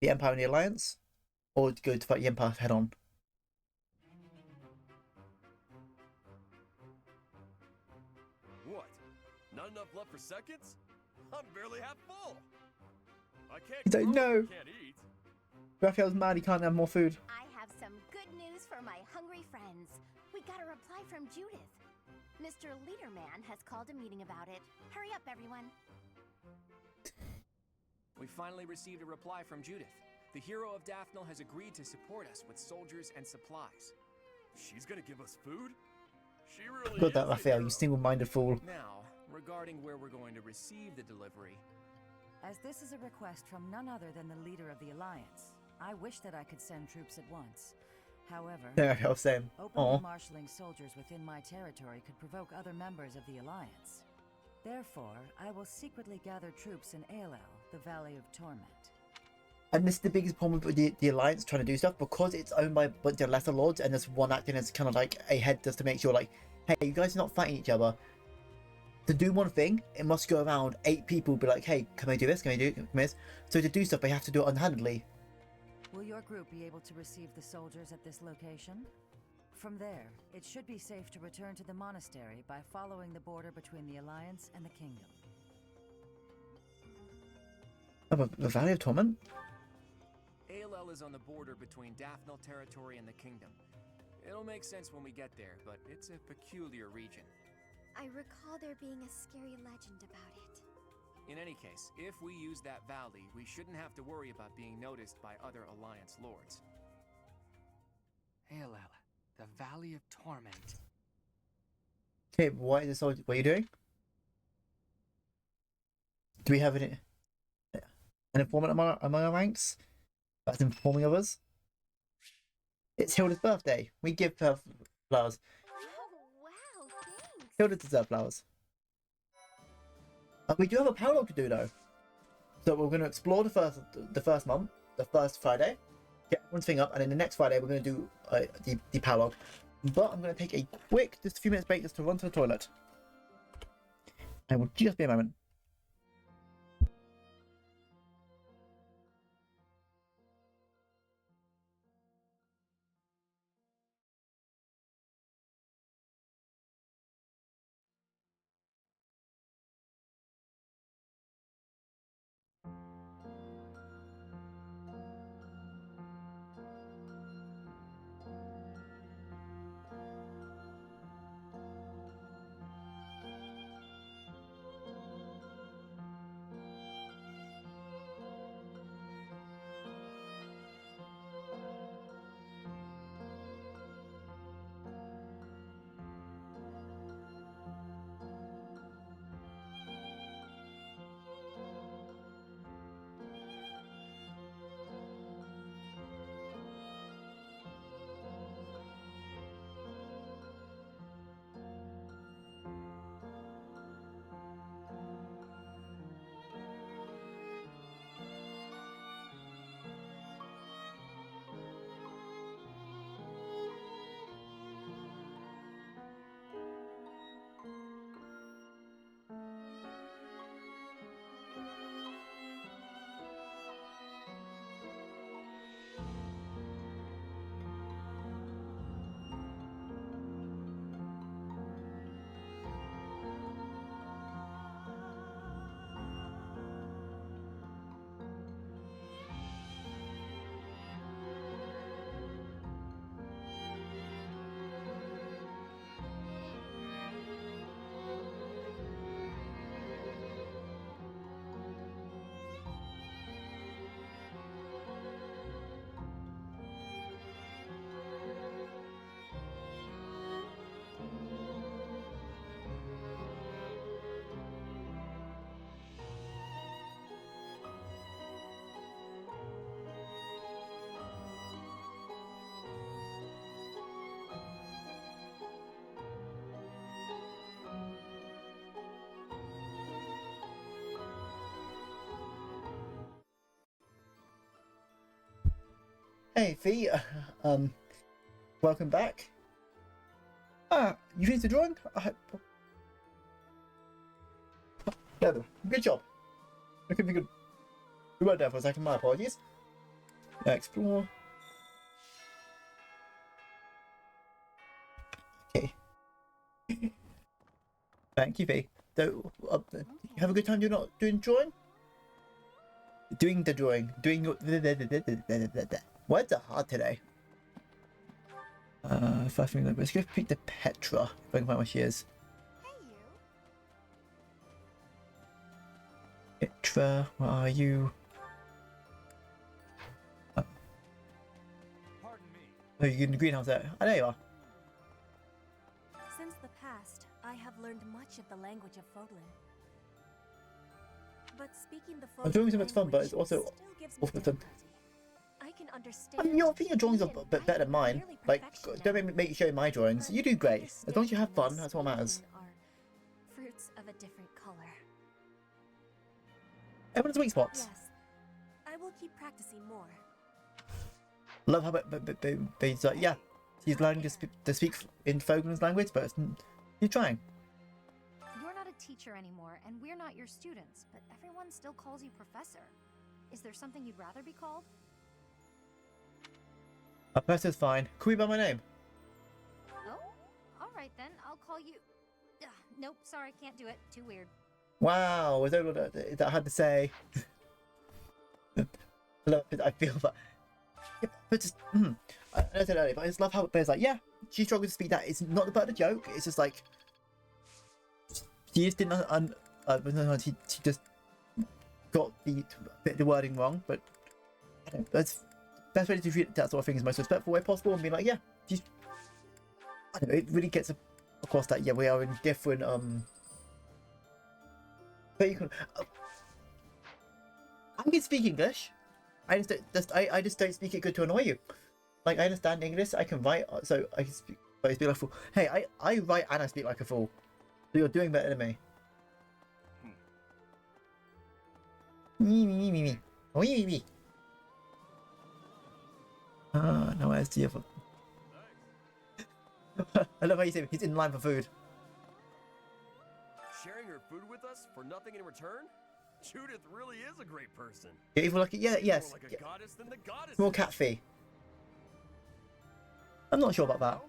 Empire and the Alliance, or to go to fight the Empire head on. What? Not enough left for seconds? I'm barely half full. I can't. He's like, no. Can't eat. Raphael's mad. He can't have more food. I have some good news for my hungry friends. We got a reply from Judith. Mr. Leaderman has called a meeting about it. Hurry up, everyone. We finally received a reply from Judith. The hero of Daphne has agreed to support us with soldiers and supplies. She's gonna give us food? She really Got that, is a Raphael, you hero. single-minded fool. Now, regarding where we're going to receive the delivery. As this is a request from none other than the leader of the Alliance, I wish that I could send troops at once. However, Yeah, Raphael, same. openly Aw. marshalling soldiers within my territory could provoke other members of the Alliance. Therefore, I will secretly gather troops in Aelel, the Valley of Torment. And this is the biggest problem with the Alliance trying to do stuff, because it's owned by a bunch of lesser lords, and there's one acting as kind of like a head just to make sure, like, hey, you guys are not fighting each other. To do one thing, it must go around 8 people, be like, hey, can I do this? Can I do this? So to do stuff, they have to do it unhandedly. Will your group be able to receive the soldiers at this location? From there, it should be safe to return to the monastery by following the border between the Alliance and the Kingdom. Oh, the Valley of Torment? Aelel is on the border between Daphnel territory and the kingdom. It'll make sense when we get there, but it's a peculiar region. I recall there being a scary legend about it. In any case, if we use that valley, we shouldn't have to worry about being noticed by other Alliance lords. Aelel, the Valley of Torment. Okay, what is this? What are you doing? Do we have an informant among our ranks that's informing of us? It's Hilda's birthday. We give her flowers. Oh, wow, thanks. Hilda deserves flowers. We do have a parallel to do though. So we're going to explore the first month, the first Friday, get everyone's thing up, and then the next Friday we're going to do the parallel. But I'm going to take a quick, just a few minutes break just to run to the toilet. I will just be a moment. Hey, Fee. Welcome back. You finished the drawing? Yeah, good job. I could be good. We weren't there for a second. My apologies. Explore. Okay. Thank you, Fee. So, you have a good time doing drawing? Doing the drawing. Doing your... Words are hard today. First thing, let's go speak to Petra. If I can find where she is. Petra, where are you? Pardon me. Oh, you're in the greenhouse there. Oh, there you are. Since the past, I have learned much of the language of Foglin. But speaking the Foglin I'm doing something fun, but it's language also still gives me awful fun. difficulty. I can understand. I mean, I think your drawings are a bit better than mine. Like, don't make you show my drawings. You do great. As long as you have fun, that's what matters. Fruits of a different color. Everyone's weak spots. Yes, I will keep practicing more. Love how they like, yeah, she's learning to speak in Foglin's language, but she's trying. You're not a teacher anymore, and we're not your students, but everyone still calls you professor. Is there something you'd rather be called? A professor's fine. Call me by my name. Oh, all right then. I'll call you. Nope, sorry, can't do it. Too weird. Wow, was that I had to say? I feel that. Yeah, but just, I said earlier, but I just love how Bear's like, yeah, she struggled to speak that. It's not about the joke. It's just like she just didn't. She just got the wording wrong. But I don't know, that's best way to treat that sort of thing is most respectful way possible, and be like, yeah, I don't know, it really gets across that. Yeah, we are in different But you can. I can speak English. I just don't speak it good to annoy you. Like, I understand English. I can write, so I can speak. But I speak like a fool. Hey, I write and I speak like a fool. So you're doing better than me. Me. Oh, me. Now where's the other? I love how you say he's in line for food. Sharing her food with us for nothing in return? Judith really is a great person. Yeah, even like yes. More like a goddess than the goddess. More cat fee. I'm not sure about that.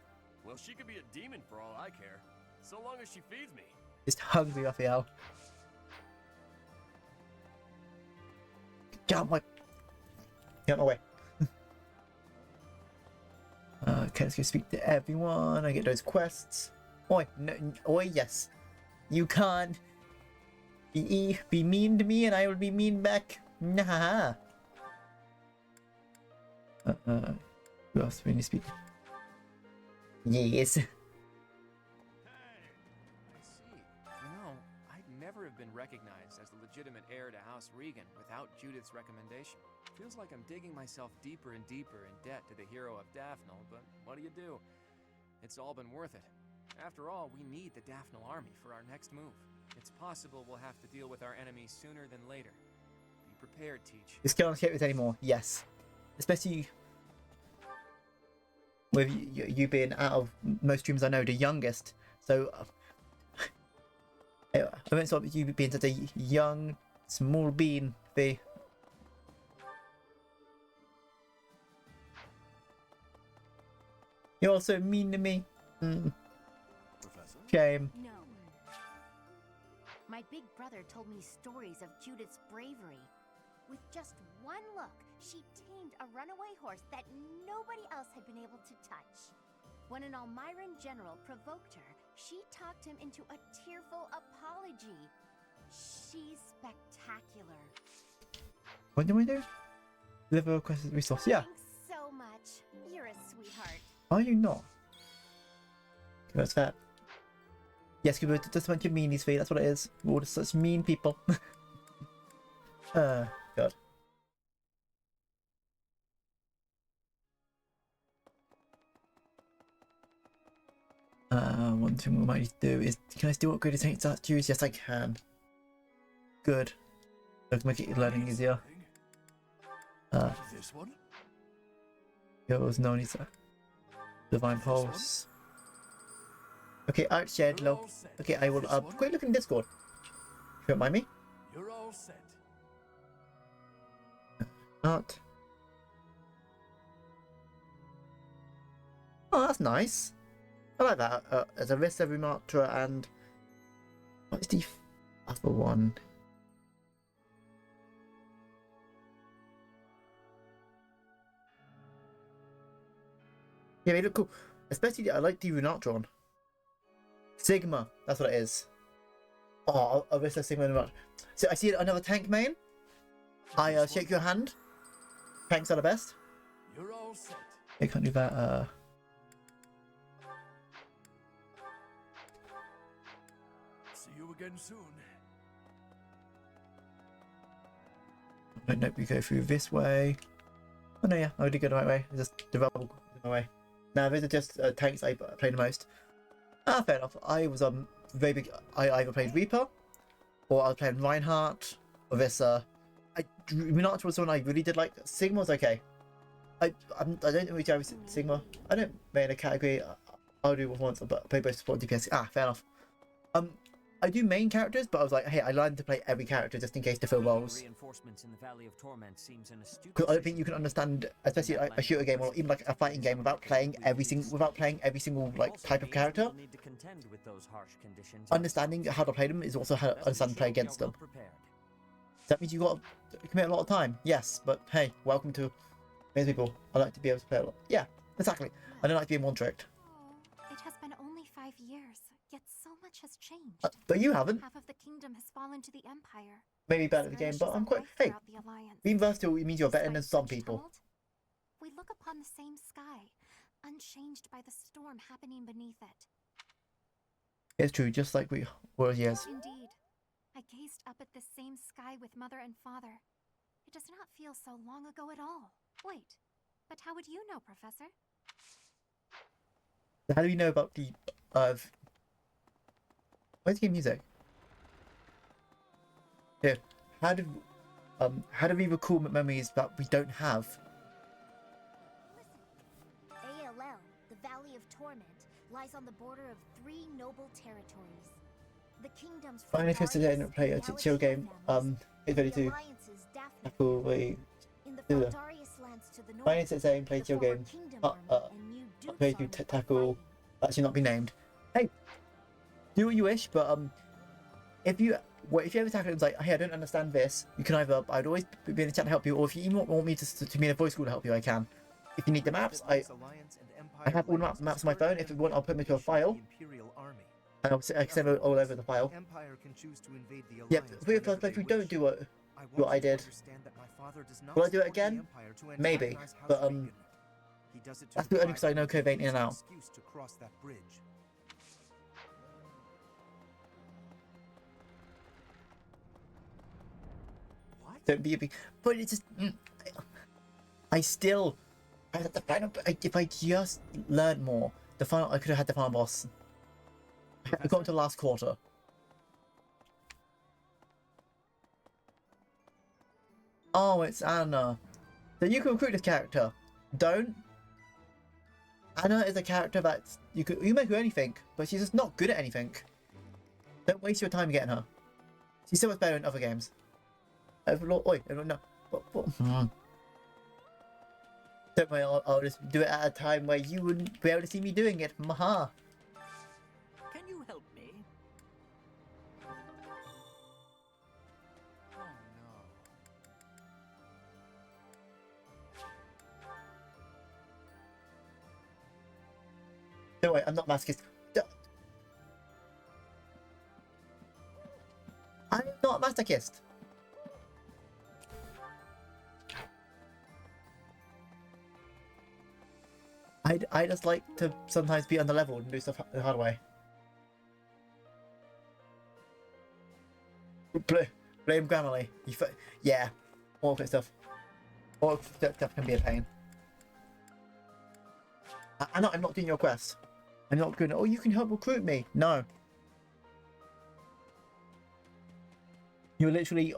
Well, she could be a demon for all I care, so long as she feeds me. Just hungry, Raphael. Get out my way. Okay, let's go speak to everyone. I get those quests. Oi, no, oi, yes. You can't be mean to me, and I will be mean back. Nah. Who else do we need to speak? Yes. I see. You know, I'd never have been recognized as the legitimate heir to House Regan without Judith's recommendation. Feels like I'm digging myself deeper and deeper in debt to the hero of Daphnel, but what do? It's all been worth it. After all, we need the Daphnel army for our next move. It's possible we'll have to deal with our enemies sooner than later. Be prepared, Teach. Just can't escape this anymore. Yes, especially with you being out of most streams I know the youngest. So I won't stop you being such a young, small bean, Fee. You're so mean to me. Professor? Shame. No. My big brother told me stories of Judith's bravery. With just one look, she tamed a runaway horse that nobody else had been able to touch. When an Almiran general provoked her, she talked him into a tearful apology. She's spectacular. What do we do? Deliver requested resource. Yeah. Thanks so much. You're a sweetheart. Are you not? That's fair. Yes, we're just a bunch of meanies, Fee. That's what it is. We're all just such mean people. God. One thing we might need to do is, can I still upgrade the Saint statues? Yes, I can. Good. Let's make it learning easier. This one? It was known as a Divine Pulse. Okay, art shared low. Okay, I will quick look in Discord. If you don't mind me. You're all set. Art. Oh, that's nice. I like that. As a wrist every mantra and what's the other one? Yeah, they look cool. Especially, I like the not drawn. Sigma, that's what it is. Oh, I wish that's Sigma in the match. So I see another tank main. I shake your hand. Tanks are the best. You're all set. They can't do that. See you again soon. Nope, we go through this way. Oh no, yeah, I did go the right way. Just the rubble the way. Now these are just tanks I play the most. Ah, fair enough. I was very big. I either played Reaper, or I was playing Reinhardt, or this. Reinhardt was one I really did like. Sigma was okay. I don't really do Sigma. I don't main a category. I'll do once, but I play both support and DPS. Ah, fair enough. I do main characters, but I was like, hey, I learned to play every character just in case to fill roles. Because I don't think you can understand, especially a shooter game or even like a fighting game, without playing every single like type of character. Understanding how to play them is also how to understand to play against them. That means you got to commit a lot of time. Yes, but hey, welcome to many people. I like to be able to play a lot. Yeah, exactly. I don't like being one-tricked. It has been only 5 years, yet so much has changed. But you haven't. Half of the kingdom has fallen to the Empire. Maybe better at the game, but I'm quite. Hey, being versatile means you're better than some people. We look upon the same sky, unchanged by the storm happening beneath it. It's true, just like we were years. Indeed. I gazed up at this same sky with mother and father. It does not feel so long ago at all. Wait, but how would you know, Professor? How do we know about the where's the game music? Here. How do we recall memories that we don't have? ALL, the Valley of Torment, lies on the border of 3 noble territories. The kingdoms Finally, if you're to play a chill game, it's ready to tackle the. Finally, it's saying play chill game. Ready to tackle. Actually, not be named. Hey, do what you wish, but if you ever tackle it and like, hey, I don't understand this, you can either I'd always be in the chat to help you, or if you even want me to be in a voice call to help you, I can. If you need the maps, I have all the maps on my phone. If you want, I'll put them into a file. And I'll send it all over the file. Yep, if we don't do what I did, will I do it again? Maybe, but that's only because I know Cove ain't in and out. Don't be a big, but it's just I still at the final. If I just learned more, the final I could have had the final boss. I got to the last quarter. Oh, it's Anna. So you can recruit this character. Don't. Anna is a character that you make her anything, but she's just not good at anything. Don't waste your time getting her. She's so much better in other games. Overlord, no. Don't worry, I'll just do it at a time where you wouldn't be able to see me doing it. Maha. Can you help me? Oh no. Don't worry, I'm not masochist. I'm not masochist. I just like to sometimes be on the level and do stuff the hard way. Blame Grammarly. Yeah, all that stuff. All that stuff can be a pain. I'm not doing your quest. I'm not going. Oh, you can help recruit me. No. You're literally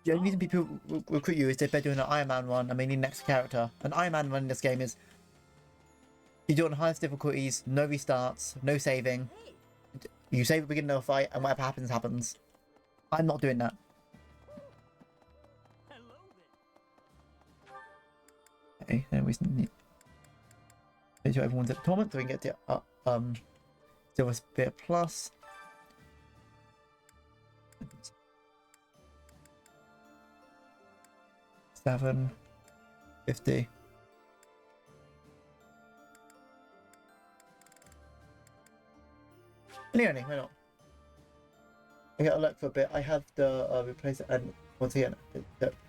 the only reason people recruit you is if they're doing an Iron Man run and they need an extra character. An Iron Man run in this game is you do it on the highest difficulties, no restarts, no saving. You save at the beginning of a fight, and whatever happens, happens. I'm not doing that. Okay, then we need. Make sure everyone's at the tournament so we can get the Silver Spear Plus. $7.50. Leonie, why not? I got a look for a bit. I have the replace it, and once again,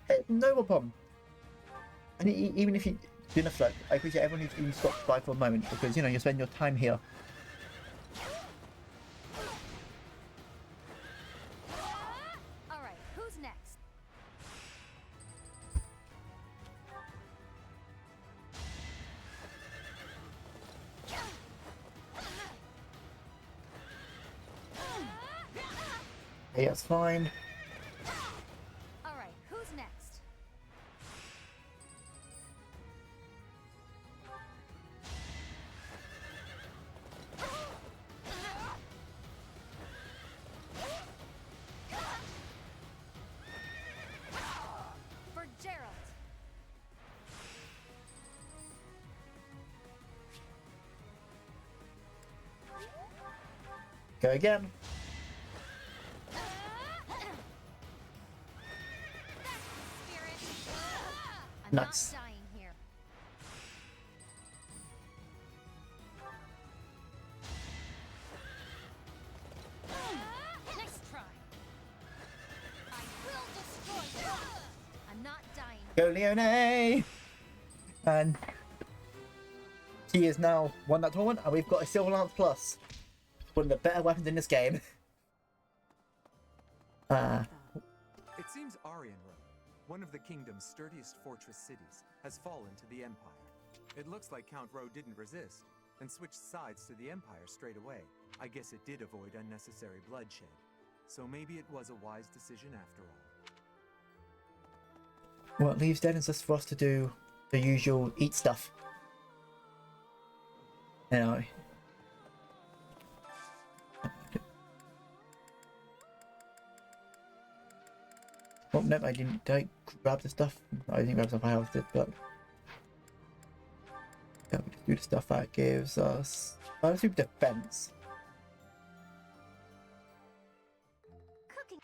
hey, no problem. And even if you do a float, I appreciate everyone who's even stopped by for a moment because you know you spend your time here. All right, who's next? Yeah, it's fine. All right, who's next? For Gerald. Go again. Nice. Not dying here. Next try. I will destroy you. I'm not dying. Go Leonie! And she is now won that tournament, and we've got a Silver Lance Plus. One of the better weapons in this game. It seems Arianrome, one of the kingdom's sturdiest fortress cities, has fallen to the Empire. It looks like Count Rowe didn't resist, and switched sides to the Empire straight away. I guess it did avoid unnecessary bloodshed. So maybe it was a wise decision after all. Well, it leaves then is just for us to do the usual eat stuff. You know. Oh, no, I didn't grab the stuff. I didn't grab stuff I harvested, but yeah, we just do the stuff that gives us. Let's do defense. Cooking.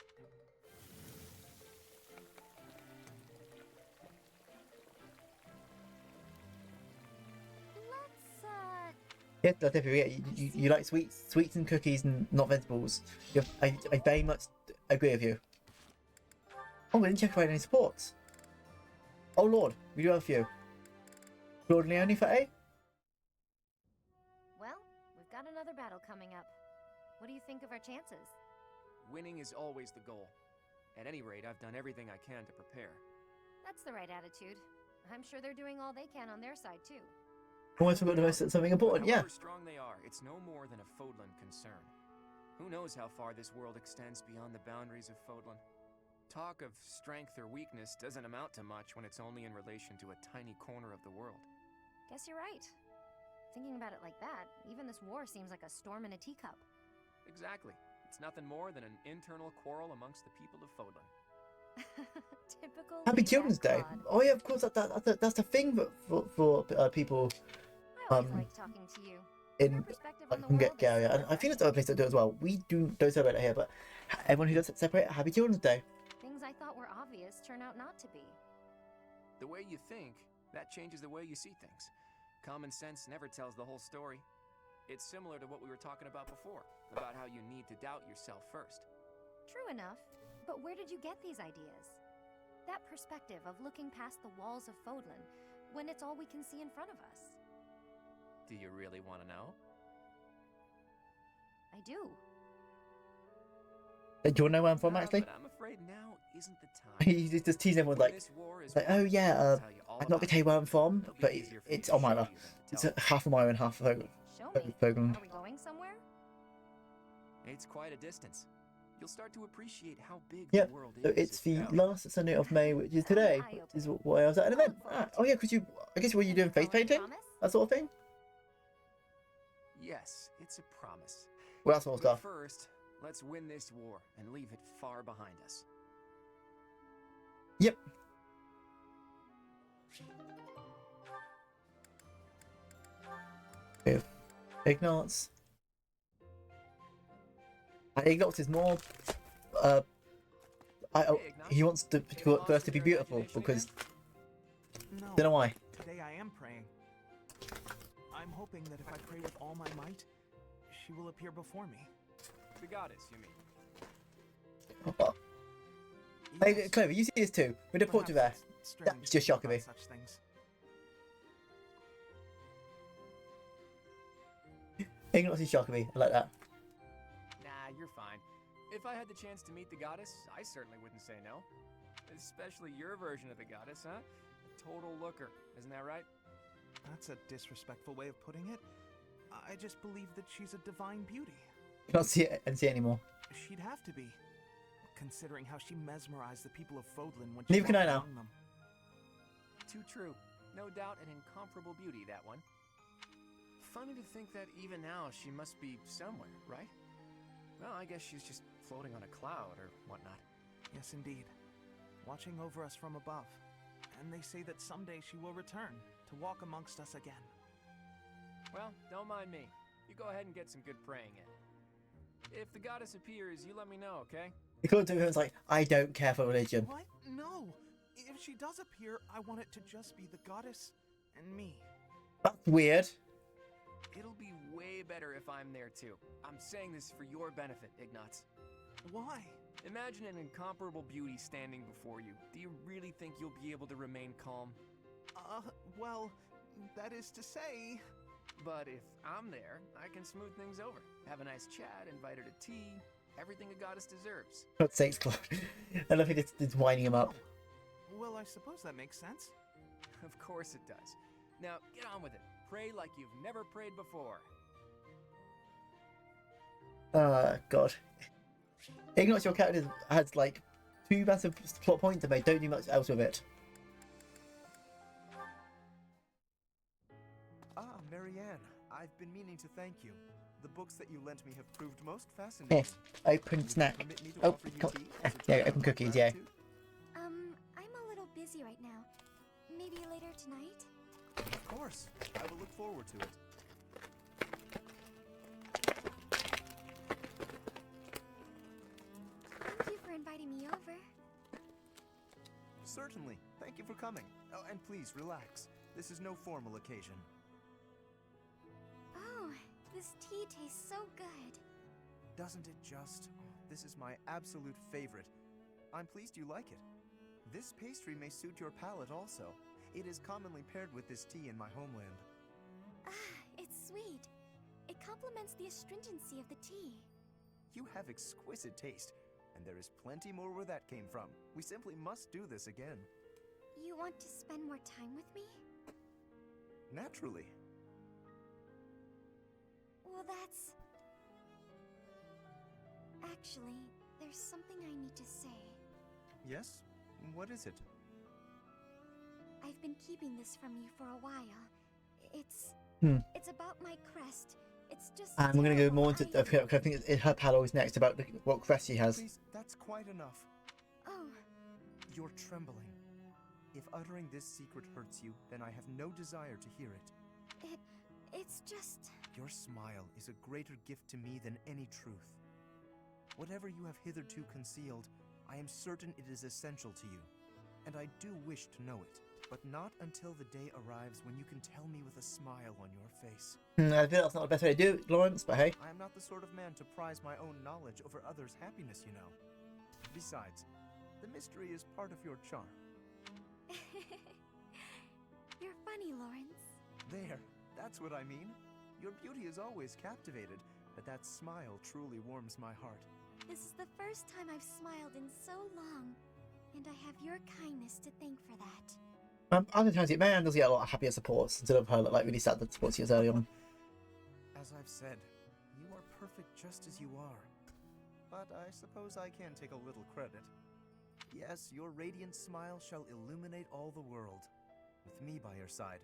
Yeah, that's if you like sweets and cookies and not vegetables. I very much agree with you. Oh, we didn't check out any supports. Oh lord, we do have a few. Lord Leonie for A? Well, we've got another battle coming up. What do you think of our chances? Winning is always the goal. At any rate, I've done everything I can to prepare. That's the right attitude. I'm sure they're doing all they can on their side too. Almost forgot to mention something important, yeah. However strong they are, it's no more than a Fodlan concern. Who knows how far this world extends beyond the boundaries of Fodlan? Talk of strength or weakness doesn't amount to much when it's only in relation to a tiny corner of the world. Guess you're right. Thinking about it like that, even this war seems like a storm in a teacup. Exactly. It's nothing more than an internal quarrel amongst the people of Fodlan. Typical. Happy Children's Day. Oh yeah, of course. That's the thing for people. I always like talking to you. In Bulgaria, and I think there's other places that do it as well. We don't celebrate it here, but everyone who does celebrate Happy Children's Day. Things I thought were obvious turn out not to be. The way you think, that changes the way you see things. Common sense never tells the whole story. It's similar to what we were talking about before, about how you need to doubt yourself first. True enough, but where did you get these ideas? That perspective of looking past the walls of Fodlan, when it's all we can see in front of us. Do you really want to know? I do. Do you want to know where I'm from, actually? But I'm afraid now isn't the time. He's just teasing everyone like, oh yeah, I'm not going to tell you where I'm from, but it's on my It's half a mile and half of Fodlan. Are we going somewhere? It's quite a distance. you'll start to appreciate how big Yep. the world So is. it's if the you don't. last Sunday of May, which is today, which is why I was at an event. Oh yeah, because I guess were you doing face painting, that sort of thing? Yes, it's a promise. Well, that sort of But stuff. first, let's win this war and leave it far behind us. Yep. With Ignatz. And Ignatz is more. He wants the first to be beautiful because. No. Don't know why. Today I am praying. I'm hoping that if I pray with all my might, she will appear before me. The goddess, you mean? Hey, Clover, you see this too. With the portrait there. That's just shocking me. Such things. Ignatz is shocking me. I like that. Nah, you're fine. If I had the chance to meet the goddess, I certainly wouldn't say no. Especially your version of the goddess, huh? A total looker, isn't that right? That's a disrespectful way of putting it. I just believe that she's a divine beauty. Can't see it and see it anymore. She'd have to be, considering how she mesmerized the people of Fodlan when she Neither can I walked now. among them. Too true. No doubt an incomparable beauty, that one. Funny to think that even now she must be somewhere, right? Well, I guess she's just floating on a cloud or whatnot. Yes, indeed. Watching over us from above. And they say that someday she will return to walk amongst us again. Well, don't mind me. You go ahead and get some good praying in. If the goddess appears, you let me know, okay? He called to him and was like, I don't care for religion. What? No! If she does appear, I want it to just be the goddess and me. That's weird. It'll be way better if I'm there too. I'm saying this for your benefit, Ignatz. Why? Imagine an incomparable beauty standing before you. Do you really think you'll be able to remain calm? Well, that is to say... But if I'm there, I can smooth things over. Have a nice chat, invite her to tea. Everything a goddess deserves. For God's sakes, Claude. I love it, it's winding him up. Well, I suppose that makes sense. Of course it does. Now, get on with it. Pray like you've never prayed before. God. Ignatz, your character has like 2 massive plot points and they don't do much else with it. Ah, Marianne, I've been meaning to thank you. The books that you lent me have proved most fascinating. Yeah, open snack. Permit me to Oh, offer you come tea on. as a Yeah, token open of cookies, yeah. gratitude? I'm a little busy right now. Maybe later tonight? Of course. I will look forward to it. Thank you for inviting me over. Certainly. Thank you for coming. Oh, and please, relax. This is no formal occasion. Oh, this tea tastes so good. Doesn't it just? This is my absolute favorite. I'm pleased you like it. This pastry may suit your palate also. It is commonly paired with this tea in my homeland. Ah, it's sweet. It complements the astringency of the tea. You have exquisite taste, and there is plenty more where that came from. We simply must do this again. You want to spend more time with me? Naturally. Well, that's... Actually, there's something I need to say. Yes? What is it? I've been keeping this from you for a while. It's about my crest. It's just And we're going to go more into... I think her panel is next about what crest she has. Please, that's quite enough. Oh. You're trembling. If uttering this secret hurts you, then I have no desire to hear it. It's just... Your smile is a greater gift to me than any truth. Whatever you have hitherto concealed, I am certain it is essential to you, and I do wish to know it, but not until the day arrives when you can tell me with a smile on your face. I feel that's not the best way to do it, Lawrence, but hey. I am not the sort of man to prize my own knowledge over others' happiness, you know. Besides, the mystery is part of your charm. You're funny, Lawrence. There, that's what I mean. Your beauty has always captivated, but that smile truly warms my heart. This is the first time I've smiled in so long, and I have your kindness to thank for that. Other times, man does get a lot of happier supports instead of her like really sad that supports you early on. As I've said, you are perfect just as you are. but I suppose I can take a little credit. Yes, your radiant smile shall illuminate all the world. With me by your side,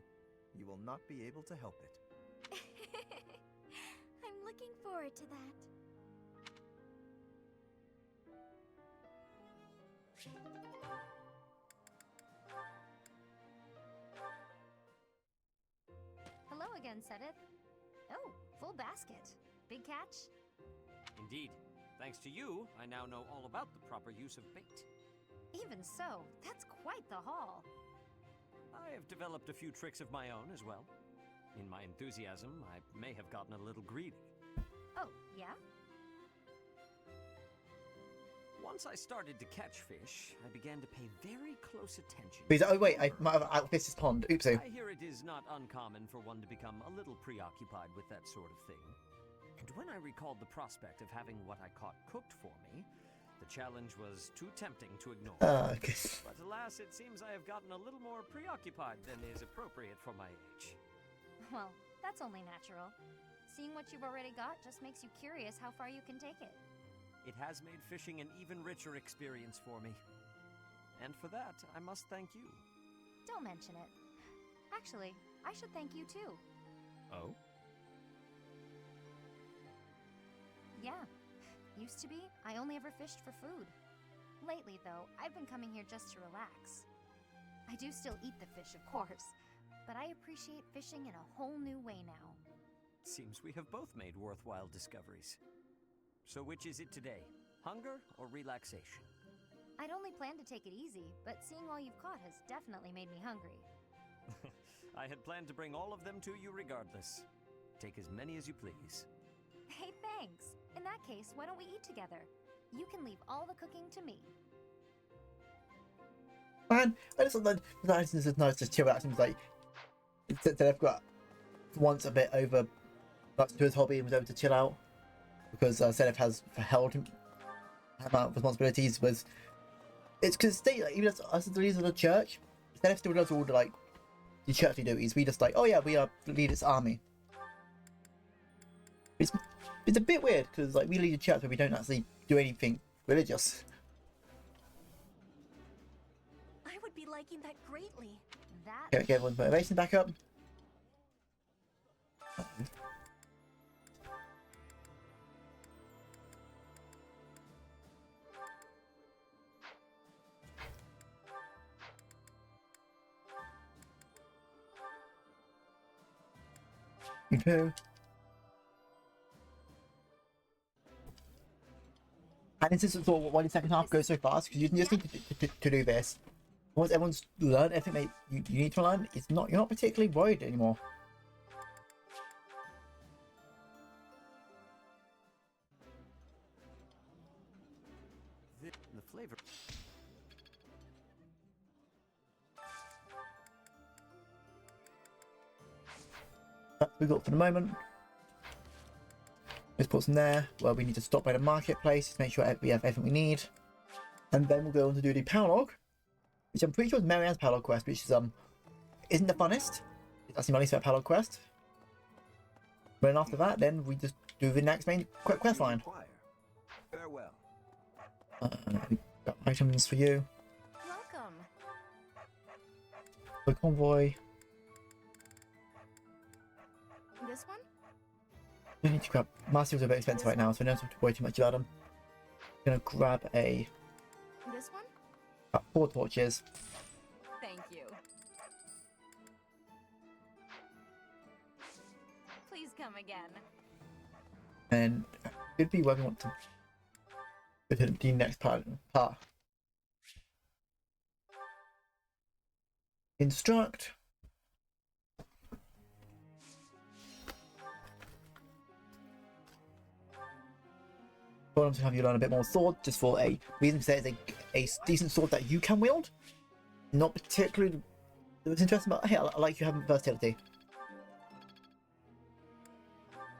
you will not be able to help it. I'm looking forward to that. Hello again, Sedith. Oh, full basket. Big catch? Indeed. Thanks to you, I now know all about the proper use of bait. Even so, that's quite the haul. I have developed a few tricks of my own as well. In my enthusiasm, I may have gotten a little greedy. Oh, yeah? Once I started to catch fish, I began to pay very close attention. Oh wait, I might have outfished this pond. Oopsie. I hear it is not uncommon for one to become a little preoccupied with that sort of thing. And when I recalled the prospect of having what I caught cooked for me, the challenge was too tempting to ignore. Okay. But alas, it seems I have gotten a little more preoccupied than is appropriate for my age. Well, that's only natural. Seeing what you've already got just makes you curious how far you can take it. It has made fishing an even richer experience for me. And for that, I must thank you. Don't mention it. Actually, I should thank you too. Oh? Yeah. Used to be, I only ever fished for food. Lately, though, I've been coming here just to relax. I do still eat the fish, of course, but I appreciate fishing in a whole new way now. Seems we have both made worthwhile discoveries. So which is it today? Hunger or relaxation? I'd only planned to take it easy, but seeing all you've caught has definitely made me hungry. I had planned to bring all of them to you regardless. Take as many as you please. Hey, thanks. In that case, why don't we eat together? You can leave all the cooking to me. Man, I just thought that this is nice to chill out. Seems like that I've got once a bit over much to his hobby and was able to chill out because Sedith has held him amount of responsibilities. Was it's because even as the leaders of the church, Sedith still does all the churchly duties. We just oh yeah, we are lead its army. It's a bit weird because we lead a church but we don't actually do anything religious. I would be liking that greatly. That. Okay, get everyone's motivation back up. Okay. And this is sort of why the second half goes so fast, because you just need to do this. Once everyone's learned everything you need to learn, you're not particularly worried anymore. The flavor. That's what we got for the moment. Let's put some there. Well, we need to stop by the marketplace to make sure we have everything we need. And then we'll go on to do the Palog, which I'm pretty sure is Marianne's Palog quest, which is isn't the funnest. That's the money for Palog quest. But then after that, then we just do the next main quest line. Farewell. We got items for you. Welcome. The convoy. This one? We need to grab. Masters are a bit expensive right now, so we don't have to worry too much about them. I'm gonna grab This one? 4 torches. Thank you. Please come again. And could be where we want to go to the next part. Instruct. I want to have you learn a bit more sword, just for a reason to say it's a decent sword that you can wield. Not particularly it was interesting, but hey, I like you having versatility.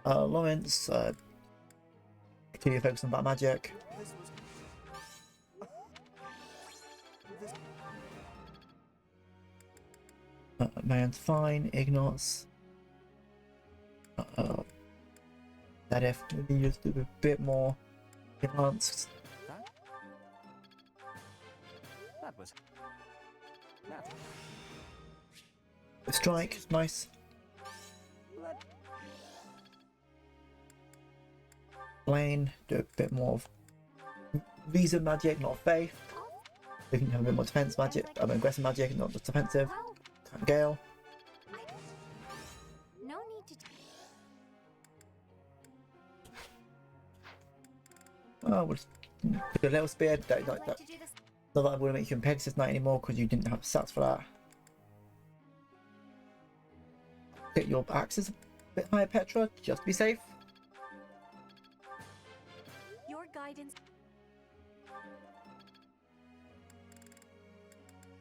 Lawrence, continue to focus on that magic. Man's fine, Ignots. That if we just do a bit more. Advanced. That was... That... Strike, nice. Lane, do a bit more of Visa magic, not faith. We can have a bit more defense magic, aggressive magic, not just defensive. Gale. No need to. Oh, we'll just do a little spear. Not that I wouldn't make you in Pegasus Knight anymore because you didn't have stats for that. Get your axes a bit higher, Petra, just to be safe. Your guidance.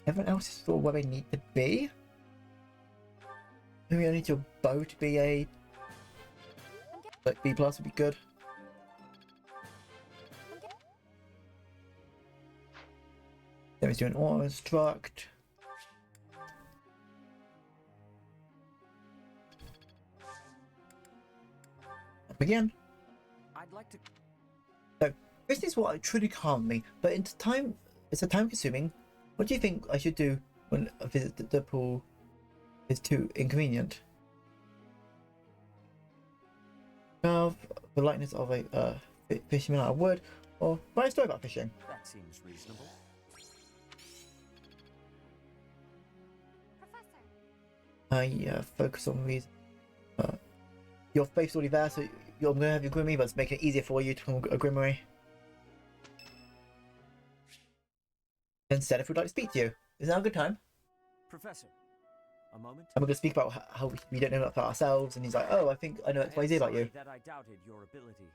Everyone else is sort of where they need to be. Maybe I need your bow to be a like B+ would be good. Then he's doing auto instruct. Up again. I'd like to. So this is what truly calmed me, but it's time consuming. What do you think I should do when a visit to the pool is too inconvenient? Have the lightness of a fisherman out of wood, or write a story about fishing. That seems reasonable. Yeah, focus on these. Your faith's already there, so I'm gonna have your grimoire, but it's making it easier for you to become a grimoire. Instead, if we'd like to speak to you, is now a good time? Professor, a moment. And we're gonna speak about how we don't know about ourselves, and he's like, "Oh, I think I know X, Y, Z about you." That I doubted your ability.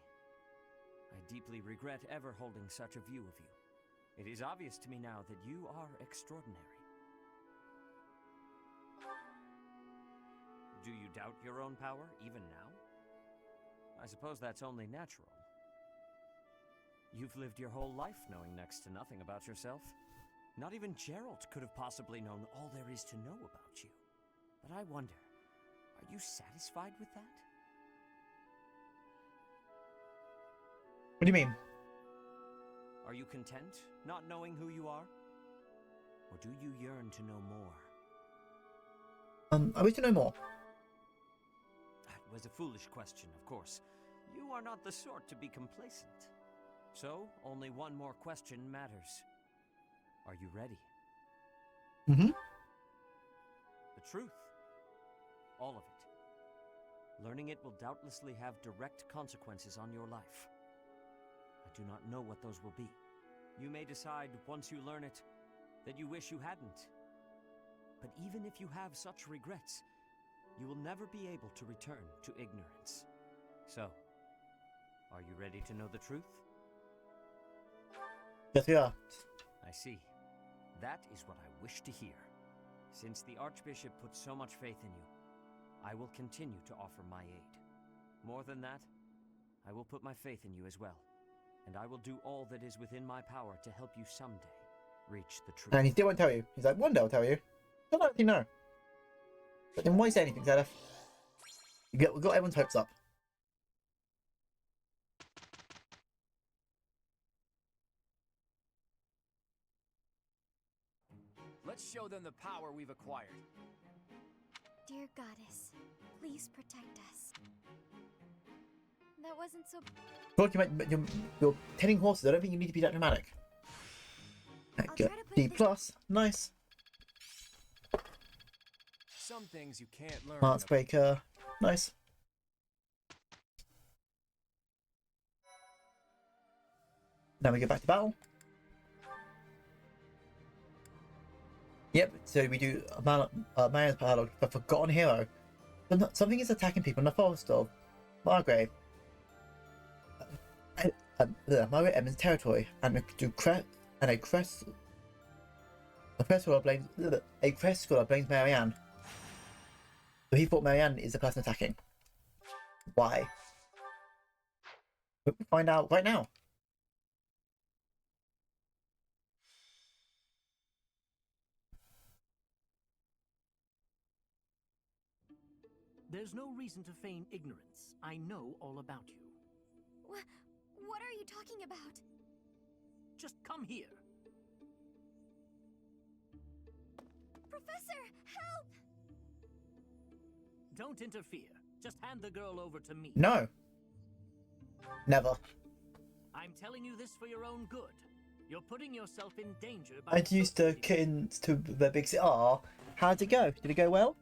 I deeply regret ever holding such a view of you. It is obvious to me now that you are extraordinary. Do you doubt your own power, even now? I suppose that's only natural. You've lived your whole life knowing next to nothing about yourself. Not even Gerald could have possibly known all there is to know about you. But I wonder, are you satisfied with that? What do you mean? Are you content not knowing who you are? Or do you yearn to know more? I wish to know more. That was a foolish question, of course. You are not the sort to be complacent. So, only one more question matters. Are you ready? Mm-hmm. The truth. All of it. Learning it will doubtlessly have direct consequences on your life. I do not know what those will be. You may decide, once you learn it, that you wish you hadn't. But even if you have such regrets, you will never be able to return to ignorance. So, are you ready to know the truth? Yes, we are. I see. That is what I wish to hear. Since the Archbishop put so much faith in you, I will continue to offer my aid. More than that, I will put my faith in you as well. And I will do all that is within my power to help you someday reach the truth. And he still won't tell you. He's like, one day I'll tell you. I don't actually know. But then why say anything, Zedef? We got everyone's hopes up. Let's show them the power we've acquired. Dear Goddess, please protect us. That wasn't so... You're tending horses. I don't think you need to be that dramatic. D+, nice. Some things you can't learn. Heartsbreaker, nice. Now we go back to battle. Yep, so we do Marion's Paradox, the Forgotten Hero. But something is attacking people in the forest of Margrave. Margaret Edmund's territory, and a crest scholar blames Marianne. So he thought Marianne is the person attacking. Why? We'll find out right now. There's no reason to feign ignorance. I know all about you. What are you talking about? Just come here. Professor, help! Don't interfere. Just hand the girl over to me. No. Never. I'm telling you this for your own good. You're putting yourself in danger by... I used to kittens to the big city. Ah, how'd it go? Did it go well?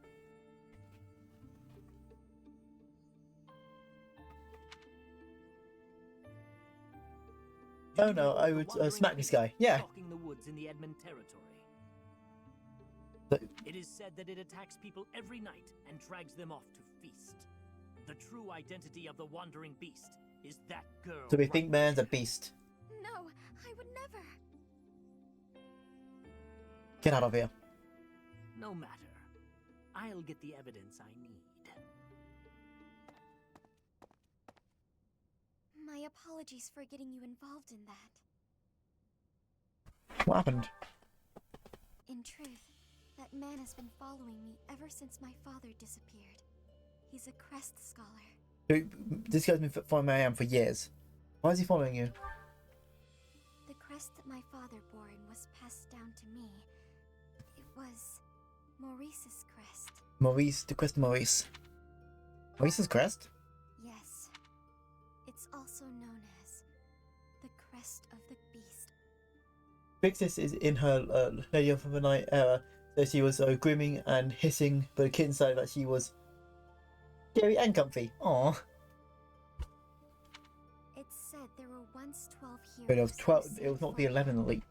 Oh no, I would smack this guy. Yeah. Stalking the woods in the Edmund territory. It is said that it attacks people every night and drags them off to feast. The true identity of the wandering beast is that girl. So we think man's a beast. No, I would never. Get out of here. No matter. I'll get the evidence I need. My apologies for getting you involved in that. What happened? In truth, that man has been following me ever since my father disappeared. He's a crest scholar. This guy's been following where I am for years. Why is he following you? The crest that my father bore and was passed down to me. It was Maurice's crest. Maurice, the crest of Maurice. Maurice's crest? Yes. It's also known as the crest of the beast. Vixis is in her Lady of the Night era, so she was grooming and hissing, but the kid inside that she was scary and comfy. Aww. It's said there were once 12 heroes. But it was 12. It was not the 11 elite.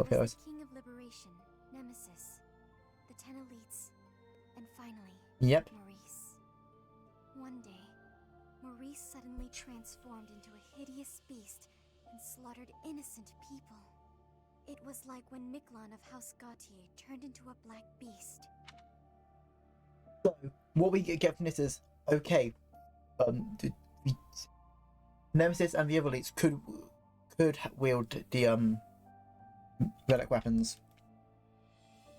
There was the King of Liberation, Nemesis, the 10 elites, and finally, Yep. Maurice. One day, Maurice suddenly transformed into a hideous beast and slaughtered innocent people. It was like when Miklon of House Gautier turned into a black beast. So what we get from this is okay. Nemesis and the other elites could wield the relic weapons.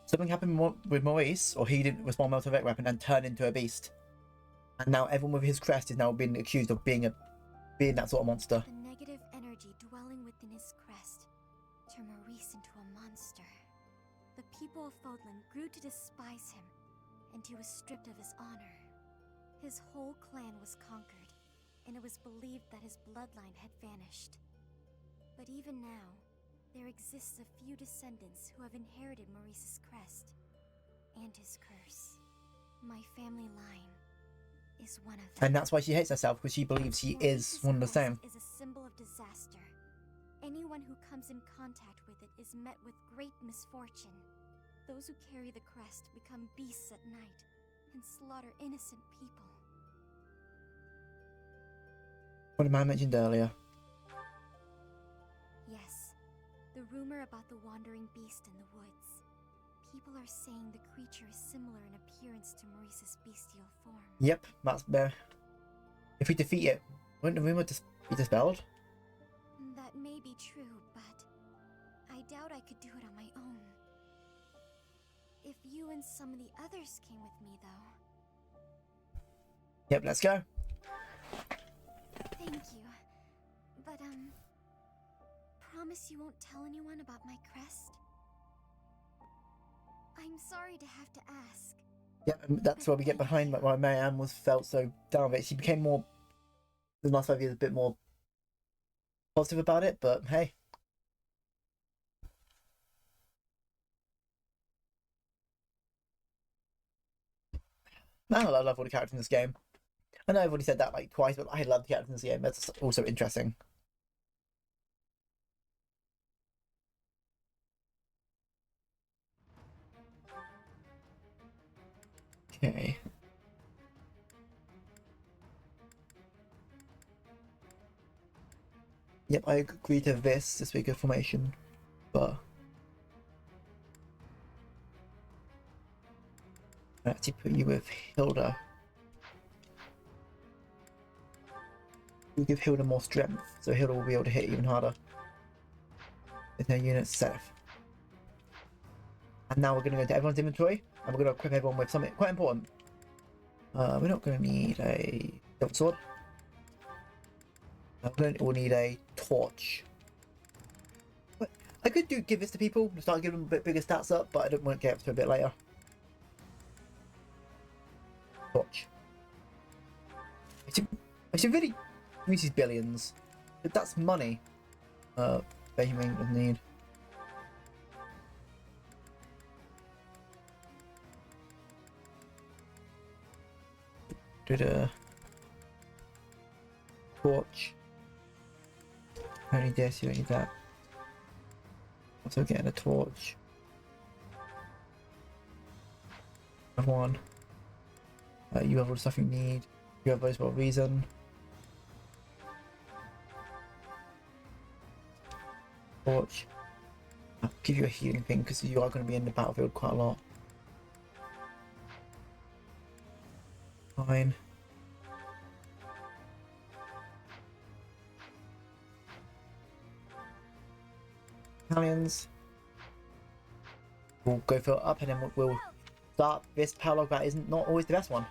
Something happened with Maurice, or he didn't respond well to the relic weapon and turn into a beast. And now everyone with his crest is now being accused of being that sort of monster. The negative energy dwelling within his crest turned Maurice into a monster. The people of Fodlan grew to despise him, and he was stripped of his honor. His whole clan was conquered, and it was believed that his bloodline had vanished. But even now, there exists a few descendants who have inherited Maurice's crest and his curse. My family line is one of them. And that's why she hates herself, because she believes she is one of the same. Is a symbol of disaster. Anyone who comes in contact with it is met with great misfortune. Those who carry the crest become beasts at night and slaughter innocent people. What the man mentioned earlier. Yes, the rumor about the wandering beast in the woods. People are saying the creature is similar in appearance to Maurice's bestial form. Yep, that's there. If we defeat it, won't the rumor just be dispelled? That may be true, but I doubt I could do it on my own. If you and some of the others came with me, though. Yep, let's go. Thank you. But, promise you won't tell anyone about my crest? I'm sorry to have to ask. Yeah, that's why we get behind why Marianne felt so down with it. She became more, the last 5 years, a bit more positive about it, but hey. Man, I love all the characters in this game. I know I've already said that like twice, but I love the characters in this game. That's also interesting. Okay. Yep, I agree to this week of formation, but I'll actually put you with Hilda. We'll give Hilda more strength, so Hilda will be able to hit even harder. With no units safe. And now we're going to go to everyone's inventory, and we're going to equip everyone with something quite important. We're not going to need a double sword. We'll need a torch. But I could give this to people to start giving them a bit bigger stats up, but I don't want to get up to a bit later. Torch. I should really use these billions. But that's money. Framing doesn't need. Torch. Only this, you don't need that. Also getting a torch. Another one. You have all the stuff you need. You have those for a reason. Torch. I'll give you a healing thing because you are going to be in the battlefield quite a lot. Fine. Italians. We'll go for it up and then we'll start this power log that isn't not always the best one.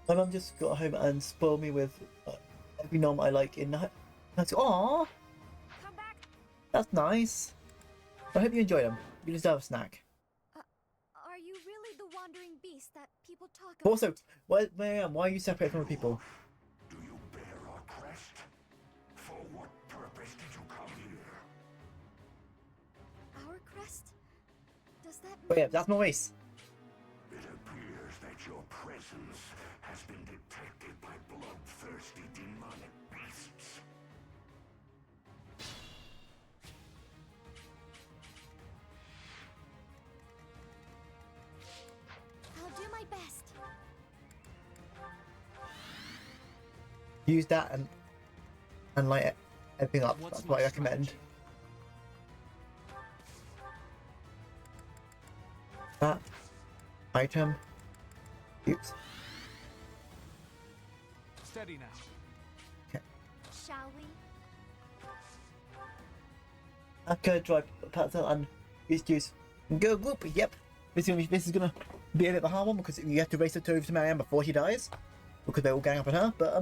My mum just got home and spoiled me with every nom I like in the house. Aww! That's nice. I hope you enjoy them. You deserve a snack. Are you really the wandering beast that people talk about? Also, why are you separated from the people? Do you bear our crest? For what purpose did you come here? Our crest? Does that mean... Oh yeah, that's my race. It appears that your presence has been detected by bloodthirsty demonic beasts. I'll do my best. Use that and light everything up. That's what I recommend. That item. Oops. Steady now. Okay. Shall we? I could drive Patzel and use juice. Go whoop. Yep. This is gonna be a bit of a hard one because you have to race her over to Marianne before she dies, because they're all gang up on her. But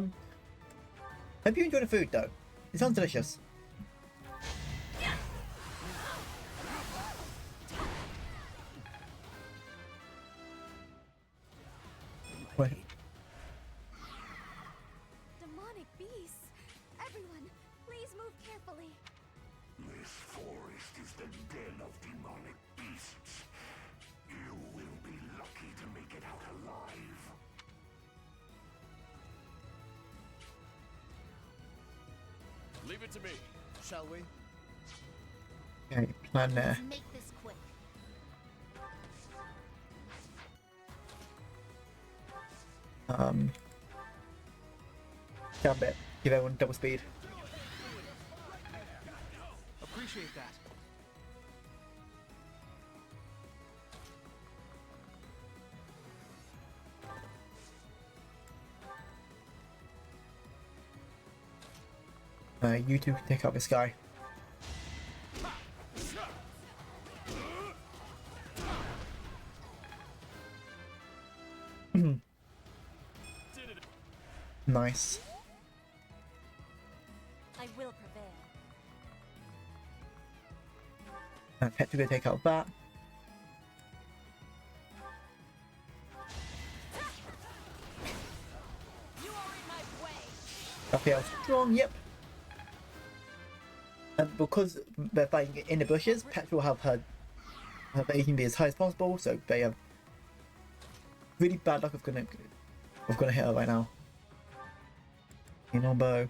hope you enjoy the food though. It sounds delicious. Wait. Demonic beasts! Everyone, please move carefully. This forest is the den of demonic beasts. You will be lucky to make it out alive. Leave it to me. Shall we? Okay, plan there. Let's make this quick. Down a bit. Give everyone double speed. Appreciate that. You two can take out this guy. Nice. I will prevail. Pet to go take out that. You are in my way. Raphael's strong, yep. And because they're fighting in the bushes, Pet will have her aging be as high as possible, so they have really bad luck of gonna hit her right now. In on bow.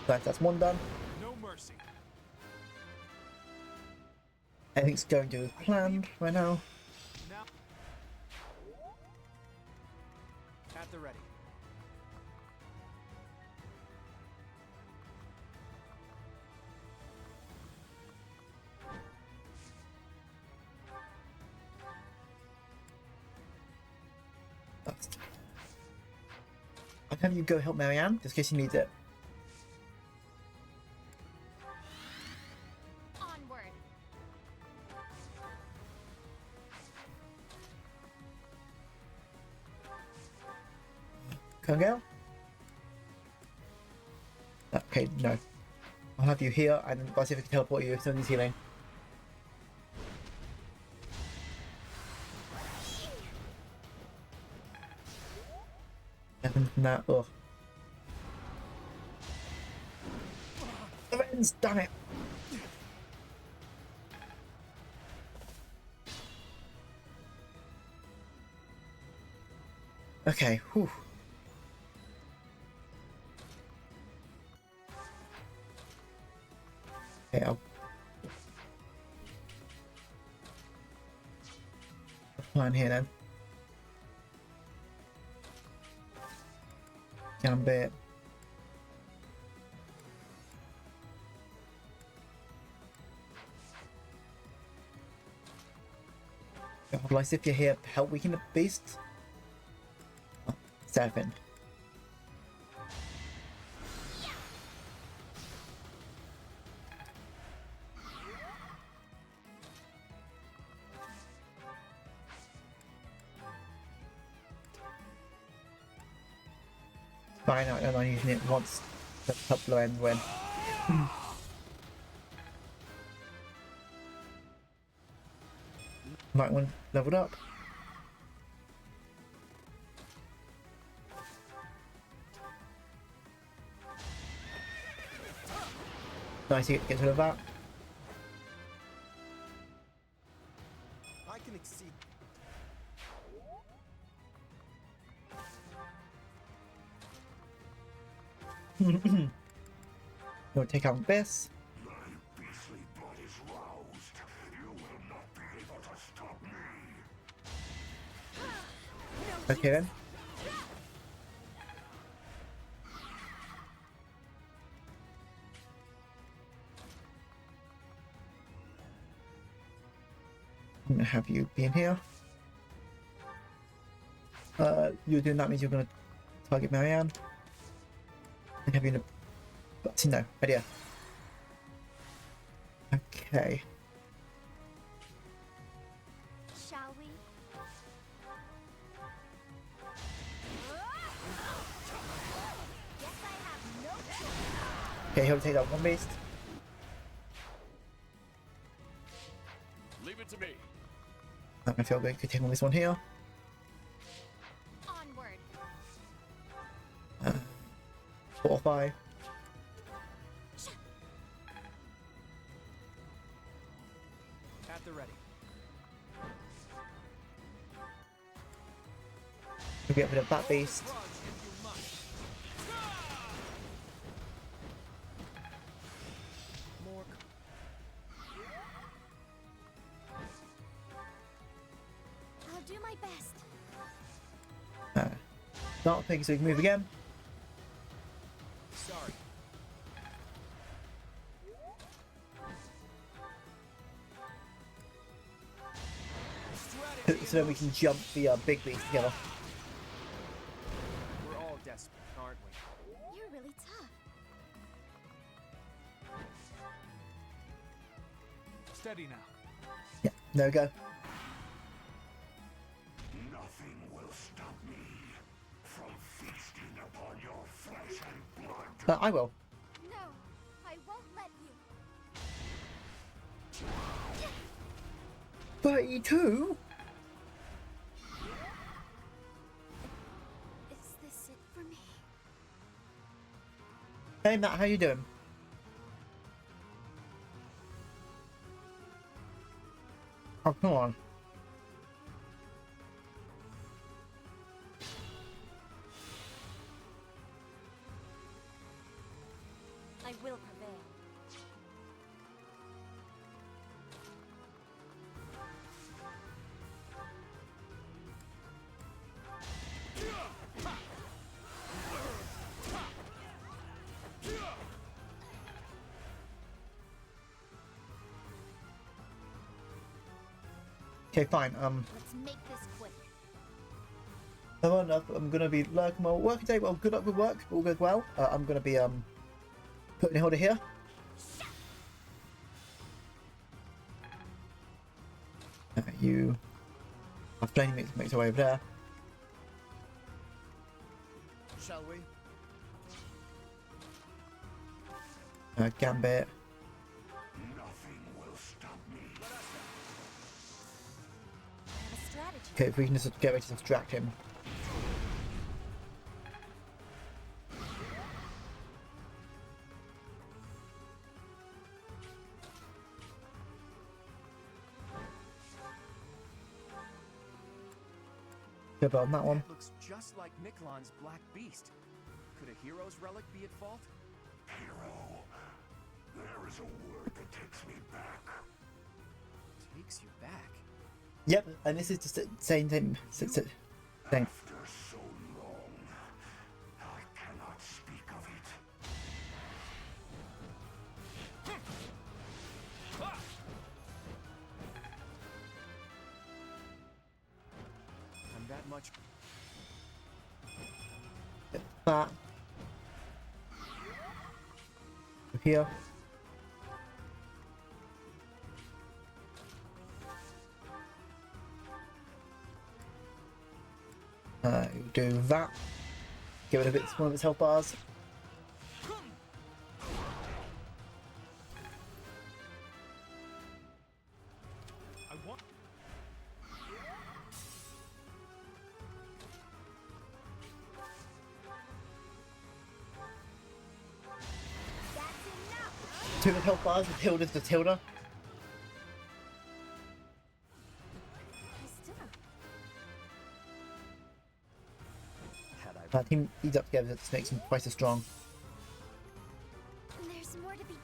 That's one done. No mercy. Everything's going to plan right now. Now, at the ready. I'll have you go help Marianne, just in case she needs it. Onward. Come on, girl. Okay, no. I'll have you here, and then I'll see if I can teleport you if someone's healing. Nothing from that. Ugh. Friends, damn it! Okay, whew. Okay, I'll plan here then. Gambit. Like if you're here, help weaken the beast. Oh, 7. Fine, I'm only using it once the top low end win. Right one leveled up. Nice, he gets rid of that. I can exceed. We'll take out this. My beastly blood is roused. You will not be able to stop me. Okay then. I'm gonna have you be in here. You're doing that means you're gonna target Marianne. And have you in a no idea. Okay. Shall we? Guess I have no choice. Okay, he'll take out one beast. Leave it to me. I feel good. Could take on this one here. Onward. Fortify. At the ready. We'll get rid of that beast. I'll do my best. Dark pig so we can move again. Sorry. So then we can jump the big beast together. We're all desperate, aren't we? You're really tough. Steady now. Yeah, there we go. Nothing will stop me from feasting upon your flesh and blood. I will. No, I won't let you. 32? Is this it for me? Hey Matt, how you doing? Oh, come on. I will prevail. Okay, fine. Let's make this quick. I'm gonna be lurking my work today. Well, good luck with work. All goes well. I'm gonna be putting a holder here. You have plenty makes your way over there. Shall we? Gambit. Nothing will stop me. I have a strategy. Okay, if we can just get ready to distract him. Good on that one. That looks just like Miklon's black beast. Could a hero's relic be at fault? Hero, there is a word that takes me back. Takes you back? Yep, and this is just the same thing. Thing. After so long, I cannot speak of it. I'm that much. That. Here. Do that. Get rid of one of its health bars. I want. Two of its health bars with Hilda's to Hilda. Team these up together to make them twice as strong. There's more to be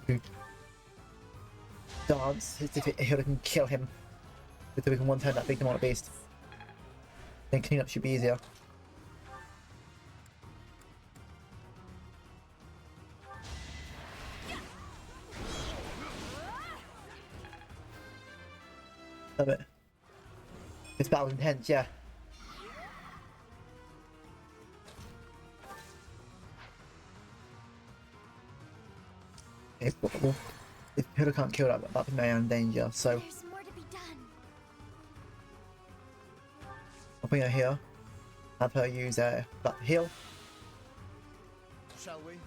done. Dance as if Hilda can kill him. So we can one turn that big demonic beast. Then cleanup should be easier. Love it. This battle's intense, yeah. If Hilda can't kill that, that'll be my own danger, so There's more to be done. I'll bring her here. Have her use that heal. Shall we?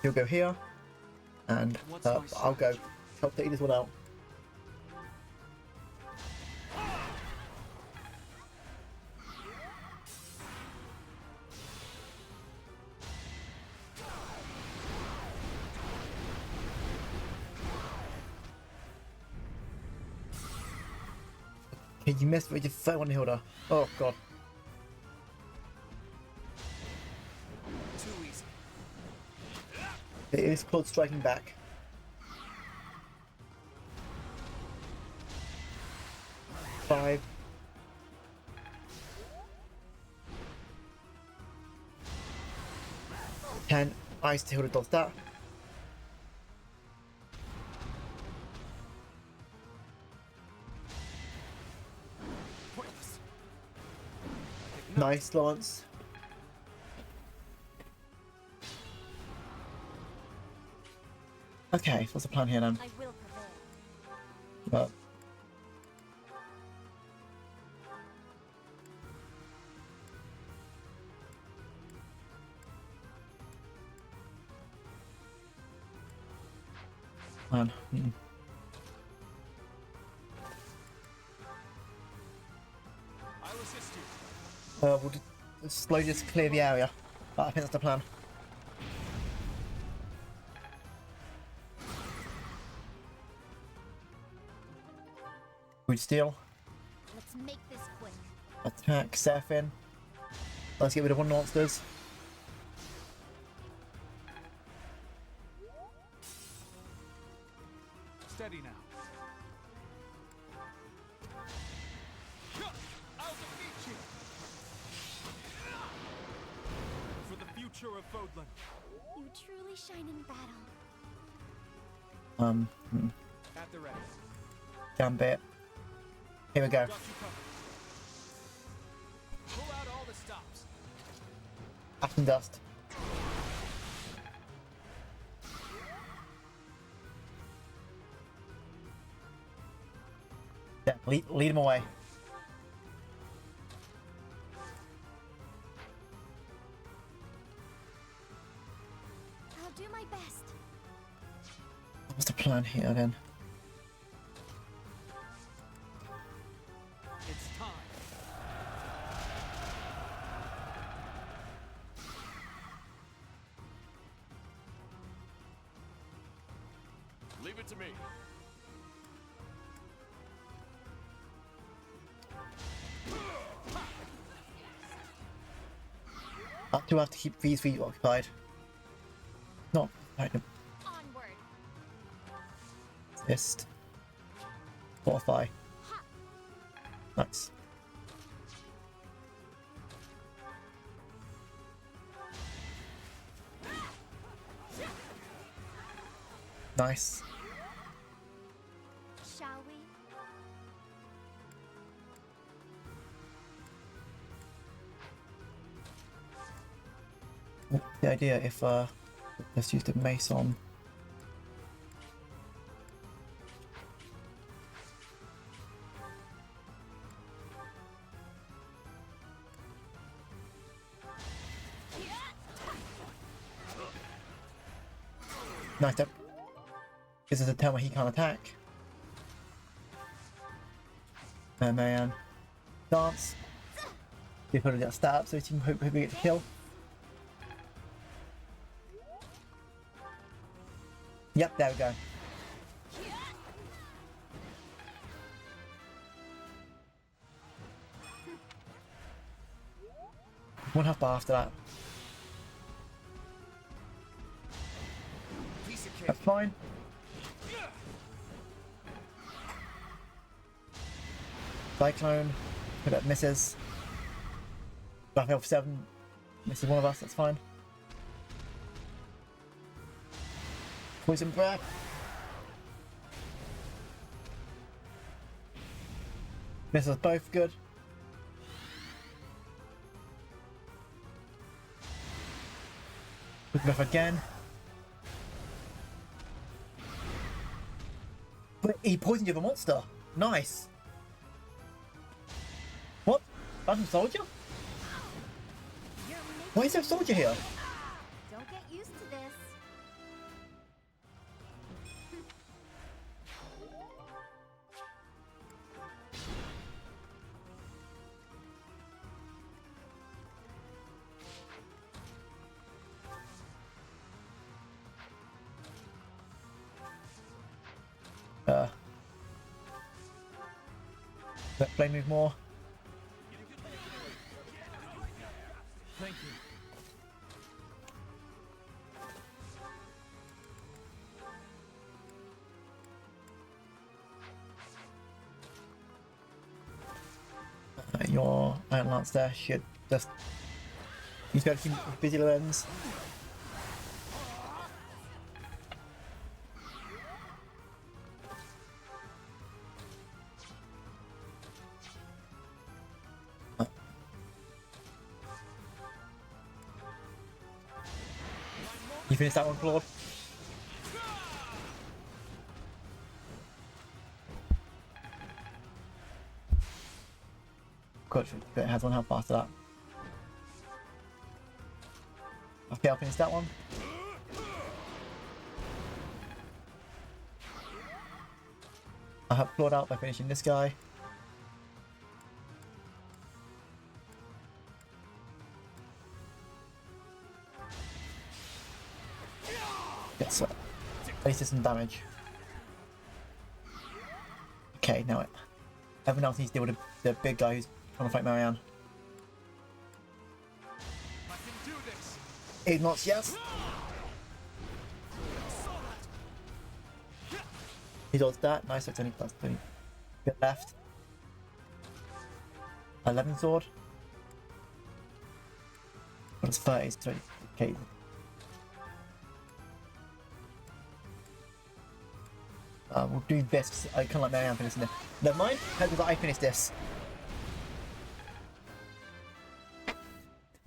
He'll go here. And I'll go help take this one out. Okay, you missed with your third one, Hilda. Oh god. Too easy. It is called striking back. Five. 10. Ice to Hilda does that. Nice, Lance. Okay, so what's the plan here then? I will prevail. Well, man. I'll assist you. We'll just slowly just clear the area. But I think that's the plan. Wood steel. Let's make this quick. Attack Seraphim. Let's get rid of one monsters. Steady now. I'll defeat you! For the future of Fodlan. You truly shine in battle. At the ready. Gambit. Here we go. Got you covered. Pull out all the stops. Ash and dust. Yeah, lead him away. I'll do my best. What's the plan here then? It's time. Leave it to me. Up to have to keep these feet occupied. Not like them. Onward. Fist. Fortify. Nice. Nice. Shall we? What's the idea if let's use the mace on. Nice step. This is a turn where he can't attack. Man. Dance. They put a stab so he can hope we get the kill. Yep, there we go. One half bar after that. That's fine. Cyclone. Hope that misses. Back health 7. Misses one of us, that's fine. Poison breath. Misses both, good. Poison breath again. But he poisoned you with a monster. Nice. What? Random soldier? Why is there a soldier here? Don't get used to this. Let play move more. Thank you. Your Iron Lance there should just use better keep busy lens. You finished that one, Claude? Good, it has one health after that. Okay, I'll finish that one. I have Claude out by finishing this guy. Yes, at least some damage. Okay, now everyone else needs to deal with the big guy who's trying to fight Marianne. Ignots, yes. He dodged that. Nice, it's only plus 20. Bit left. 11 sword. But it's 30, so okay. We'll do this. I kind of like Marianne finishing this. Never mind. Hope that I finish this.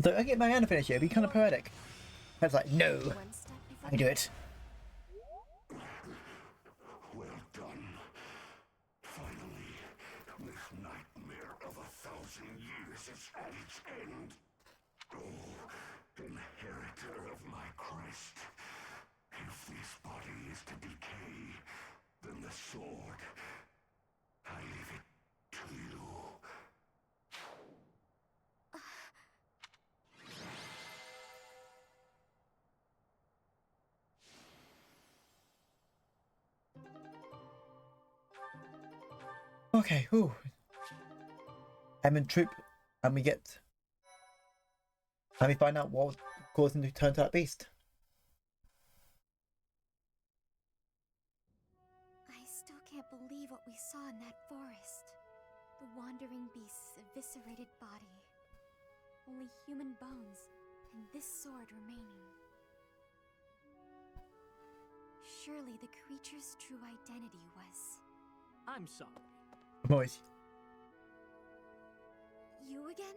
So I get Marianne to finish it. It'd be kind of poetic. I was like, no. I do it. Well done. Finally, nemesis at its end. Oh, inheritor of my crest. If this body is to decay, then the sword, I leave it to you. Okay, whew. I'm in troop, and we find out what caused him to turn to that beast. I still can't believe what we saw in that forest. The wandering beast's eviscerated body. Only human bones, and this sword remaining. Surely the creature's true identity was... I'm sorry. Boys. You again?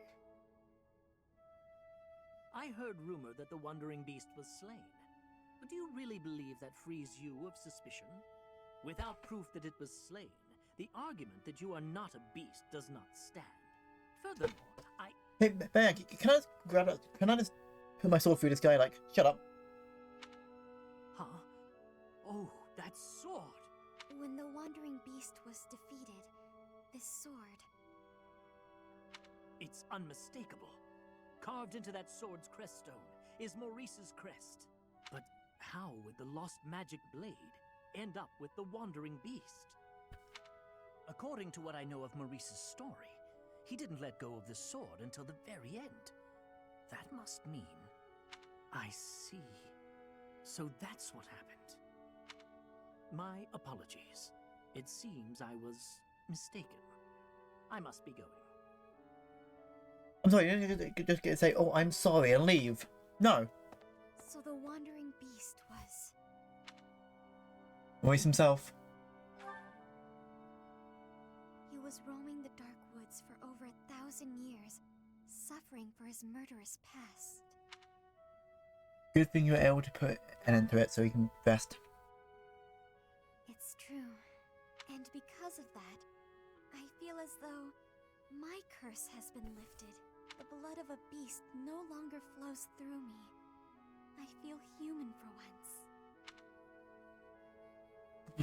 I heard rumor that the wandering beast was slain. But do you really believe that frees you of suspicion? Without proof that it was slain, the argument that you are not a beast does not stand. Furthermore, Hey, man, can I just grab it? Can I just put my sword through this guy? Like, shut up. Huh? Oh, that sword! When the wandering beast was defeated, this sword... It's unmistakable. Carved into that sword's creststone is Maurice's crest. But how would the lost magic blade end up with the wandering beast? According to what I know of Maurice's story, he didn't let go of the sword until the very end. That must mean... I see. So that's what happened. My apologies. It seems I was mistaken. I must be going. I'm sorry, you don't just get to say, oh, I'm sorry, and leave. No. So the wandering beast was... Maurice himself. He was roaming the dark woods for over 1,000 years, suffering for his murderous past. Good thing you were able to put an end to it so he can rest. It's true. And because of that, I feel as though my curse has been lifted. The blood of a beast no longer flows through me. I feel human for once.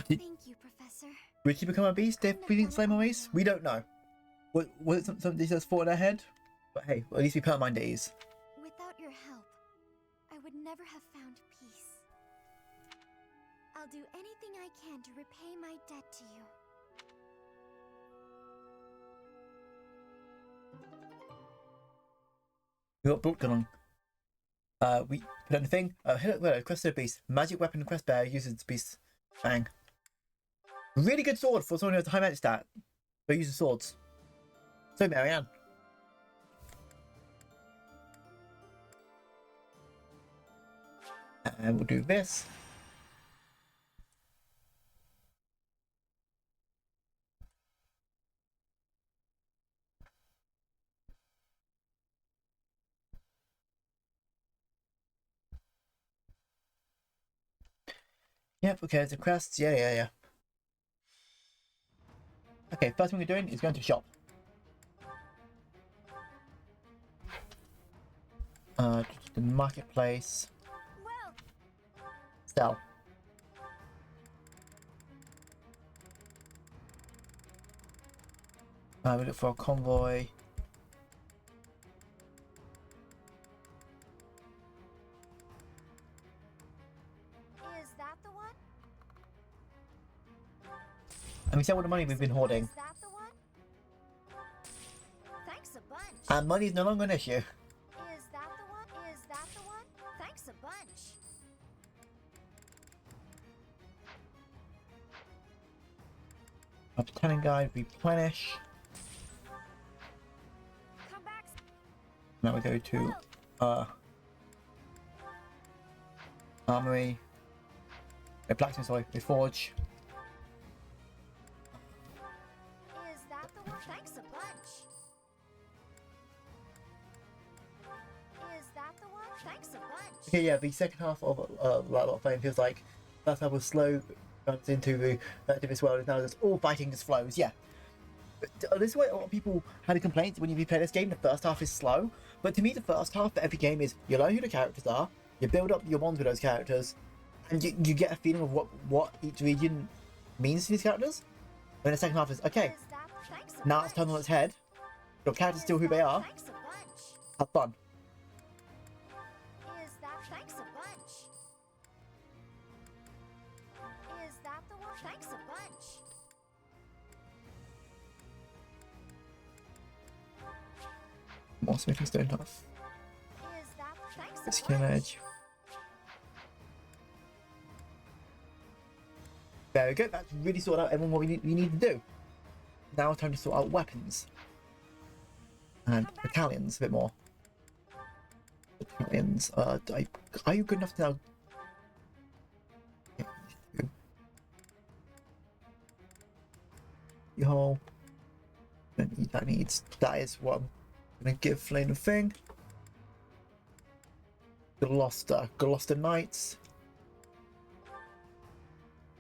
Thank you, Professor. Would she become a beast if we didn't slay Maurice? We don't know. Was it something they just thought ahead? But hey, at least we put our mind at ease. Without your help, I would never have found peace. I'll do anything I can to repay my debt to you. We got book on. We put on the thing. Quest of the beast. Magic weapon quest bearer uses the beast. Bang. Really good sword for someone who has a high magic stat. But uses swords. So Marianne. And we'll do this. Yep, okay, it's a quest. Yeah. Okay, first thing we're doing is going to shop. The marketplace. Sell. We look for a convoy. Is that the one? And we sell all the money we've been hoarding. Is that the one? Thanks a bunch. And money is no longer an issue. Is that the one? Is that the one? Thanks a bunch. Obtaining guide, replenish. Come back. Now we go to armory. Blacksmith, sorry, we forge. Is that the one? Thanks a bunch. Is that the one? Thanks a bunch. Okay, yeah, the second half of Light of Flame feels like first half was slow, runs into the this world, and now it's all fighting just flows, yeah. This is why a lot of people had a complaint when you play this game. The first half is slow, but to me, the first half of every game is you learn who the characters are, you build up your bonds with those characters, and you get a feeling of what each region means to these characters. Then the second half is okay. Now it's turned on its head. Your characters still who they are. Have fun. Is that thanks a bunch? Is that the one? Thanks a bunch. More smithing stone stuff. Is that thanks a Skin bunch? edge. There we go. That's really sorted out everyone what we need to do. Now it's time to sort out weapons. And battalions a bit more. Battalions. Are you good enough to now? Yo. That needs. That is what I'm gonna give Flame a thing. Gloucester Knights.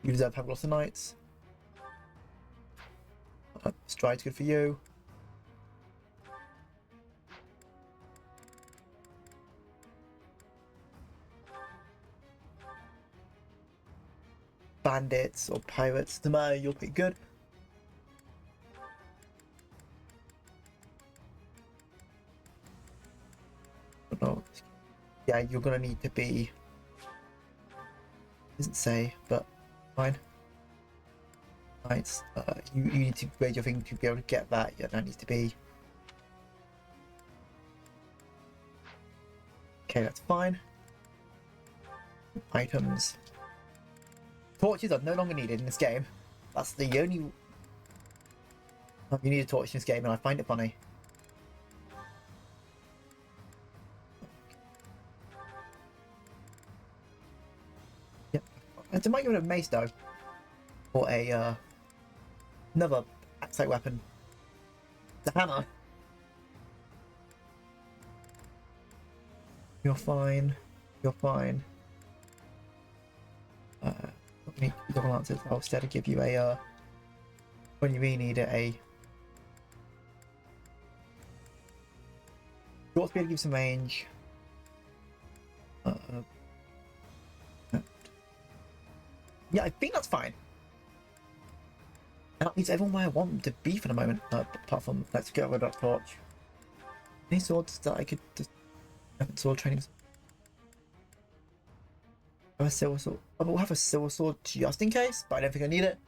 You deserve to have Gloucester Knights. Stride's good for you. Bandits or pirates, tomorrow you're pretty good. No. Yeah, you're gonna need to be. Doesn't say, but fine. Knights, you need to raise your thing to be able to get that. Yeah, that needs to be. Okay, that's fine. Items. Torches are no longer needed in this game. That's the only. You need a torch in this game, and I find it funny. Yep. And to might give it a mace though, or a another axe-like weapon. The hammer. You're fine. You're fine. Need double answers. I'll instead give you a when you really need it, a short speed gives some range. Yeah, I think that's fine. And that means everyone where I want them to be for the moment. Apart from let's get rid of that torch. Any swords that I could just sword training? A silver sword. I will have a silver sword just in case, but I don't think I need it.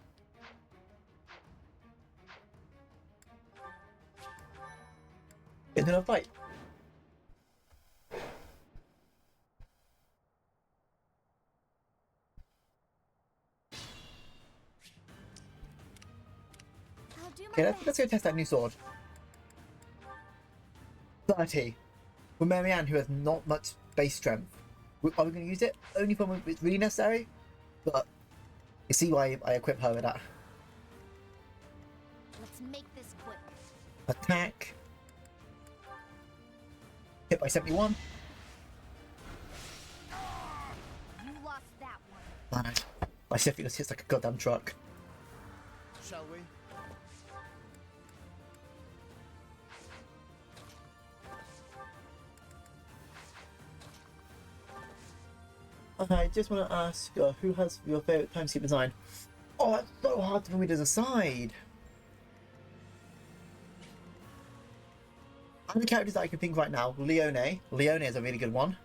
Get into a fight. Okay, let's go test that new sword. 30. With Marianne, who has not much base strength. Are we going to use it? Only when it's really necessary? But you see why I equip her with that. Let's make this quick. Attack. Hit by 71. You lost that one. Man, my Sephiroth just hits like a goddamn truck. Shall we? I just want to ask, who has your favourite time skip design? Oh, that's so hard for me to decide. And the characters that I can think right now, Leone. Leone is a really good one.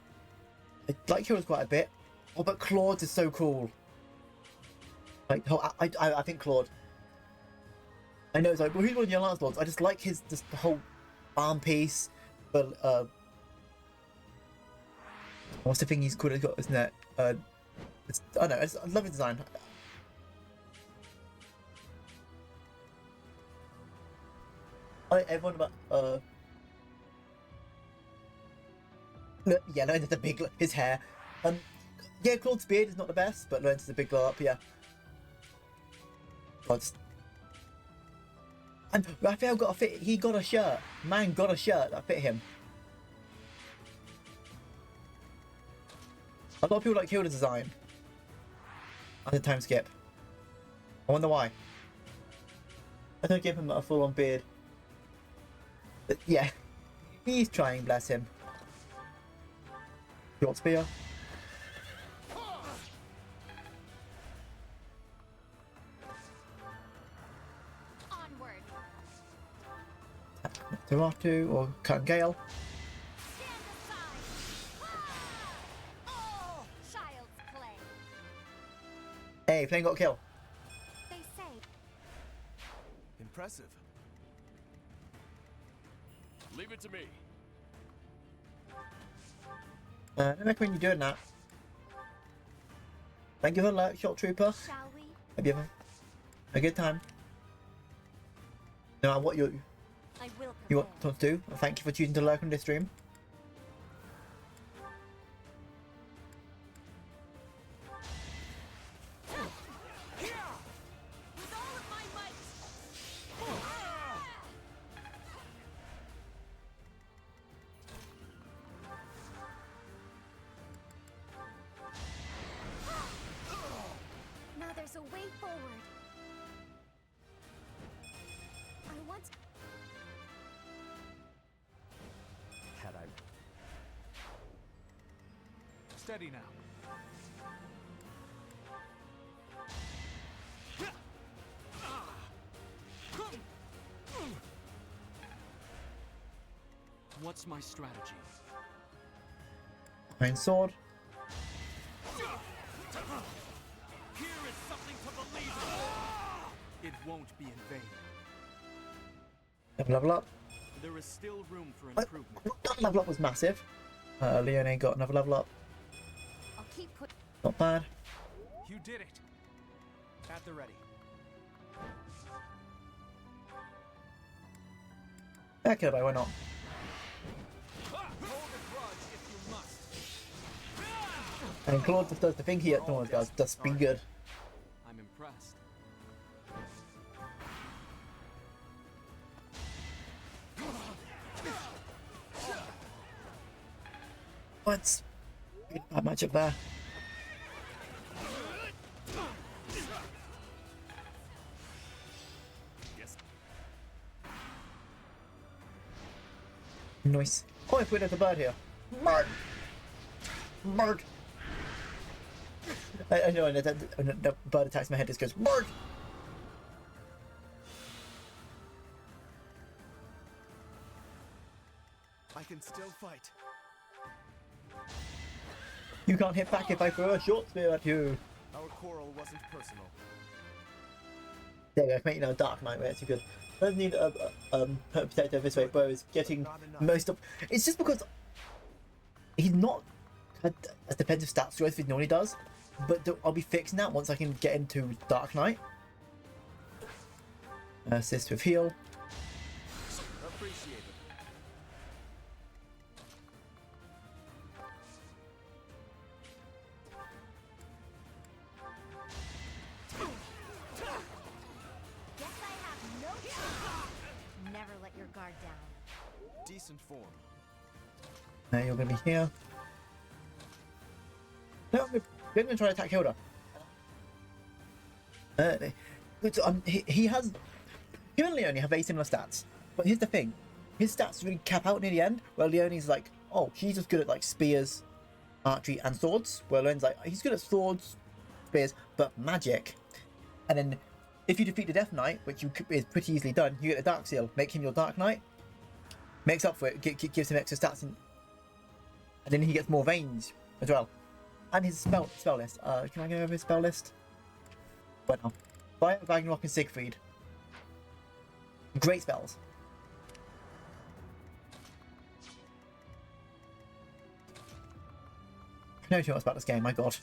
I like Heroes quite a bit. Oh, but Claude is so cool. Like, oh, I think Claude. I know, it's like, well, who's one of your last lords? I just like his, just the whole arm piece. But, what's the thing he's cool? He's got, isn't it? I don't know. I love his design. I like everyone about yeah, Lorenz has a big his hair. Yeah, Claude's beard is not the best, but Lorenz has a big glow up. Yeah. And Raphael got a fit. He got a shirt. Man got a shirt that fit him. A lot of people like Hilda's design. And the time skip. I wonder why. I don't give him a full-on beard. But yeah, he's trying, bless him. Short spear. Onward. Toratu or Cut Gale. Child's play. Hey, Flame got a kill. They say. Impressive. Leave it to me. I don't recommend you doing that. Thank you for the alert, Shot Trooper. Shall we? Hope you have a good time. No matter what you want to do. Thank you for choosing to lurk on this stream. Now there's a way forward. I want. Had I... Steady now. What's my strategy? Iron sword. Here is something to believe in. It won't be in vain. Level up. There is still room for improvement. That level up was massive. Leone got another level up. I'll keep put. Not bad. You did it. At the ready. Okay, but why not? And Claude just does the thing he always does. Just be good. I'm impressed. What's that matchup there? Nice. Oh, I put there's a bird here. Bird. Bird. I know, and the bird attacks my head. Just goes bird. I can still fight. You can't hit back if I throw a short spear at you. Our quarrel wasn't personal. There you go. Make Dark Knight where it's good. Doesn't need a protector this way, but is getting most of. It's just because he's not as defensive stats growth as he normally does. But I'll be fixing that once I can get into Dark Knight. Assist with heal. Appreciate it. Guess I have no choice. Never let your guard down. Decent form. Now you're gonna be here. No, we're gonna try to attack Hilda. He has. Him and Leone have very similar stats, but here's the thing: his stats really cap out near the end. Where Leone's like, oh, she's just good at like spears, archery, and swords. Where Leone's like, he's good at swords, spears, but magic. And then, if you defeat the Death Knight, which is pretty easily done, you get a Dark Seal. Make him your Dark Knight. Makes up for it. Gives him extra stats, and then he gets more range as well. And his spell list. Can I go over his spell list? What now? Fire, Ragnarok, and Siegfried. Great spells. I know too much about this game, my god.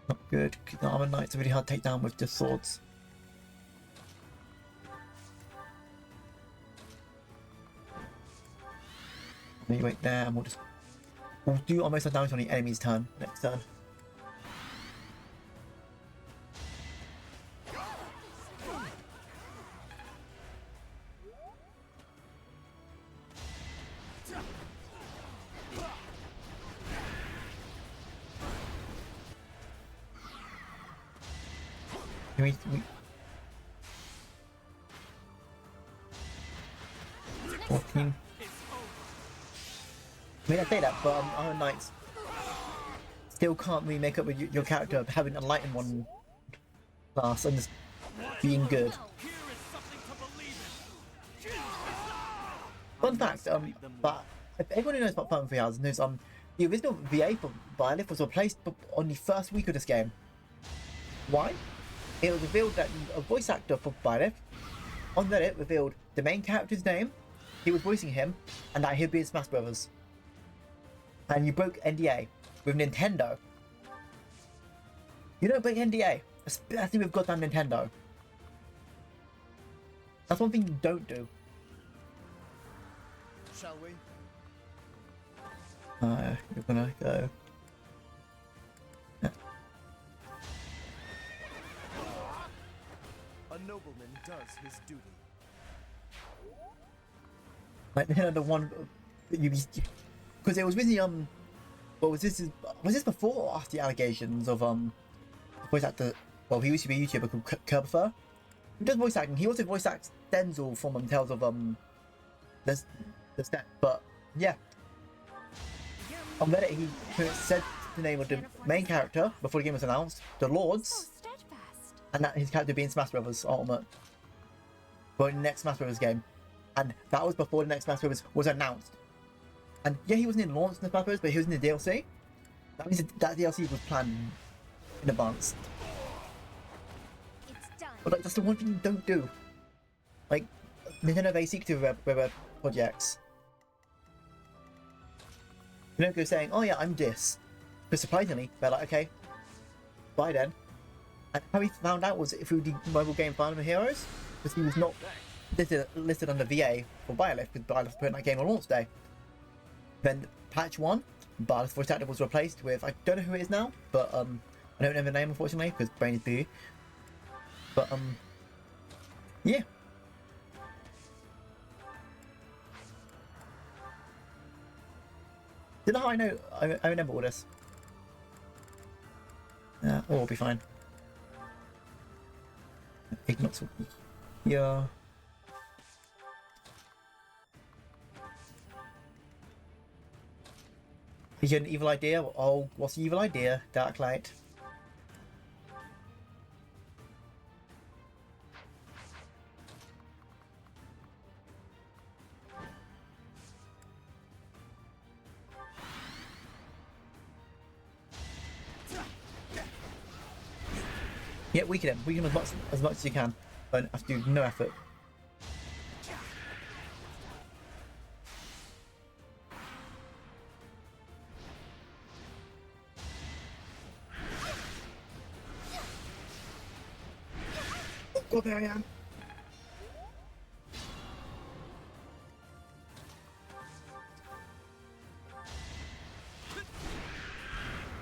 Not good. The Armor Knights are really hard to take down with just swords. You wait there and we'll do almost a damage on the enemy's turn next turn. we 14. I mean, I say that, but Iron Knights still can't really make up with your character having a enlightened one class and just being good. Fun fact, but if everyone who knows about Fire Emblem Three Houses knows, the original VA for Byleth was replaced on the first week of this game. Why? It was revealed that a voice actor for Byleth on Reddit revealed the main character's name, he was voicing him, and that he'd be in Smash Brothers. And you broke NDA with Nintendo. You don't break NDA, especially with goddamn Nintendo. That's one thing you don't do. Shall we? You're gonna go. A nobleman does his duty. Like the one you because it was really what was this? Was this before or after the allegations of voice actor? Well, he used to be a YouTuber called Kerbifer. He does voice acting. He also voice acts Denzel from Tales of the Step. But yeah, on Reddit he said the name of the main character before the game was announced, the Lords, and that his character being Smash Brothers Ultimate for the next Smash Brothers game. And that was before the next Smash Brothers was announced. And yeah, he wasn't in launch in the Smash Brothers, but he was in the DLC. That means that DLC was planned in advance. But like, that's the one thing you don't do. Like, Nintendo, they seek to revert projects. You don't go saying, oh yeah, I'm this. But surprisingly, they're like, okay, bye then. And how he found out was through the mobile game Fire Emblem Heroes, because he was not listed under VA for Byleth, because Byleth put in that game on launch day. Then patch 1, Byleth's voice actor was replaced with, I don't know who it is now, but I don't know the name unfortunately, because brain is blue. But yeah. Do you know how I know? I remember all this. Yeah, all will be fine. Ignox. Yeah. You get an evil idea? Oh, what's the evil idea? Darklight. Yeah, weaken him. Weaken him as much as you can. But have to do no effort. Oh, there I am.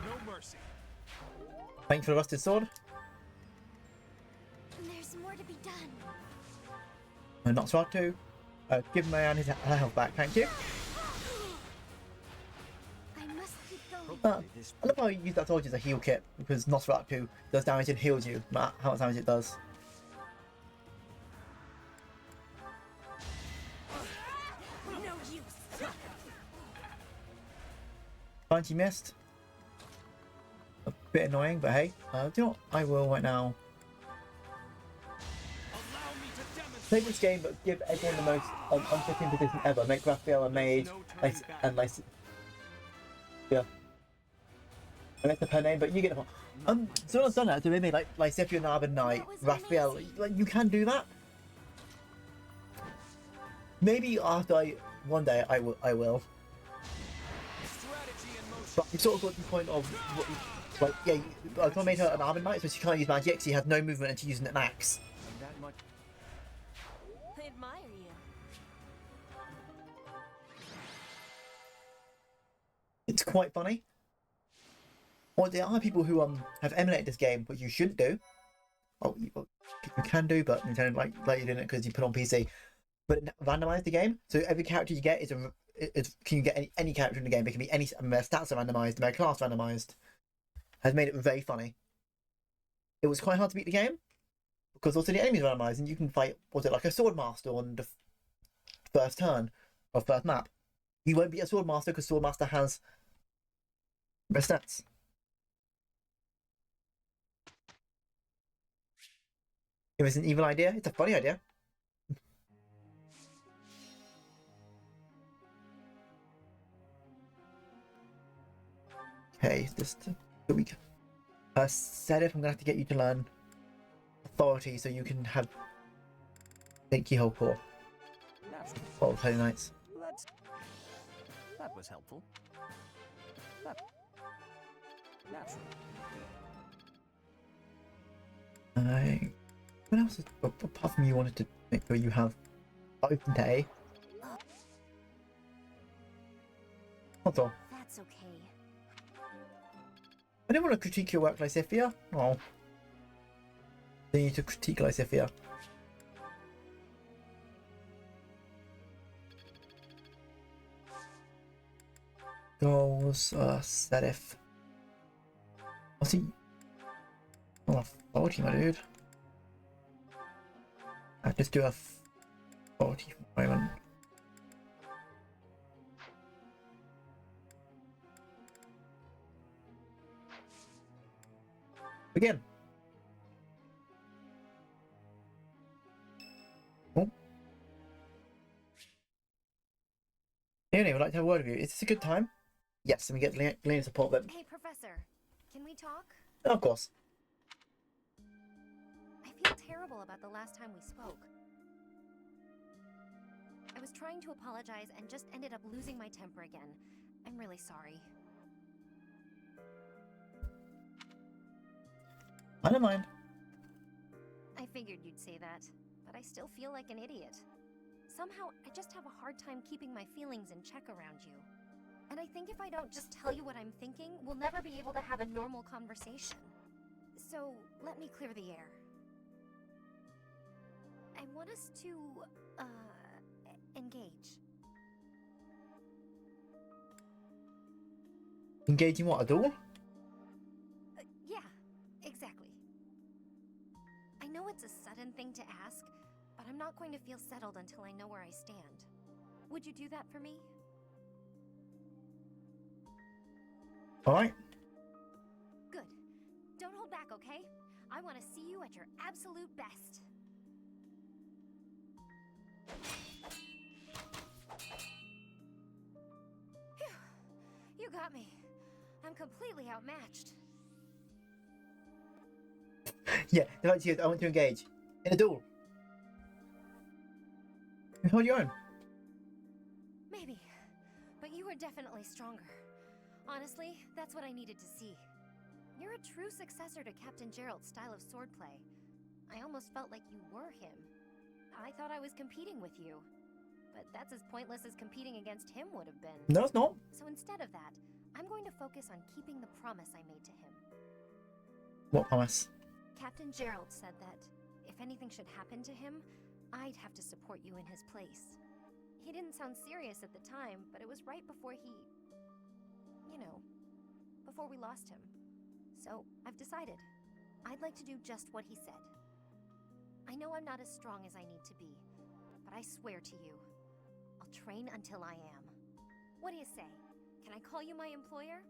No mercy. Thank you for the rusted sword. There's more to be done. And not sword too. Give man his health back, thank you. I must keep going. I love how you use that sword as a heal kit, because Nosferatu does damage and heals you, no matter how much damage it does. No use. Bungie missed. A bit annoying, but hey, do you know what? I will right now. Play this game, but give everyone the most unfitting position ever. Make Raphael a mage, and like, yeah. And that's her name, but you get the point. Someone's done that to me, like if you're an Arbor Knight, Raphael, like you can do that. Maybe after one day I will. But you sort of got to the point of, like, yeah, I can't make her an Arbor Knight, so she can't use magic. She has no movement and she's using an axe. I admire you. It's quite funny. Or there are people who have emulated this game, which you shouldn't do. Oh, you can do, but Nintendo like you're doing it because you put it on PC. But randomize the game, so every character you get is can you get any character in the game? It can be any. Their stats are randomized, their class randomized. Has made it very funny. It was quite hard to beat the game, because also the enemies are randomized, and you can fight, was it like a sword master on the first turn or first map. You won't be a sword master because sword master has best stats. If it's an evil idea, it's a funny idea. Okay, just the week. Sedif, I'm gonna have to get you to learn authority so you can have keyhole core. Well, Holy Knights. That was helpful. Natural. What else? Apart from you wanted to make sure you have open day. That's all. That's okay. I didn't want to critique your work, Lysithia. Oh. They need to critique Lysithia. Goals, Sedif. What's he? Oh, 40, my dude. I'll just do a 40 for the moment. Begin. Oh. Anyway, would like to have a word with you. Is this a good time? Yes, and we get Glenn support them. Hey, Professor. Can we talk? Of course. I feel terrible about the last time we spoke. I was trying to apologize and just ended up losing my temper again. I'm really sorry. I don't mind. I figured you'd say that, but I still feel like an idiot. Somehow, I just have a hard time keeping my feelings in check around you. And I think if I don't just tell you what I'm thinking, we'll never be able to have a normal conversation. So, let me clear the air. I want us to, engage. Engaging what, a duel? Yeah, exactly. I know it's a sudden thing to ask, but I'm not going to feel settled until I know where I stand. Would you do that for me? Alright. Good. Don't hold back, okay? I want to see you at your absolute best. Phew. You got me. I'm completely outmatched. Yeah, the fact is, I want to engage. In a duel. You hold your own. Maybe. But you were definitely stronger. Honestly, that's what I needed to see. You're a true successor to Captain Gerald's style of swordplay. I almost felt like you were him. I thought I was competing with you. But that's as pointless as competing against him would have been. No, it's not. So instead of that, I'm going to focus on keeping the promise I made to him. What promise? Captain Gerald said that if anything should happen to him, I'd have to support you in his place. He didn't sound serious at the time, but it was right before he... you know, before we lost him. So, I've decided. I'd like to do just what he said. I know I'm not as strong as I need to be, but I swear to you, I'll train until I am. What do you say? Can I call you my employer?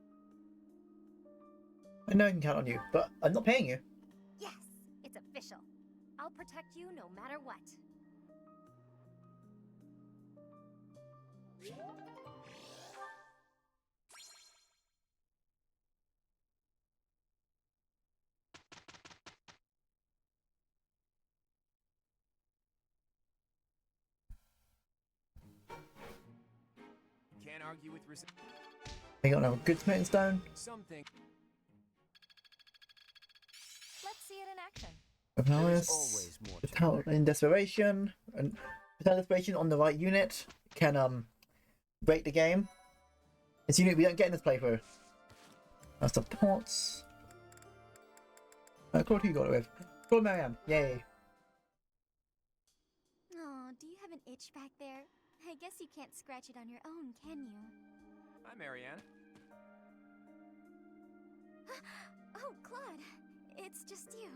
I know I can count on you, but I'm not paying you. Yes, it's official. I'll protect you no matter what. Can't argue with I got another good smitten stone. something. Let's see it in action. Powers. Without in desperation, and without desperation on the right unit can break the game. It's a unit we don't get in this playthrough. Supports. Claude, who you got it with? Claude Marianne. Yay. Oh, do you have an itch back there? I guess you can't scratch it on your own, can you? Hi, Marianne. Oh, Claude. It's just you.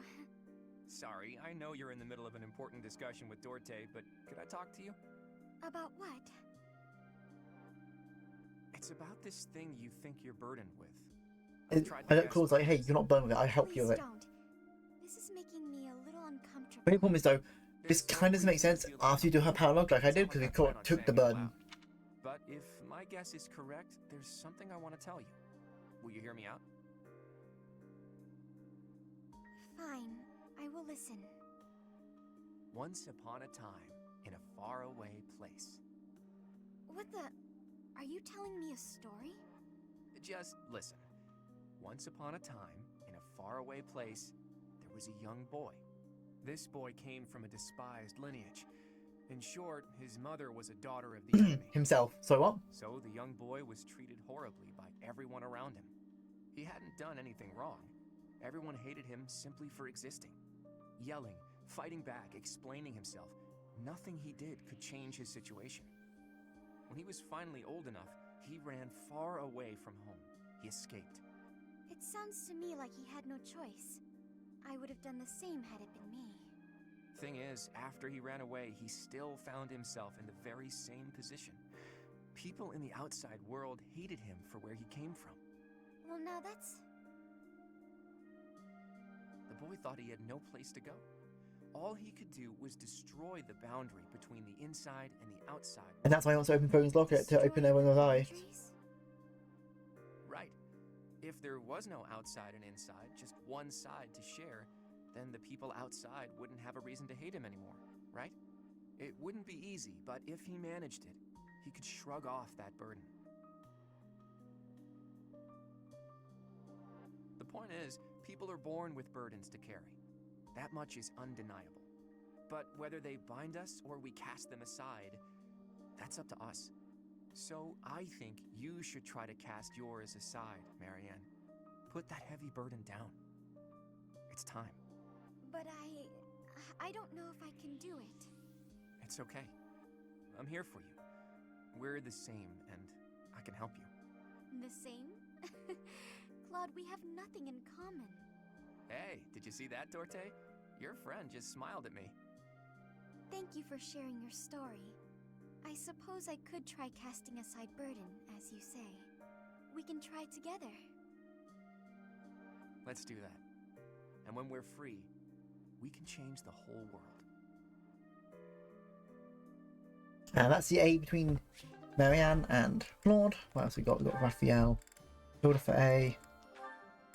Sorry, I know you're in the middle of an important discussion with Dorte, but could I talk to you? About what? It's about this thing you think you're burdened with. I don't call it like, hey, you're not burdened with it, I help you with it. Don't. This is making me a little uncomfortable. The only problem is though, this kind of doesn't make sense after you do her paralog like I did, because we took the burden. But if my guess is correct, there's something I want to tell you. Will you hear me out? Fine, I will listen. Once upon a time, in a faraway place. What the? Are you telling me a story? Just listen. Once upon a time, in a faraway place, there was a young boy. This boy came from a despised lineage. In short, his mother was a daughter of the enemy. Himself. So what? So the young boy was treated horribly by everyone around him. He hadn't done anything wrong. Everyone hated him simply for existing. Yelling, fighting back, explaining himself. Nothing he did could change his situation. When he was finally old enough, he ran far away from home. He escaped. It sounds to me like he had no choice. I would have done the same had it been me. Thing is, after he ran away, he still found himself in the very same position. People in the outside world hated him for where he came from. Well, now that's... The boy thought he had no place to go. All he could do was destroy the boundary between the inside and the outside. And that's why I want to open Phone's Locket, to open everyone's eye. Right. If there was no outside and inside, just one side to share, then the people outside wouldn't have a reason to hate him anymore, right? It wouldn't be easy, but if he managed it, he could shrug off that burden. The point is, people are born with burdens to carry. That much is undeniable. But whether they bind us or we cast them aside, that's up to us. So I think you should try to cast yours aside, Marianne. Put that heavy burden down. It's time. But I don't know if I can do it. It's okay. I'm here for you. We're the same, and I can help you. The same? Claude, we have nothing in common. Hey, did you see that, Dorte? Your friend just smiled at me. Thank you for sharing your story. I suppose I could try casting aside burden, as you say. We can try together. Let's do that. And when we're free, we can change the whole world. And that's the A between Marianne and Claude. What else we got? We've got Raphael. Hilda for A.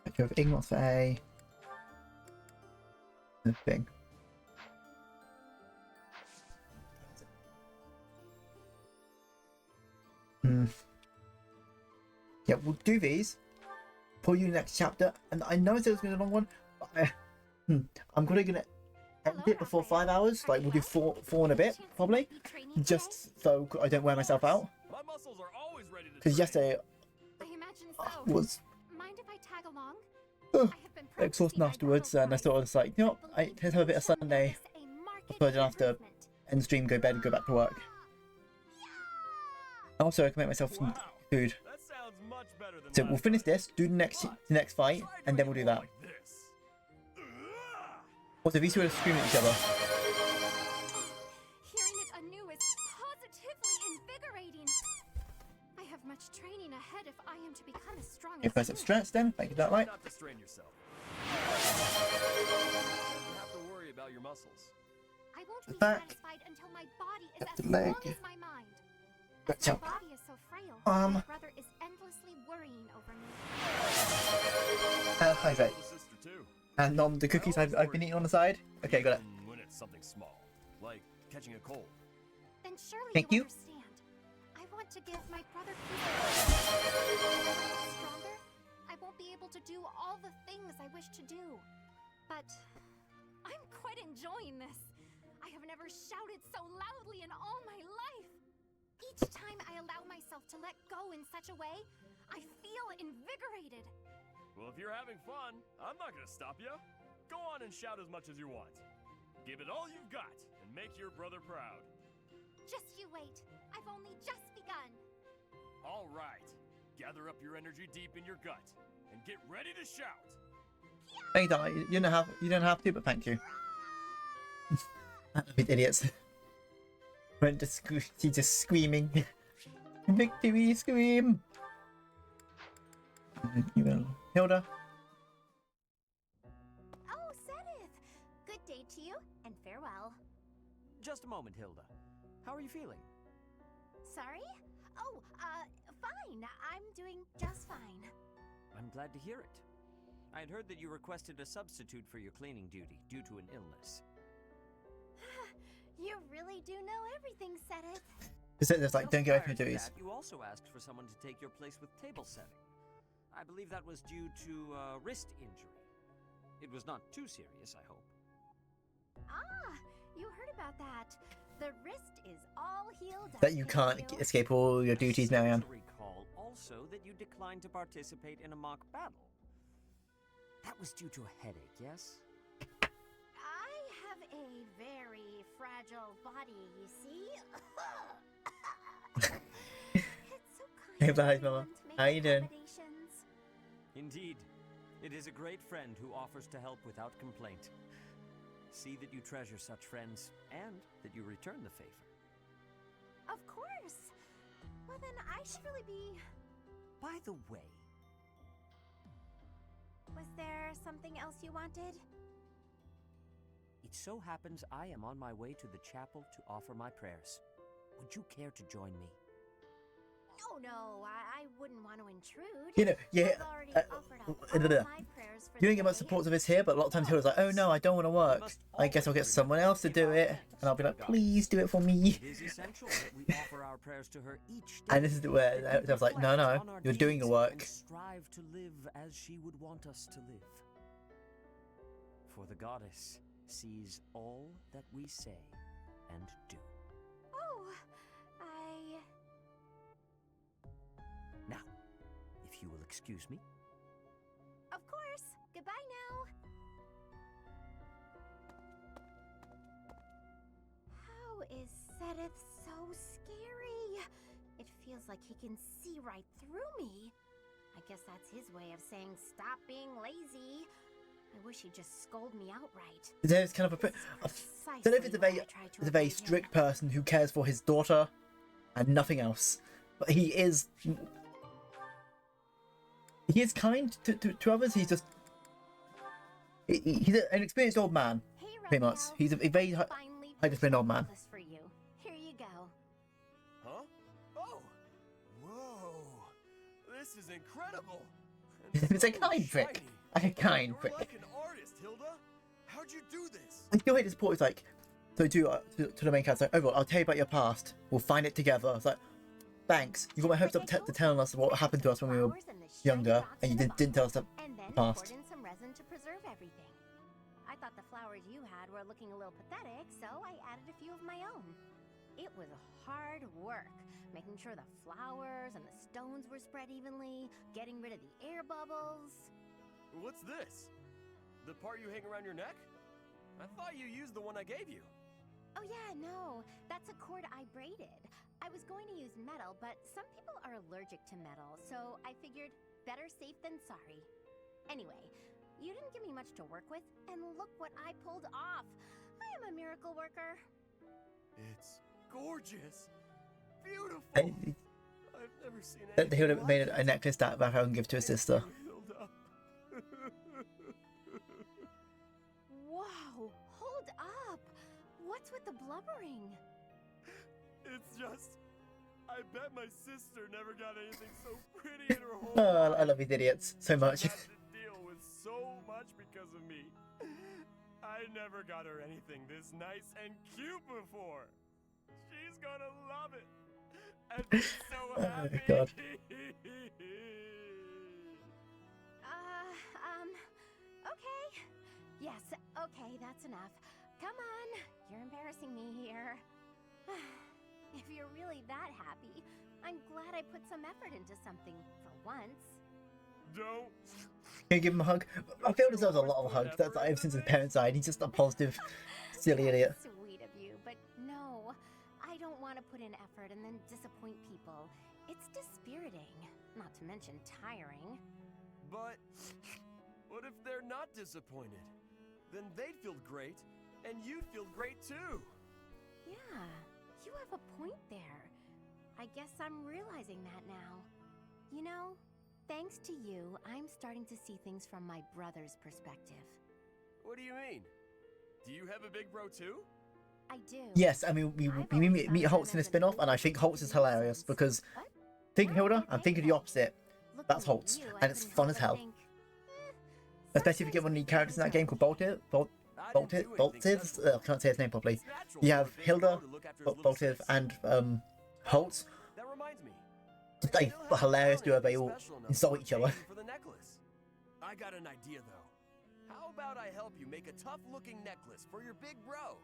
Echo of Ignatz for A. The thing. Yeah, we'll do these. Pull you next chapter. And I know it's going to be a long one, but I'm probably going to end it before 5 hours. Like, we'll do four and a bit, probably. Just so I don't wear myself out. My muscles are always ready to Because yesterday I imagine so. was Mind if I tag along? exhausting afterwards, and I thought I was like, you know what, let's have a bit of Sunday. So I don't have to end stream, go to bed, and go back to work. Also, I can make myself some food. That sounds much better than So we'll finish this, do the next fight, and then we'll do that. Also, these two are screaming at each other. Hearing it anew is positively invigorating. I have much training ahead if I am to become as strong If I as you. stretch then, make it that right. Not to strain yourself. You have to worry about your muscles. I won't be Back. satisfied until my body is Up as the strong leg. as my mind. Back As my up. body is so frail, Arm. my brother is endlessly worrying over me. Hydrate. Sister too. And the cookies I've been eating on the side. Okay, got it. When it's something small, like catching a cold. Then surely Thank you. understand. I want to give my brother peace. If I get stronger, I won't be able to do all the things I wish to do. But I'm quite enjoying this. I have never shouted so loudly in all my life. Each time I allow myself to let go in such a way, I feel invigorated. Well, if you're having fun, I'm not gonna stop you. Go on and shout as much as you want. Give it all you've got and make your brother proud. Just you wait. I've only just begun. All right. Gather up your energy deep in your gut and get ready to shout. Thank you, darling. You don't have to, but thank you. I love these idiots. She's just screaming. Victory scream! You will. Hilda. Oh, Sedith! Good day to you, and farewell. Just a moment, Hilda. How are you feeling? Sorry? Oh, fine. I'm doing just fine. I'm glad to hear it. I had heard that you requested a substitute for your cleaning duty due to an illness. You really do know everything, Sedith. It's like, don't get away from your duties. You also asked for someone to take your place with table setting. I believe that was due to a wrist injury. It was not too serious, I hope. Ah, you heard about that. The wrist is all healed up. That you can't escape all your duties, Marianne. I recall also that you declined to participate in a mock battle. That was due to a headache, yes? I have a very fragile body, you see. It's so kind Hey, of bye, everyone Mama. to make How you doing? accommodations. Indeed. It is a great friend who offers to help without complaint. See that you treasure such friends, and that you return the favor. Of course. Well, then I should really be... By the way... Was there something else you wanted? It so happens I am on my way to the chapel to offer my prayers. Would you care to join me? No, I wouldn't want to intrude. You know, yeah. I've already offered up all my prayers for You don't the get much day. support of this here, but a lot of times Hilda's like, oh no, I don't want to work. I guess I'll get someone else to do it. And I'll be like, please do it for me. It is essential that we offer our prayers to her each day. And this is where I was like, no, no, you're doing the work. And strive to live as she would want us to live. For the goddess sees all that we say and do. Oh, Now, if you will excuse me. Of course. Goodbye now. How is Sedith so scary? It feels like he can see right through me. I guess that's his way of saying stop being lazy. I wish he'd just scold me outright. There's kind of I don't know if it's a very strict person who cares for his daughter and nothing else. But he is kind to others. He's just he's an experienced old man, pretty much. He's a very high disciplined old man. For you. Here you go. Huh? Oh! Whoa! This is incredible! It's a kind prick. Like a kind prick. You're like an artist, Hilda. How'd you do this? I feel like this report is like, so to the main character, like, oh, I'll tell you about your past. We'll find it together. It's like, thanks. You got my hopes up to telling us what happened to us when we were younger, and you didn't tell us the And then past. poured in some resin to preserve everything. I thought the flowers you had were looking a little pathetic, so I added a few of my own. It was hard work, making sure the flowers and the stones were spread evenly, getting rid of the air bubbles. What's this? The part you hang around your neck? I thought you used the one I gave you. Oh yeah, no, that's a cord I braided. I was going to use metal, but some people are allergic to metal, so I figured better safe than sorry. Anyway, you didn't give me much to work with, and look what I pulled off. I am a miracle worker. It's gorgeous. Beautiful. Hey, I've never seen Hilda anything made like a necklace that Raphael can give to his sister. Hilda. Wow, hold up. What's with the blubbering? It's just... I bet my sister never got anything so pretty in her whole Oh, life. I love these idiots so much. She had to deal with so much because of me. I never got her anything this nice and cute before. She's gonna love it. And be so happy. God. Okay. Yes, okay, that's enough. Come on, you're embarrassing me here. If you're really that happy, I'm glad I put some effort into something for once. Don't. Can you give him a hug? Raphael deserves a lot of hugs. That's like, ever since his parents died. He's just a positive, silly idiot. Sweet of you, but no. I don't want to put in effort and then disappoint people. It's dispiriting, not to mention tiring. But what if they're not disappointed? Then they'd feel great, And you'd feel great too. Yeah, you have a point there. I guess I'm realizing that now. You know, thanks to you, I'm starting to see things from my brother's perspective. What do you mean? Do you have a big bro too? I do. Yes, I mean, we meet Holtz in a spin-off, and I think Holtz is hilarious because think Hilda, I'm thinking the opposite. That's Holtz, and it's fun as hell. Especially if you get one of the characters in that game called Boltiv. I can't say his name properly. You have Hilda, Boltiv, and Holtz. That reminds me. Just a hilarious duo. They all insult each other. For the necklace. I got an idea though. How about I help you make a tough-looking necklace for your big bro?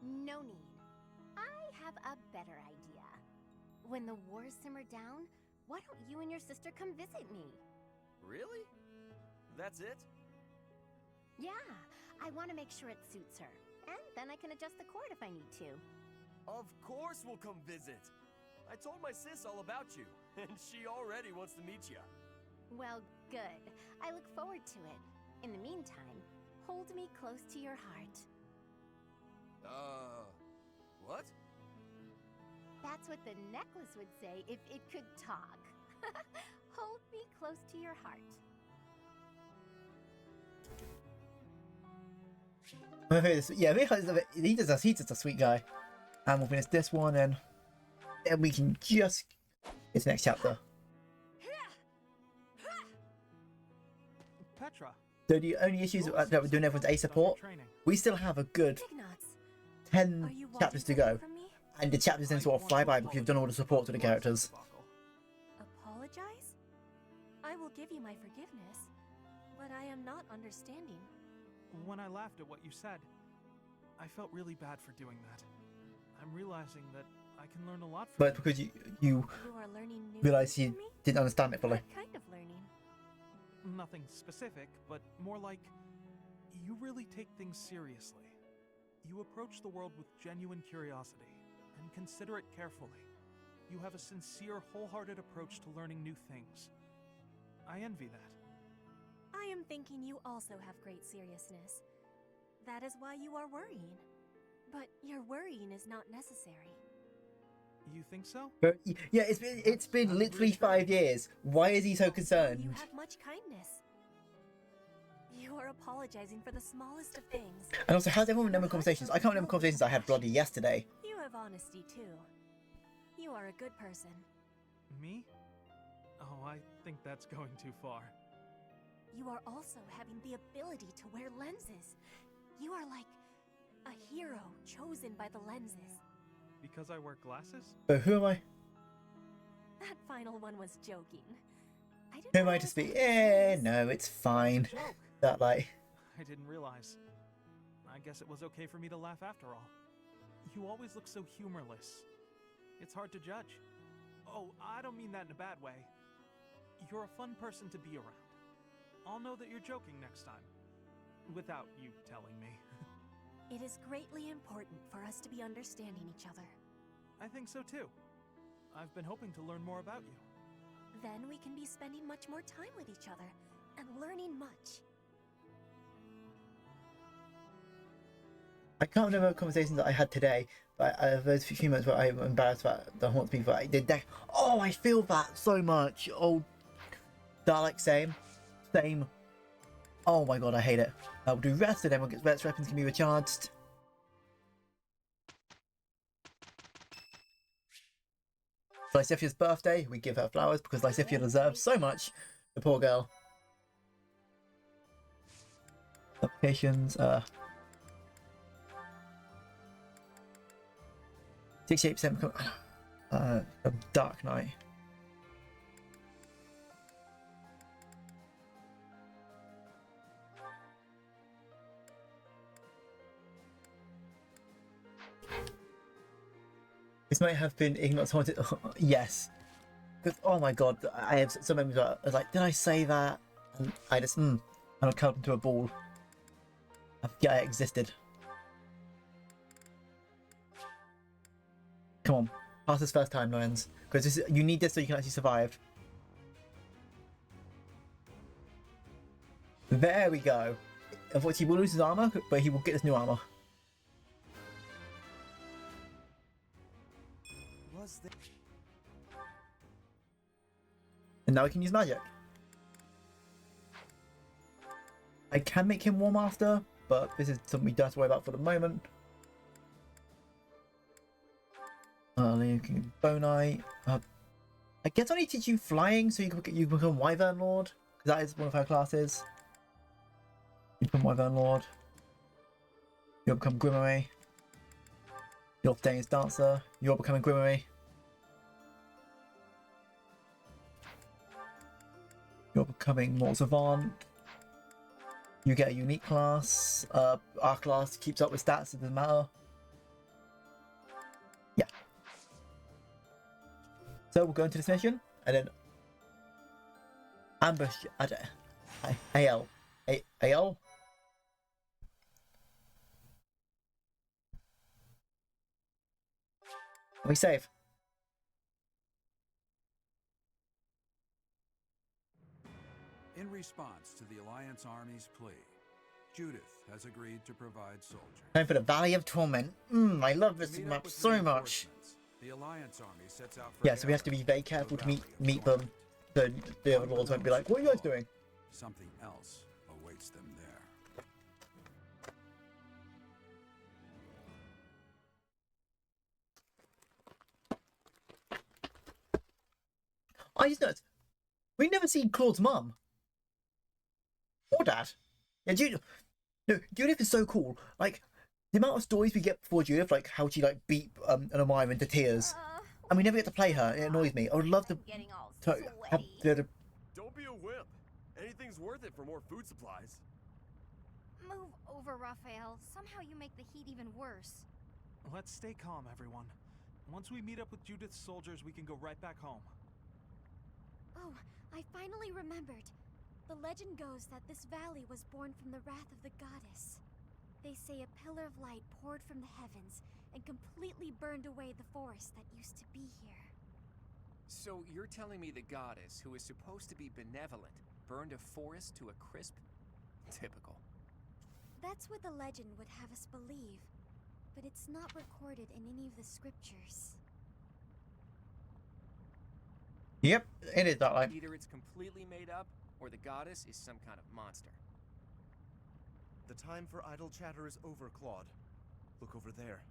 No need. I have a better idea. When the wars simmer down, why don't you and your sister come visit me? Really? That's it? Yeah, I want to make sure it suits her. And then I can adjust the cord if I need to. Of course we'll come visit. I told my sis all about you, and she already wants to meet you. Well, good. I look forward to it. In the meantime, hold me close to your heart. What? That's what the necklace would say if it could talk. Hold me close to your heart. Yeah, he's just a sweet guy. And we'll finish this one, and then we can just it's next chapter. Petra. So the only issues that we're doing everyone's A support, we still have a good 10 chapters to go. And the chapters then sort of fly by because we've done all the support to the characters. Apologize? I will give you my forgiveness, but I am not understanding. When I laughed at what you said, I felt really bad for doing that. I'm realizing that I can learn a lot from But because you are learning new realize things you from me? didn't understand it fully. What kind of learning? Nothing specific, but more like you really take things seriously. You approach the world with genuine curiosity and consider it carefully. You have a sincere, wholehearted approach to learning new things. I envy that. I am thinking you also have great seriousness. That is why you are worrying. But your worrying is not necessary. You think so? But yeah, it's been literally 5 years. Why is he so concerned? You have much kindness. You are apologizing for the smallest of things. And also, how's everyone remember conversations? I can't remember conversations I had bloody yesterday. You have honesty too. You are a good person. Me? Oh, I think that's going too far. You are also having the ability to wear lenses. You are like a hero chosen by the lenses. Because I wear glasses? But who am I? That final one was joking. Who am I to speak? No, it's fine. That like. I didn't realize. I guess it was okay for me to laugh after all. You always look so humorless. It's hard to judge. Oh, I don't mean that in a bad way. You're a fun person to be around. I'll know that you're joking next time. Without you telling me. It is greatly important for us to be understanding each other. I think so too. I've been hoping to learn more about you. Then we can be spending much more time with each other and learning much. I can't remember conversations that I had today, but those few moments where I'm embarrassed about the haunts people I did that. Oh, I feel that so much. Oh, Dalek, same. Oh my god, I hate it. We'll do rest, and then we'll get rest weapons can be recharged. For Lysiphia's birthday, we give her flowers because Lysifia deserves so much. The poor girl. Applications, 68% a Dark Knight. This might have been Ignat's haunted. Yes. Because, oh my god, I have some memories where I was like, did I say that? And I just, and I curled into a ball. I forget I existed. Come on, pass this first time, Lorenz. Because you need this so you can actually survive. There we go. Unfortunately, he will lose his armor, but he will get his new armor. And now we can use magic. I can make him War Master, but this is something we don't have to worry about for the moment. Bonite. I guess I need to teach you flying so you become Wyvern Lord, because that is one of her classes. You become Wyvern Lord. You'll become Grimmery. You're staying as Dancer. You're becoming Grimmery. You're becoming more Savant. You get a unique class. Our class keeps up with stats, it doesn't matter. Yeah. So we'll go into this mission and then ambush AL. AL? Are we safe? In response to the Alliance Army's plea, Judith has agreed to provide soldiers. Time for the Valley of Torment. I love this map so much. The Alliance Army sets out for Yeah, so we have to be very careful to meet them. So the other lords won't be like, what are you guys doing? Something else awaits them there. I just noticed, we never seen Claude's mum. Or dad. Yeah, Judith is so cool. Like, the amount of stories we get before Judith, like how she like beat an Amira into tears, and we never get to play her. It annoys me. I would love to Don't be a wimp. Anything's worth it for more food supplies. Move over, Raphael. Somehow you make the heat even worse. Let's stay calm, everyone. Once we meet up with Judith's soldiers, we can go right back home. Oh, I finally remembered. The legend goes that this valley was born from the wrath of the goddess. They say a pillar of light poured from the heavens and completely burned away the forest that used to be here. So you're telling me the goddess, who is supposed to be benevolent, burned a forest to a crisp? Typical. That's what the legend would have us believe, but it's not recorded in any of the scriptures. Yep, it is that like. Either it's completely made up, or the goddess is some kind of monster. The time for idle chatter is over, Claude. Look over there.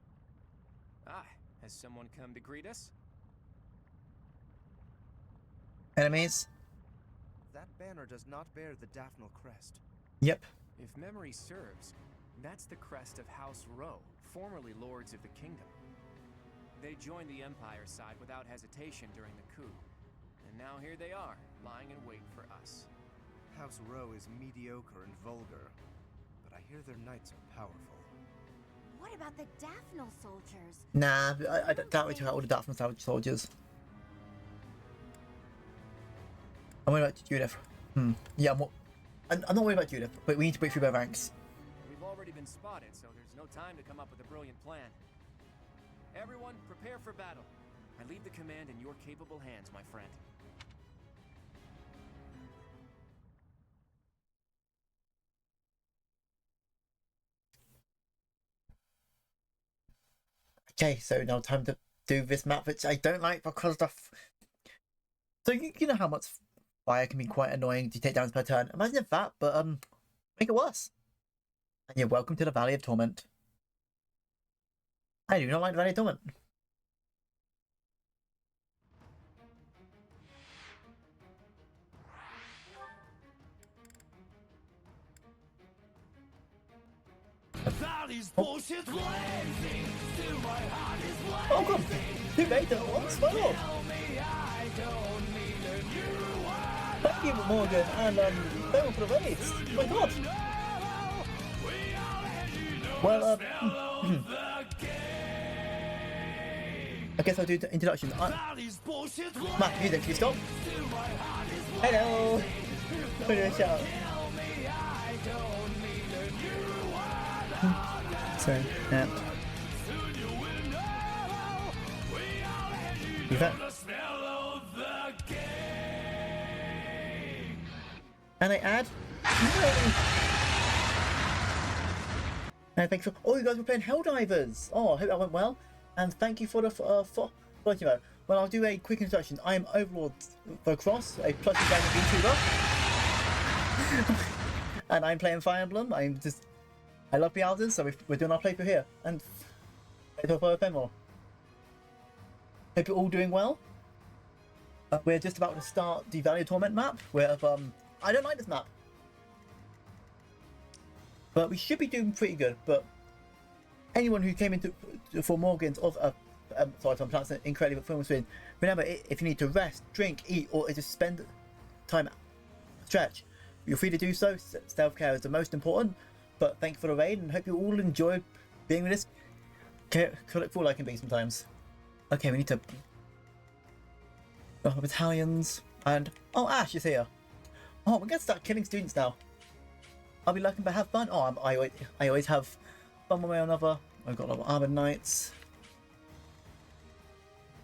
Ah, has someone come to greet us? Enemies? That banner does not bear the Daphne crest. Yep. If memory serves, that's the crest of House Rowe, formerly Lords of the Kingdom. They joined the Empire side without hesitation during the coup. And now here they are, lying in wait for us. House Rowe is mediocre and vulgar, but I hear their knights are powerful. What about the Daphne soldiers? Nah, I doubt we took out all the Daphne soldiers. I'm worried about Judith. Yeah, I'm not worried about Judith, but we need to break through their ranks. We've already been spotted, so there's no time to come up with a brilliant plan. Everyone, prepare for battle. I leave the command in your capable hands, my friend. Okay, so now time to do this map, which I don't like because the... So you know how much fire can be quite annoying to take down per turn. Imagine if that, but make it worse. And you're welcome to the Valley of Torment. I do not like the Valley of Torment. Oh god! Who made that one? Spell off! Thank you, Morgan, and thank you for the raids. Oh my god! Well, I guess I'll do the introduction. Matt, music, can you stop? Hello! Put in a shout. So, yeah. You that? And I add. And thanks for. Oh, you guys were playing Helldivers. Oh, I hope that went well. And thank you for the you know, well, I'll do a quick introduction. I am ovelordsthecross, a Plushie gaming VTuber. And I'm playing Fire Emblem. I love the houses, so we're doing our playthrough here. And let's play more. Hope you're all doing well. We're just about to start the Valley of Torment map, where I don't like this map. But we should be doing pretty good. But anyone who came into for Morgan's of sorry if I'm pronouncing it incorrectly, but film screen, remember, if you need to rest, drink, eat, or just spend time stretch, you're free to do so. Self-care is the most important. But thank you for the raid, and hope you all enjoy being with this colorful I can be sometimes. Okay, we need to battalions, and oh, Ash is here. Oh, we're gonna start killing students now. I'll be looking to have fun. Oh, I always have fun one way or another. I've got a lot of armored knights,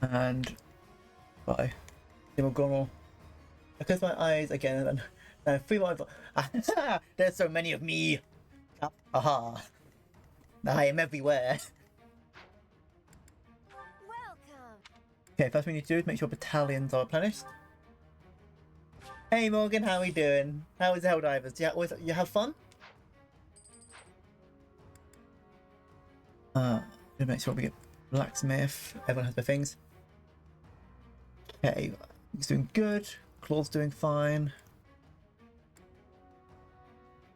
and bye. I close my eyes again, and free my. There's so many of me. Aha! I am everywhere. Okay, first we need to do is make sure battalions are replenished. Hey Morgan, how are we doing? How is the Helldivers? You have fun? Make sure we get blacksmith. Everyone has their things. Okay, he's doing good. Claw's doing fine.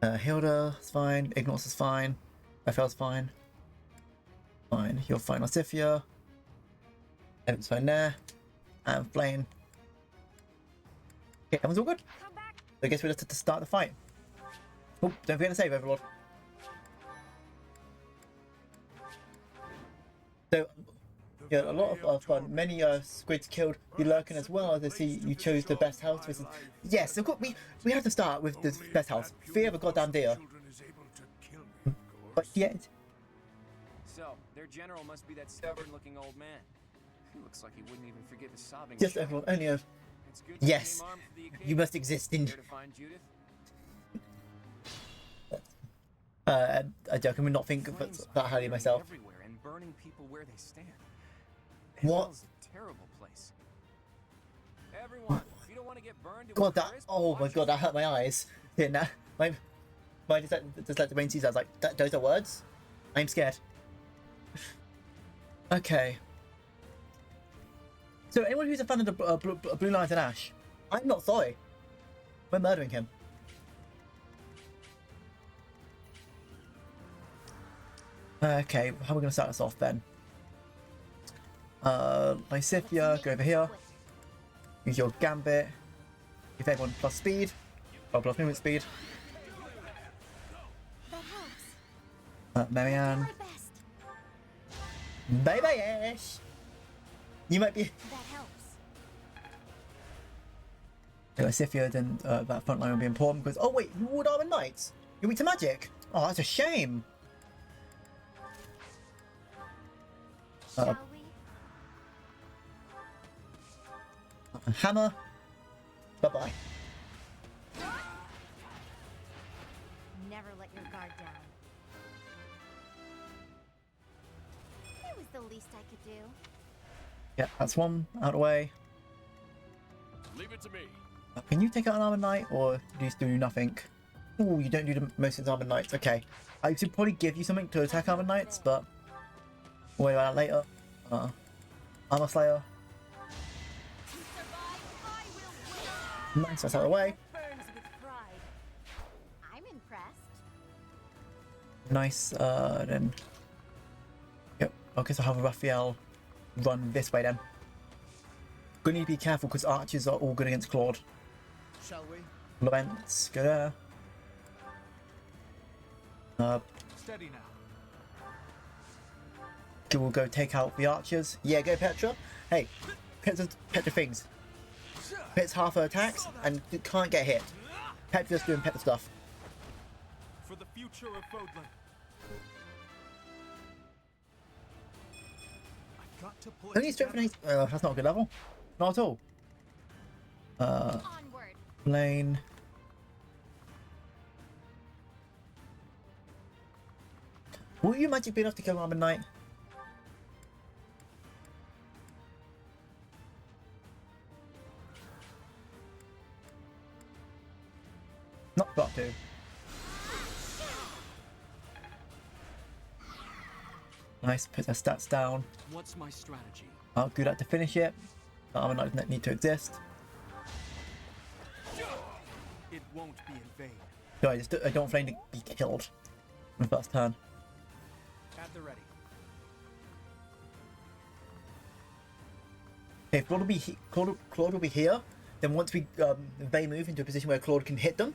Hilda's fine. Ignorance is fine. Raphael's fine. Fine. You're fine, Osifia. Everyone's fine there. And Flame. Okay, everyone's all good. So I guess we're just to start the fight. Oh, don't forget to save, Overlord. So, yeah, a lot of fun. Many squids killed. You lurking as well, as I see you chose the best house. Yes, of course, we have to start with the best house. Fear of a goddamn deer. But yeah. So, their general must be that stubborn-looking old man. He looks like he wouldn't even forgive his sobbing. Yes, everyone, only a... Yes, you must exist in... I joke, I would not think that highly myself. And burning people where they stand. What? Hell's a terrible place. Everyone, if you don't want to get burned, God, that... Oh my god, that hurt my eyes. Yeah, now... My domain sees, I was like, those are words? I'm scared. Okay. So anyone who's a fan of the Blue Lions and Ash, I'm not sorry. We're murdering him. Okay, how are we going to start this off then? Lysithia, go over here. Use your Gambit. Give everyone plus speed. Or plus movement speed. Marianne. Baby-ish! You might be... That helps. Lysithia, then that front line will be important because... Oh wait, you ward armor knights? You're weak to magic? Oh, that's a shame. Hammer. Bye-bye. Never let your guard down. It was the least I could do. Yeah, that's one out of the way. Leave it to me. Can you take out an armored knight, or do you just do nothing? Ooh, you don't do the most of the armored knights. Okay, I should probably give you something to attack armored knights, but we'll worry about that later. Armor Slayer. Nice, that's out of the way. I'm impressed. Nice, then... Yep, I guess I'll have a Raphael run this way then. Gonna need to be careful because archers are all good against Claude. Shall we? Lawrence, go there. Steady now. We'll go take out the archers. Yeah, go Petra. Hey, Petra things. Pet's half her attacks and can't get hit. Petra's doing Petra stuff. For the future of Fodlan. I've got to pull Only strength and haste. That's not a good level. Not at all. Lane. Will you magic be enough to kill Armored Knight? got to. Nice, put their stats down. What's my strategy? I'll do that to finish it. Armor Knights don't need to exist. It won't be in vain. No, I don't want Flame to be killed in the first turn. At the ready. Okay, if Claude will be here. Then once they move into a position where Claude can hit them,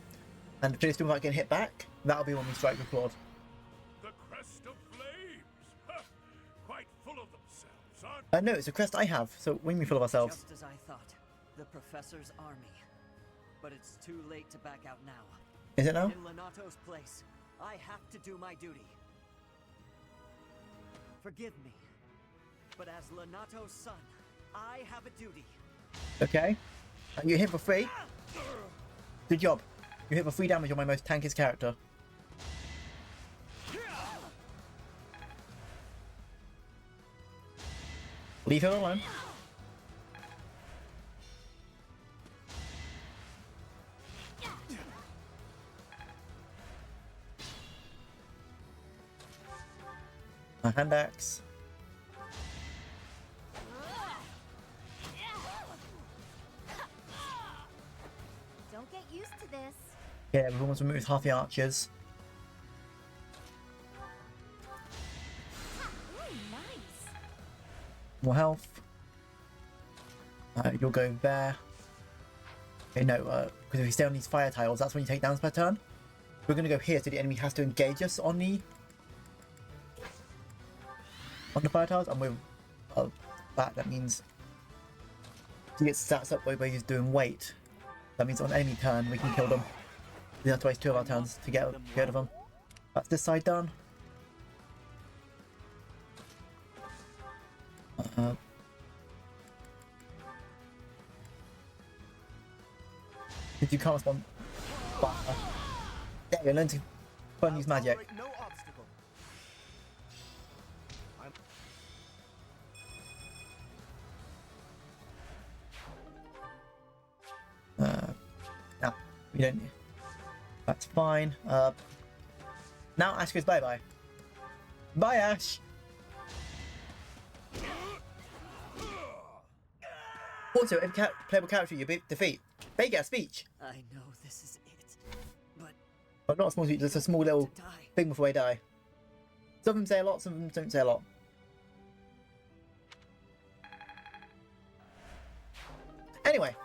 and finish them without getting hit back, that'll be when we strike with Claude. The crest of flames! Quite full of themselves, aren't No, it's a crest I have, so we can be full of ourselves. Just as I thought. The Professor's army. But it's too late to back out now. Is it now? In Lenato's place, I have to do my duty. Forgive me, but as Lenato's son, I have a duty. Okay. You hit for 3. Good job. You hit for 3 damage on my most tankiest character. Leave her alone. A hand axe. Don't get used to this. Yeah, everyone's removed half the archers. Ooh, nice. More health. You'll go there. Okay, no, because if we stay on these fire tiles, that's when you take downs per turn. We're going to go here, so the enemy has to engage us on the fire tiles, and we're back. That means to get stats up where he's doing weight. That means on enemy turn we can kill them. We have to waste 2 of our turns to get rid of them. That's this side done. You can't respond. There you go, learn to fun use magic. No obstacle. No, we don't. That's fine. Now Ash goes bye bye. Bye, Ash. Also, every playable character you defeat, they get a speech. I know this is it, But not a small speech, just a small little thing before they die. Some of them say a lot, some of them don't say a lot. Anyway.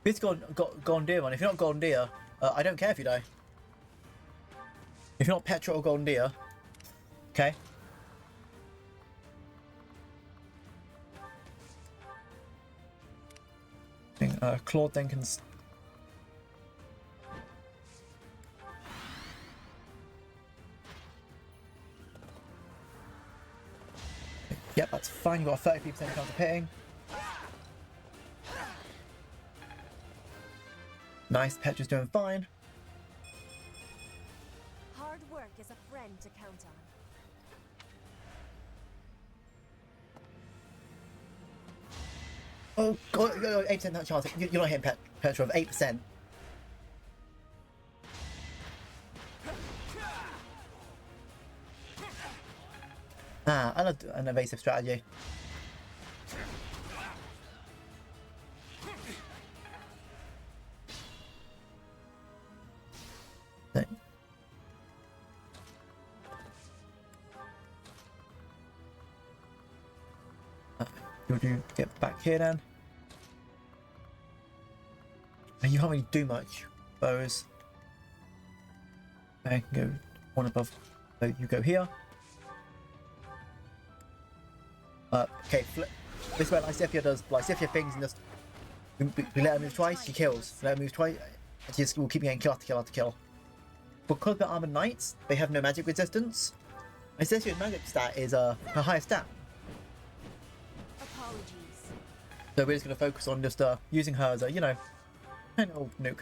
It's Golden Deer one. If you're not Golden Deer, I don't care if you die. If you're not Petra or Golden Deer, okay. Claude then can. Yep, that's fine. You got a 33% chance of hitting. Nice, Petra's doing fine. Hard work is a friend to count on. Oh god, 8% chance. You're not hitting Petra of 8%. I love an evasive strategy. You get back here then. And you can't really do much. Bows. Okay, go one above. So you go here. Okay, this is where Lysithia does Lysithia things and just we let her move twice, she kills. Let her move twice, she just will keep getting kill after kill after kill. Because they're armored knights, they have no magic resistance. Lysithia's magic stat is her highest stat. Apologies. So we're just going to focus on just using her as a, you know, kind of old nuke.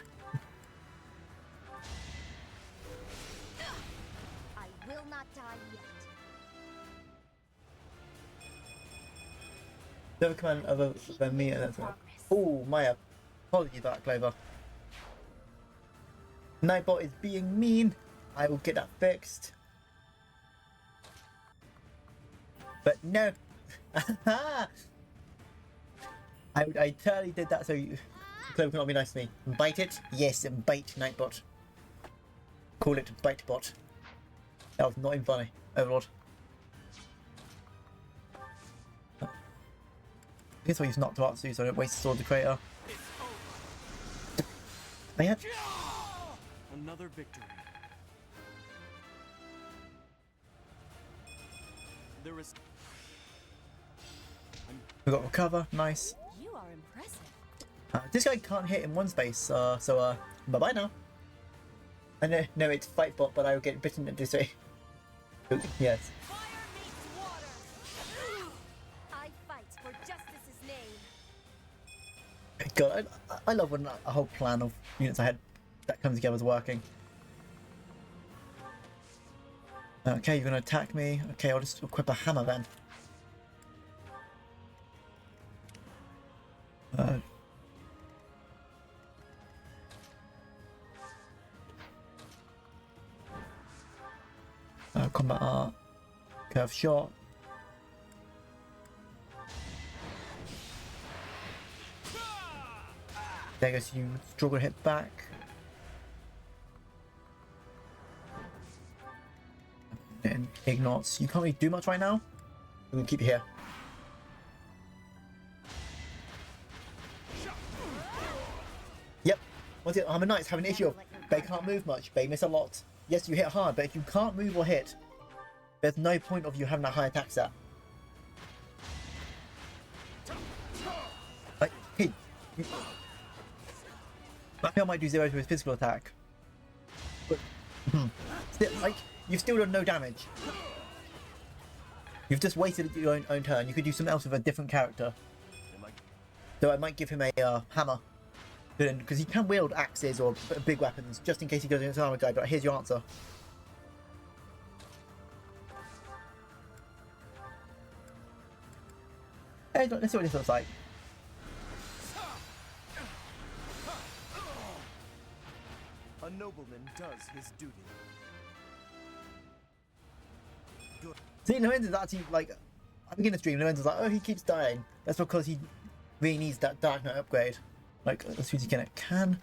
I will not die yet. The other command other than me. Oh, my apologies, Dark Clover. Nightbot is being mean. I will get that fixed. But no. I totally did that so Clover cannot be nice to me. Bite it? Yes, and bite Nightbot. Call it Bitebot. That was not even funny. Overlord. I guess I'll use Knock to Artsu so I don't waste the sword of the crater. Man. Another victory. There is. We got recover, nice. You are impressive. This guy can't hit in one space, so bye bye now. I know, no, it's fight bot, but I will get bitten this way. Yes. I fight for justice's name. God, I love when a whole plan of units I had that comes together is working. Okay, you're gonna attack me. Okay, I'll just equip a hammer then. Combat art, curve shot. There goes you struggle to hit back. Then ignots. You can't really do much right now. I'm gonna keep you here. Yep. What's it? Armor Knights have an issue of they can't move much. They miss a lot. Yes, you hit hard, but if you can't move or hit, there's no point of you having a high attack stat. Like, hey, Raphael might do 0 to his physical attack, but still, like, you've still done no damage. You've just wasted your own turn. You could do something else with a different character. So I might give him a hammer, because he can wield axes or big weapons, just in case he goes against an armor guy. But here's your answer. Hey, let's see what this looks like. A nobleman does his duty. Good. See, Lorenzo's actually, like, at the beginning of the stream, Lorenzo's like, oh, he keeps dying. That's because he really needs that Dark Knight upgrade. Like, as soon as he can.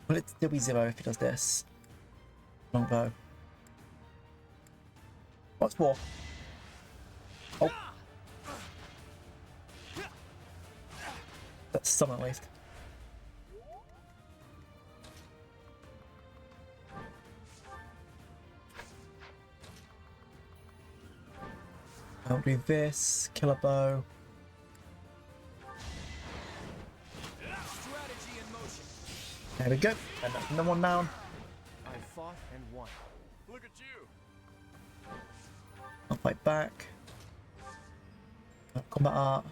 Will it still be 0 if he does this? Longbow. What's 4? Oh. That's some at least. I'll do this, killer bow. Strategy in motion. There we go. And that's another one down. I fought and won. Look at you. I'll fight back. Combat art.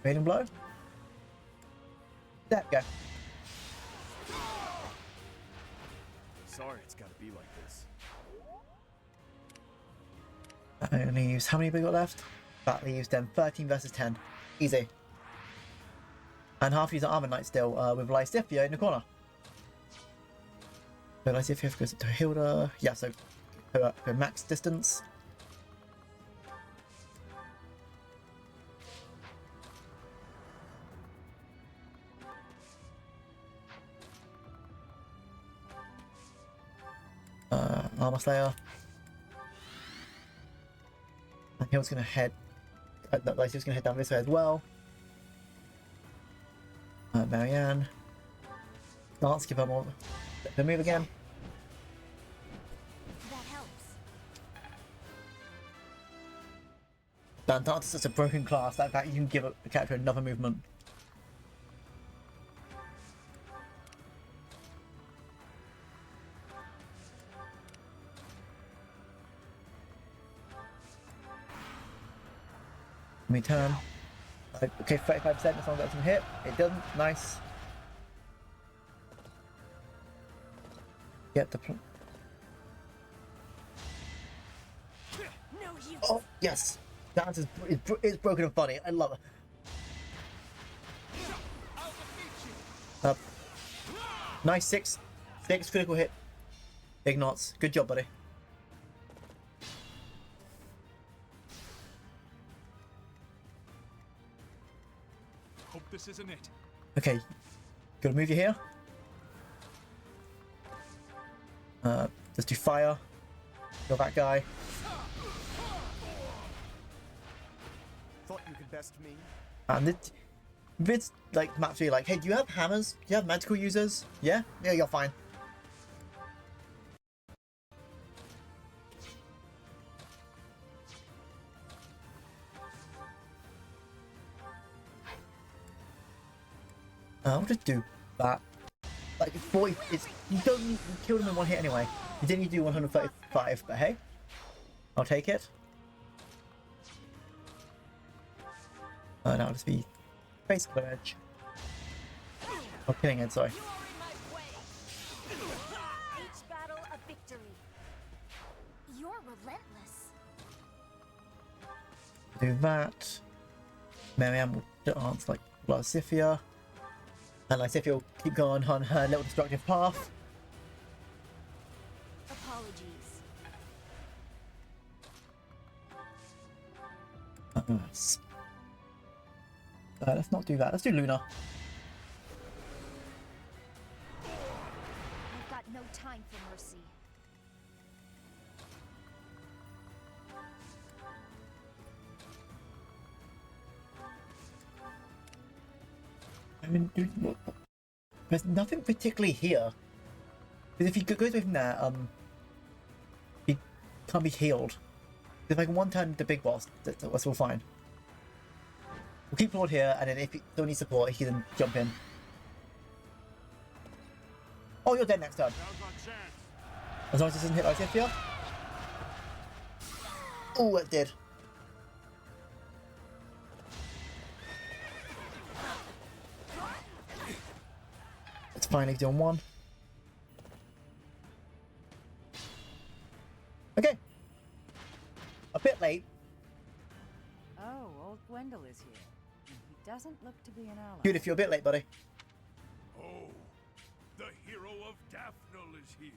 Radiant blow. There we go. Sorry, it's gotta be like this. I only used how many have we got left? That we used them 13 versus 10. Easy. And half use Armor Knight still with Lysithia in the corner. So Lysithia goes to Hilda. Yeah, so her max distance. Armor Slayer. And Hill's gonna head. Lysia's gonna head down this way as well. Marianne. Dance, give her more. Let her move again. That helps. Dan, Dance is such a broken class that you can give a character another movement. Let me turn. Okay, 35%, this one got some hit. It doesn't. Nice. Get the No use. Oh, yes! Dance is broken and funny. I love it. Nice, six critical hit. Ignots. Good job, buddy. Hope this isn't it. Okay. Gotta move you here. Let's do fire. Kill that guy. Thought you could best me? And it's like maps where you're like, hey, do you have hammers? Do you have magical users? Yeah? Yeah, you're fine. I'll just do that. Like, it's 40. You don't need to kill them in one hit anyway. You didn't need to do 135, but hey, I'll take it. That'll just be face clear edge. Oh, killing edge, sorry. Each battle a victory. You're relentless. Do that. Miriam will dance like Lysithia. And Lysithia will keep going on her little destructive path. Apologies. Let's not do that. Let's do Luna. I've got no time for mercy. I mean, there's nothing particularly here. Because if he goes away from there, he can't be healed. If I can one-turn the big boss, that's all fine. We'll keep Lord here, and then if he don't need support, he can jump in. Oh, you're dead next turn. As long as it doesn't hit Lysithia. Oh, it did. It's finally doing one. Okay. A bit late. Oh, old Gwendol is here. He doesn't look to be an ally. Dude, if you're a bit late, buddy. Oh, the hero of Daphne is here.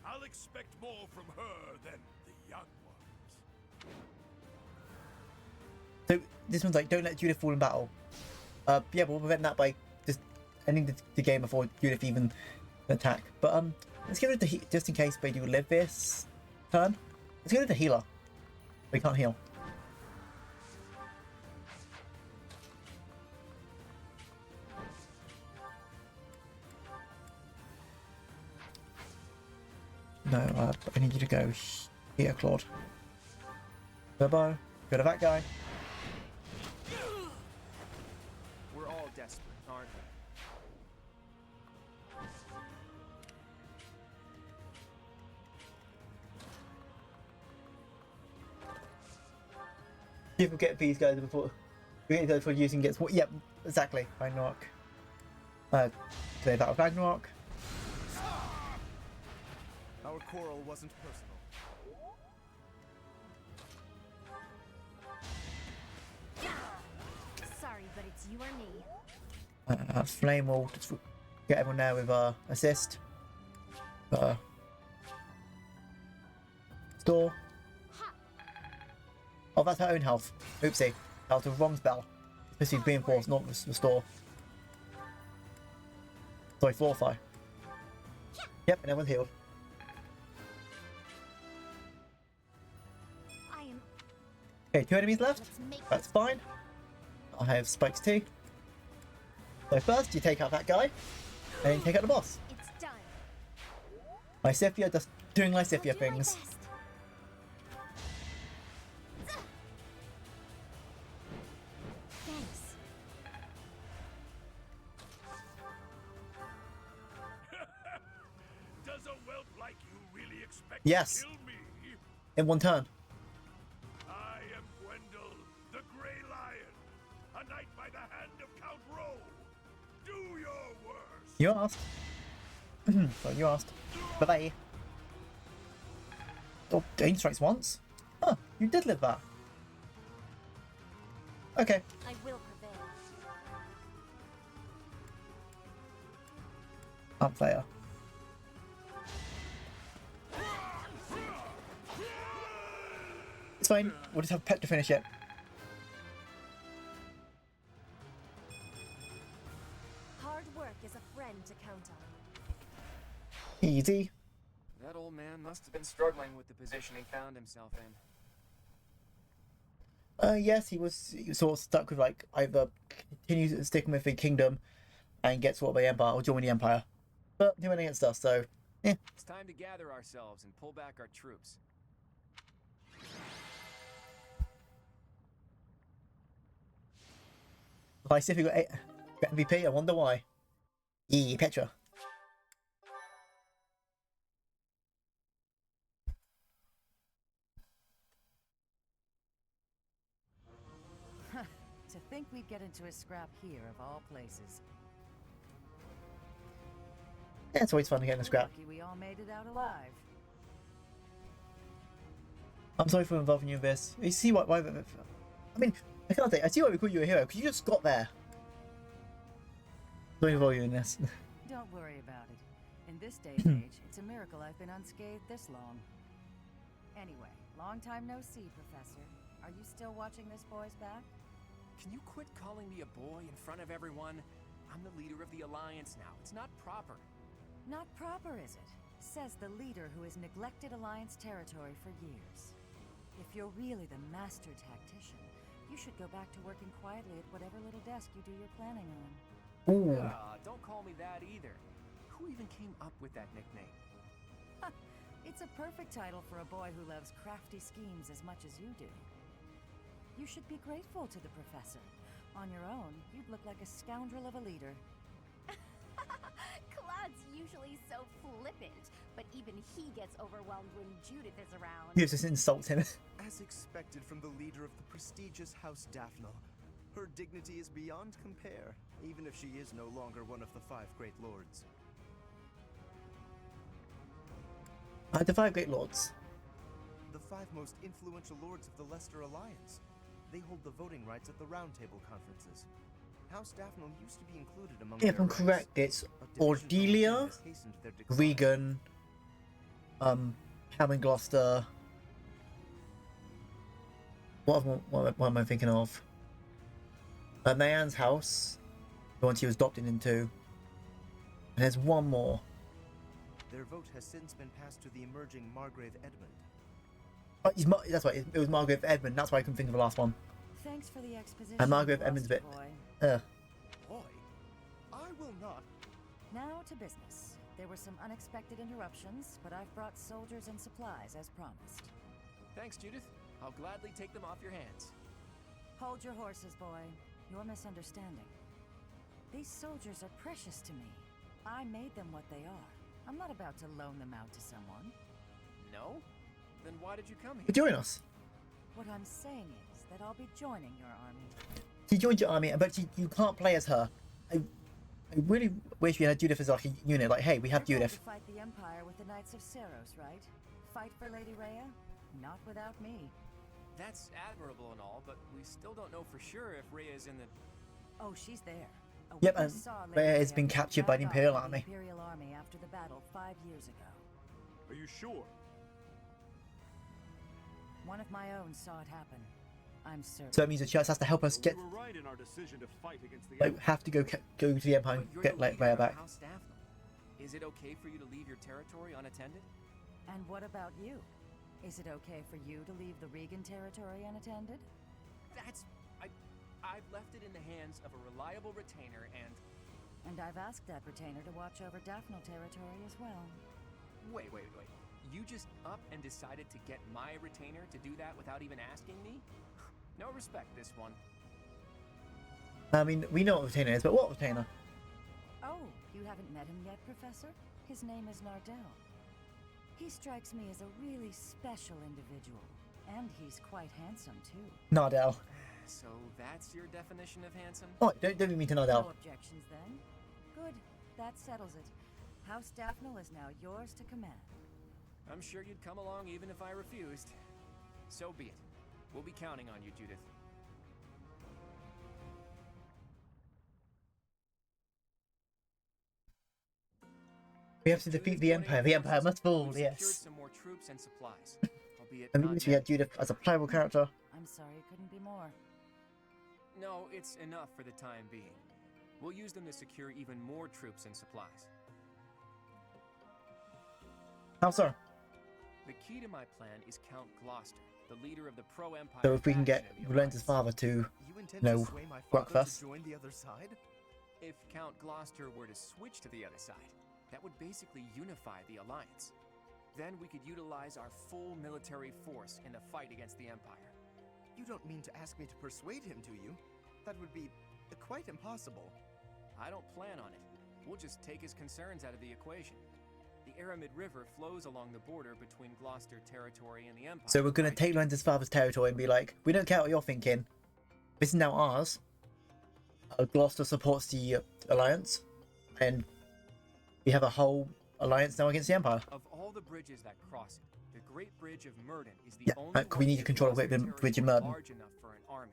I'll expect more from her than the young ones. So this one's like, don't let Judith fall in battle. Yeah, we'll prevent that by just ending the game before Judith even attack. But let's get rid of the just in case we do live this turn. Let's get rid of the healer. We can't heal. No, I need you to go here, Claude. Bye-bye. Go to that guy. We're all desperate, aren't we? People get these guys before using gets what? Yep, exactly. Ragnarok. Today that was Ragnarok. Our quarrel wasn't personal. Sorry, but it's you or me. Flame will just get everyone there with assist. Store. Oh, that's her own health. Oopsie. That was the wrong spell. It's supposed to be reinforce, not restore. Sorry, fortify. Yep, and everyone's healed. Okay, 2 enemies left. That's fine. I have spikes too. So first, you take out that guy, and then you take out the boss. It's done. Lysithia just doing Lysithia things. Thanks. Does a whelp like you really expect Yes. to kill me? In one turn. I am Gwendol, the Grey Lion, a knight by the hand of Count Rowe. Do your worst. You asked. So you asked. Bye-bye. Oh, Dane strikes once? Huh, you did live that. Okay. I will prevail. Up player. It's fine. We'll just have Pet to finish it. Hard work is a friend to count on. Easy. That old man must have been struggling with the position he found himself in. Yes, he was sort of stuck with like either continue sticking with the kingdom and get sort of the empire or join the empire, but he went against us. So yeah, It's time to gather ourselves and pull back our troops. I see if you got MVP. I wonder why. Petra. To think we'd get into a scrap here of all places. Yeah, it's always fun to get in a scrap. Lucky we all made it out alive. I'm sorry for involving you in this. You see why I mean, I can't say. I see why we call you a hero, because you just got there. Don't involve you in this. Don't worry about it. In this day and age, it's a miracle I've been unscathed this long. Anyway, long time no see, Professor. Are you still watching this boy's back? Can you quit calling me a boy in front of everyone? I'm the leader of the Alliance now. It's not proper. Not proper, is it? Says the leader who has neglected Alliance territory for years. If you're really the master tactician, you should go back to working quietly at whatever little desk you do your planning on. Ooh. Don't call me that either. Who even came up with that nickname? It's a perfect title for a boy who loves crafty schemes as much as you do. You should be grateful to the professor. On your own, you'd look like a scoundrel of a leader. Claude's usually so flippant, but even he gets overwhelmed when Judith is around. You just insult him. As expected from the leader of the prestigious House Daphne, her dignity is beyond compare, even if she is no longer one of the 5 great lords. The 5 great lords. The 5 most influential lords of the Leicester Alliance. They hold the voting rights at the Round Table conferences. House Daphne used to be included among If their I'm ranks, correct, it's but division Ordelia, has hastened their decline. Regan, Ham and Gloucester. What am I thinking of? Mayan's house, the one she was adopted into. And there's one more. Their vote has since been passed to the emerging Margrave Edmund. Oh, that's right, it was Margrave Edmund, that's why I couldn't think of the last one. Thanks for the exposition. And Margrave Edmund's a bit... Boy, I will not. Now to business. There were some unexpected interruptions, but I've brought soldiers and supplies as promised. Thanks, Judith. I'll gladly take them off your hands. Hold your horses, boy. You're misunderstanding. These soldiers are precious to me. I made them what they are. I'm not about to loan them out to someone. No? Then why did you come here? Join us. What I'm saying is that I'll be joining your army. She joined your army, but you can't play as her. I really wish we had Judith as like a unit. Like, hey, we have You're going Judith. to fight the Empire with the Knights of Seros, right? Fight for Lady Rhea? Not without me. That's admirable and all, but we still don't know for sure if Rhea's in the... Oh, she's there. A Yep, witness and saw Rhea Lady has been Rhea captured by the dragged Imperial off Army. The Imperial Army after the battle 5 years ago. Are you sure? One of my own saw it happen. I'm certain. So that means the church has to help us get... We were right in our decision to fight against the Like, have to go to the Empire and But you're get the like leader Rhea of back. House Daphne. Is it okay for you to leave your territory unattended? And what about you? Is it okay for you to leave the Regan territory unattended? That's... I've left it in the hands of a reliable retainer and... And I've asked that retainer to watch over Daphne territory as well. Wait. You just up and decided to get my retainer to do that without even asking me? No respect, this one. I mean, we know what retainer is, but what retainer? Oh, you haven't met him yet, Professor? His name is Nardell. He strikes me as a really special individual. And he's quite handsome, too. Nardell. So that's your definition of handsome? Oh, don't mean to Nardell. No objections, then. Good. That settles it. House Daphne is now yours to command. I'm sure you'd come along even if I refused. So be it. We'll be counting on you, Judith. We have to defeat the Empire. The Empire must fall, We've secured yes. some more troops and supplies, albeit And not we yet. had Judith as a playable character. I'm sorry it couldn't be more. No, it's enough for the time being. We'll use them to secure even more troops and supplies. How so? The key to my plan is Count Gloucester, the leader of the pro-Empire. So if we can get faction in the Lorenzo's father to, You intend no, to sway my work father first. to join the other side? If Count Gloucester were to switch to the other side, that would basically unify the Alliance. Then we could utilize our full military force in the fight against the Empire. You don't mean to ask me to persuade him, do you? That would be quite impossible. I don't plan on it. We'll just take his concerns out of the equation. The Aramid River flows along the border between Gloucester territory and the Empire. So we're gonna take Lorenzo's father's territory and be like, we don't care what you're thinking. This is now ours. Gloucester supports the Alliance, and we have a whole alliance now against the Empire. Of all the bridges that cross it, the Great Bridge of Murden is the only one we need to in control the Gloucester Great Bridge of territory Murden. large enough for an army.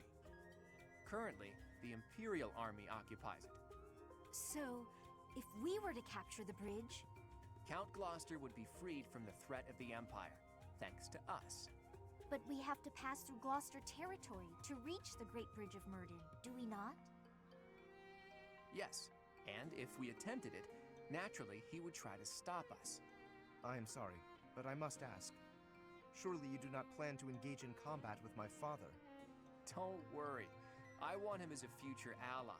Currently, the Imperial Army occupies it. So, if we were to capture the bridge, Count Gloucester would be freed from the threat of the Empire, thanks to us. but we have to pass through Gloucester territory to reach the Great Bridge of Murden, do we not? Yes, and if we attempted it, naturally he would try to stop us. I am sorry, but I must ask. Surely you do not plan to engage in combat with my father? Don't worry. I want him as a future ally.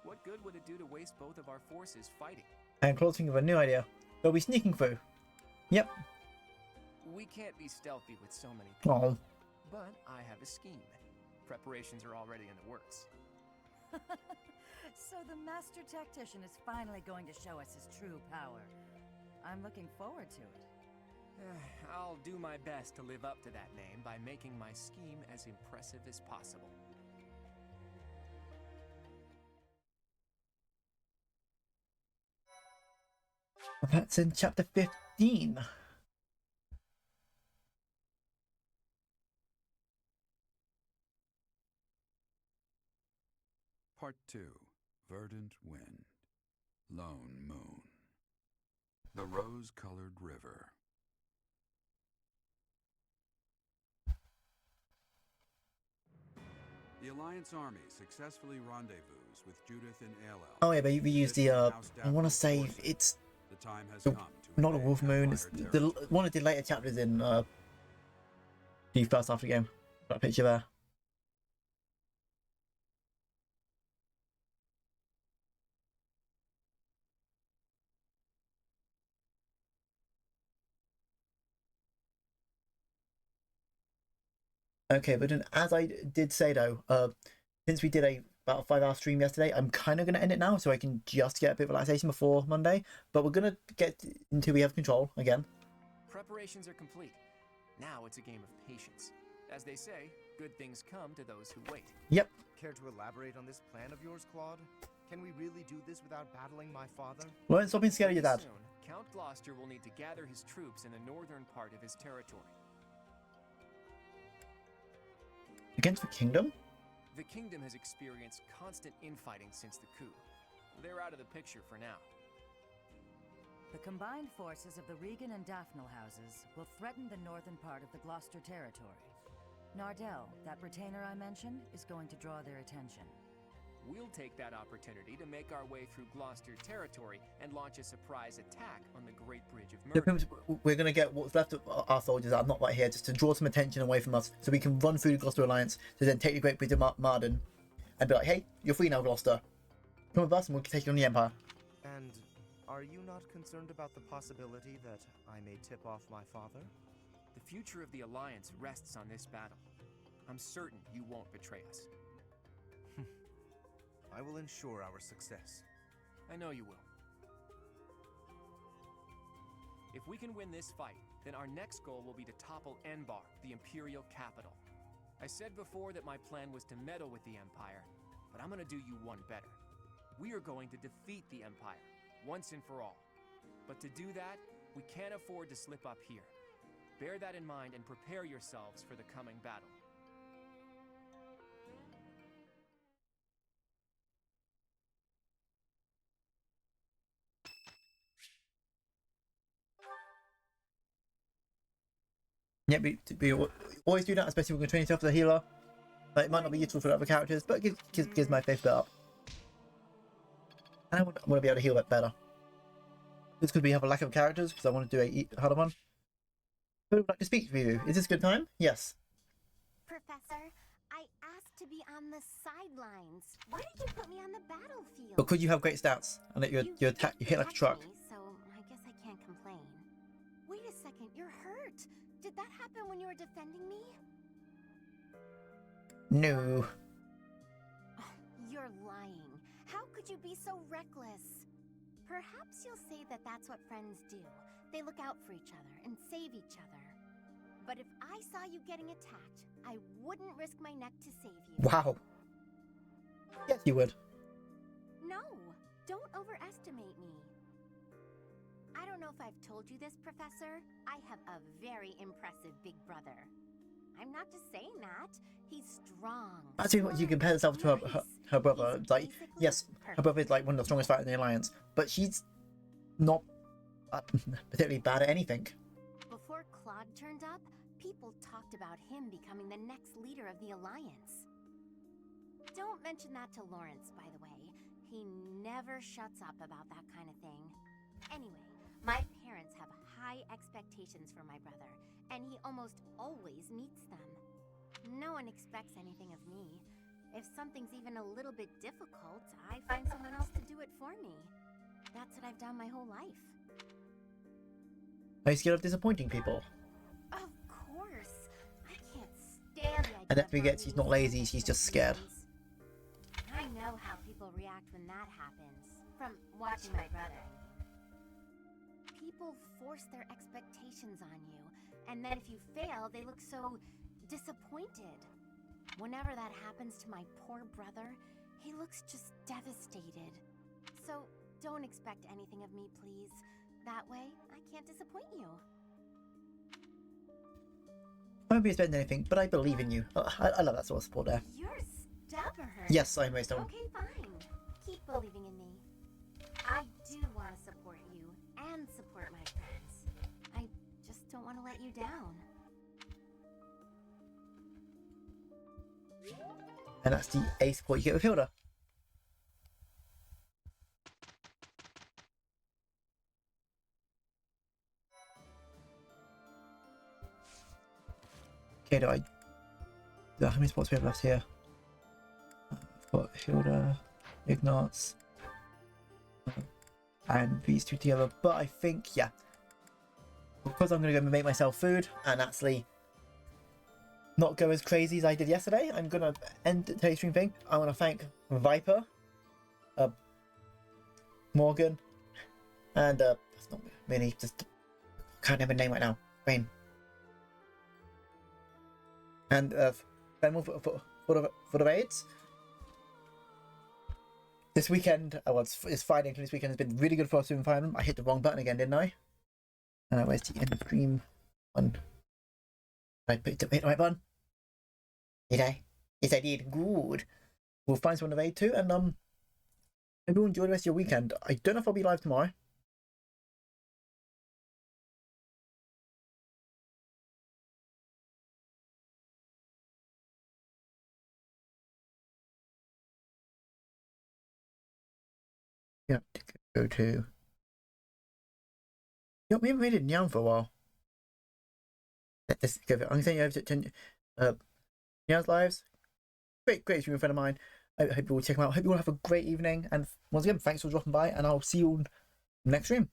What good would it do to waste both of our forces fighting? And closing with a new idea. They'll be sneaking through. Yep. We can't be stealthy with so many people. Oh. But I have a scheme. Preparations are already in the works. So the Master Tactician is finally going to show us his true power. I'm looking forward to it. I'll do my best to live up to that name by making my scheme as impressive as possible. That's in chapter 15. Part 2. Verdant Wind. Lone Moon. The Rose-Colored River. The Alliance army successfully rendezvous with Judith and Aelel. Oh yeah, but we use the I want to say it's The time has the, come to not a invade Wolf Moon. Empire It's territory. the one of the later chapters in the first half of the game. Got a picture there. Okay, but then, as I did say though, since we did about a 5-hour stream yesterday, I'm kind of going to end it now so I can just get a bit of relaxation before Monday. But we're going to get until we have control again. Preparations are complete. Now it's a game of patience. As they say, good things come to those who wait. Yep. Care to elaborate on this plan of yours, Claude? Can we really do this without battling my father? Lauren, stop being scared of your dad. Soon, Count Gloucester will need to gather his troops in the northern part of his territory. Against the kingdom? The kingdom has experienced constant infighting since the coup. They're out of the picture for now. The combined forces of the Regan and Daphne houses will threaten the northern part of the Gloucester territory. Nardell, that retainer I mentioned, is going to draw their attention. We'll take that opportunity to make our way through Gloucester territory and launch a surprise attack on the Great Bridge of So Murder. we're going to get what's left of our soldiers that are not right here just to draw some attention away from us so we can run through the Gloucester Alliance to then take the Great Bridge of Marden and be like, hey, you're free now, Gloucester. Come with us and we'll take on the Empire. And are you not concerned about the possibility that I may tip off my father? The future of the Alliance rests on this battle. I'm certain you won't betray us. I will ensure our success. I know you will. If we can win this fight, then our next goal will be to topple Enbar, the Imperial capital. I said before that my plan was to meddle with the Empire, but I'm gonna do you one better. We are going to defeat the Empire, once and for all. But to do that, we can't afford to slip up here. Bear that in mind and prepare yourselves for the coming battle. Yeah, we always do that, especially when we're training yourself as a healer. Like, it might not be useful for other characters, but it gives my faith bit up. And I want to be able to heal that better. Just because we have a lack of characters, because I want to do a harder one. Who would like to speak with you? Is this a good time? Yes. Professor, I asked to be on the sidelines. Why did you put me on the battlefield? Because you have great stats, and that you hit like a truck. Me, so I guess I can't complain. Wait a second, you're hurt. Did that happen when you were defending me? No. Oh, you're lying. How could you be so reckless? Perhaps you'll say that that's what friends do. They look out for each other and save each other. But if I saw you getting attacked, I wouldn't risk my neck to save you. Wow. Yes, you would. No, don't overestimate me. I don't know if I've told you this, Professor. I have a very impressive big brother. I'm not just saying that. He's strong. Actually, you compare yourself to her brother. It's like, yes, her brother is like one of the strongest fighters in the Alliance, but she's not particularly bad at anything. Before Claude turned up, people talked about him becoming the next leader of the Alliance. Don't mention that to Lawrence, by the way. He never shuts up about that kind of thing. Anyway, my parents have high expectations for my brother, and he almost always meets them. No one expects anything of me. If something's even a little bit difficult, I find someone else to do it for me. That's what I've done my whole life. Are you scared of disappointing people? Of course. I can't stand the idea. And don't forget, she's not lazy, she's just scared. I know how people react when that happens, from watching my brother. People force their expectations on you, and then if you fail, they look so disappointed. Whenever that happens to my poor brother, he looks just devastated. So don't expect anything of me, please. That way, I can't disappoint you. I won't be expecting anything, but I believe in you. I love that sort of support there. You're stubborn. Yes, I'm very stubborn. Okay, fine. Keep believing in me. I do want to support you and support my friends. I just don't want to let you down. And that's the A support you get with Hilda. Okay, how many spots we have left here? I've got Hilda, Ignatz, and these two together. But I think, yeah, because I'm going to go make myself food and actually not go as crazy as I did yesterday, I'm going to end today's stream thing. I want to thank Viper, Morgan, and that's not really, just can't remember the name right now. Rain. And Ben for the raids. This weekend, it's Friday until this weekend has been really good for us in Fire Emblem. I hit the wrong button again, didn't I? Where's the end stream one? I hit the right button. Did I? Yes, I did. Good. We'll find someone to raid too, and maybe we'll enjoy the rest of your weekend. I don't know if I'll be live tomorrow. Yeah, go to. Yeah, we haven't made it Nyan for a while. Let's go. I'm going to send you over to Nyan's lives. Great stream, friend of mine. I hope you all check him out. Hope you all have a great evening. And once again, thanks for dropping by, and I'll see you all next stream.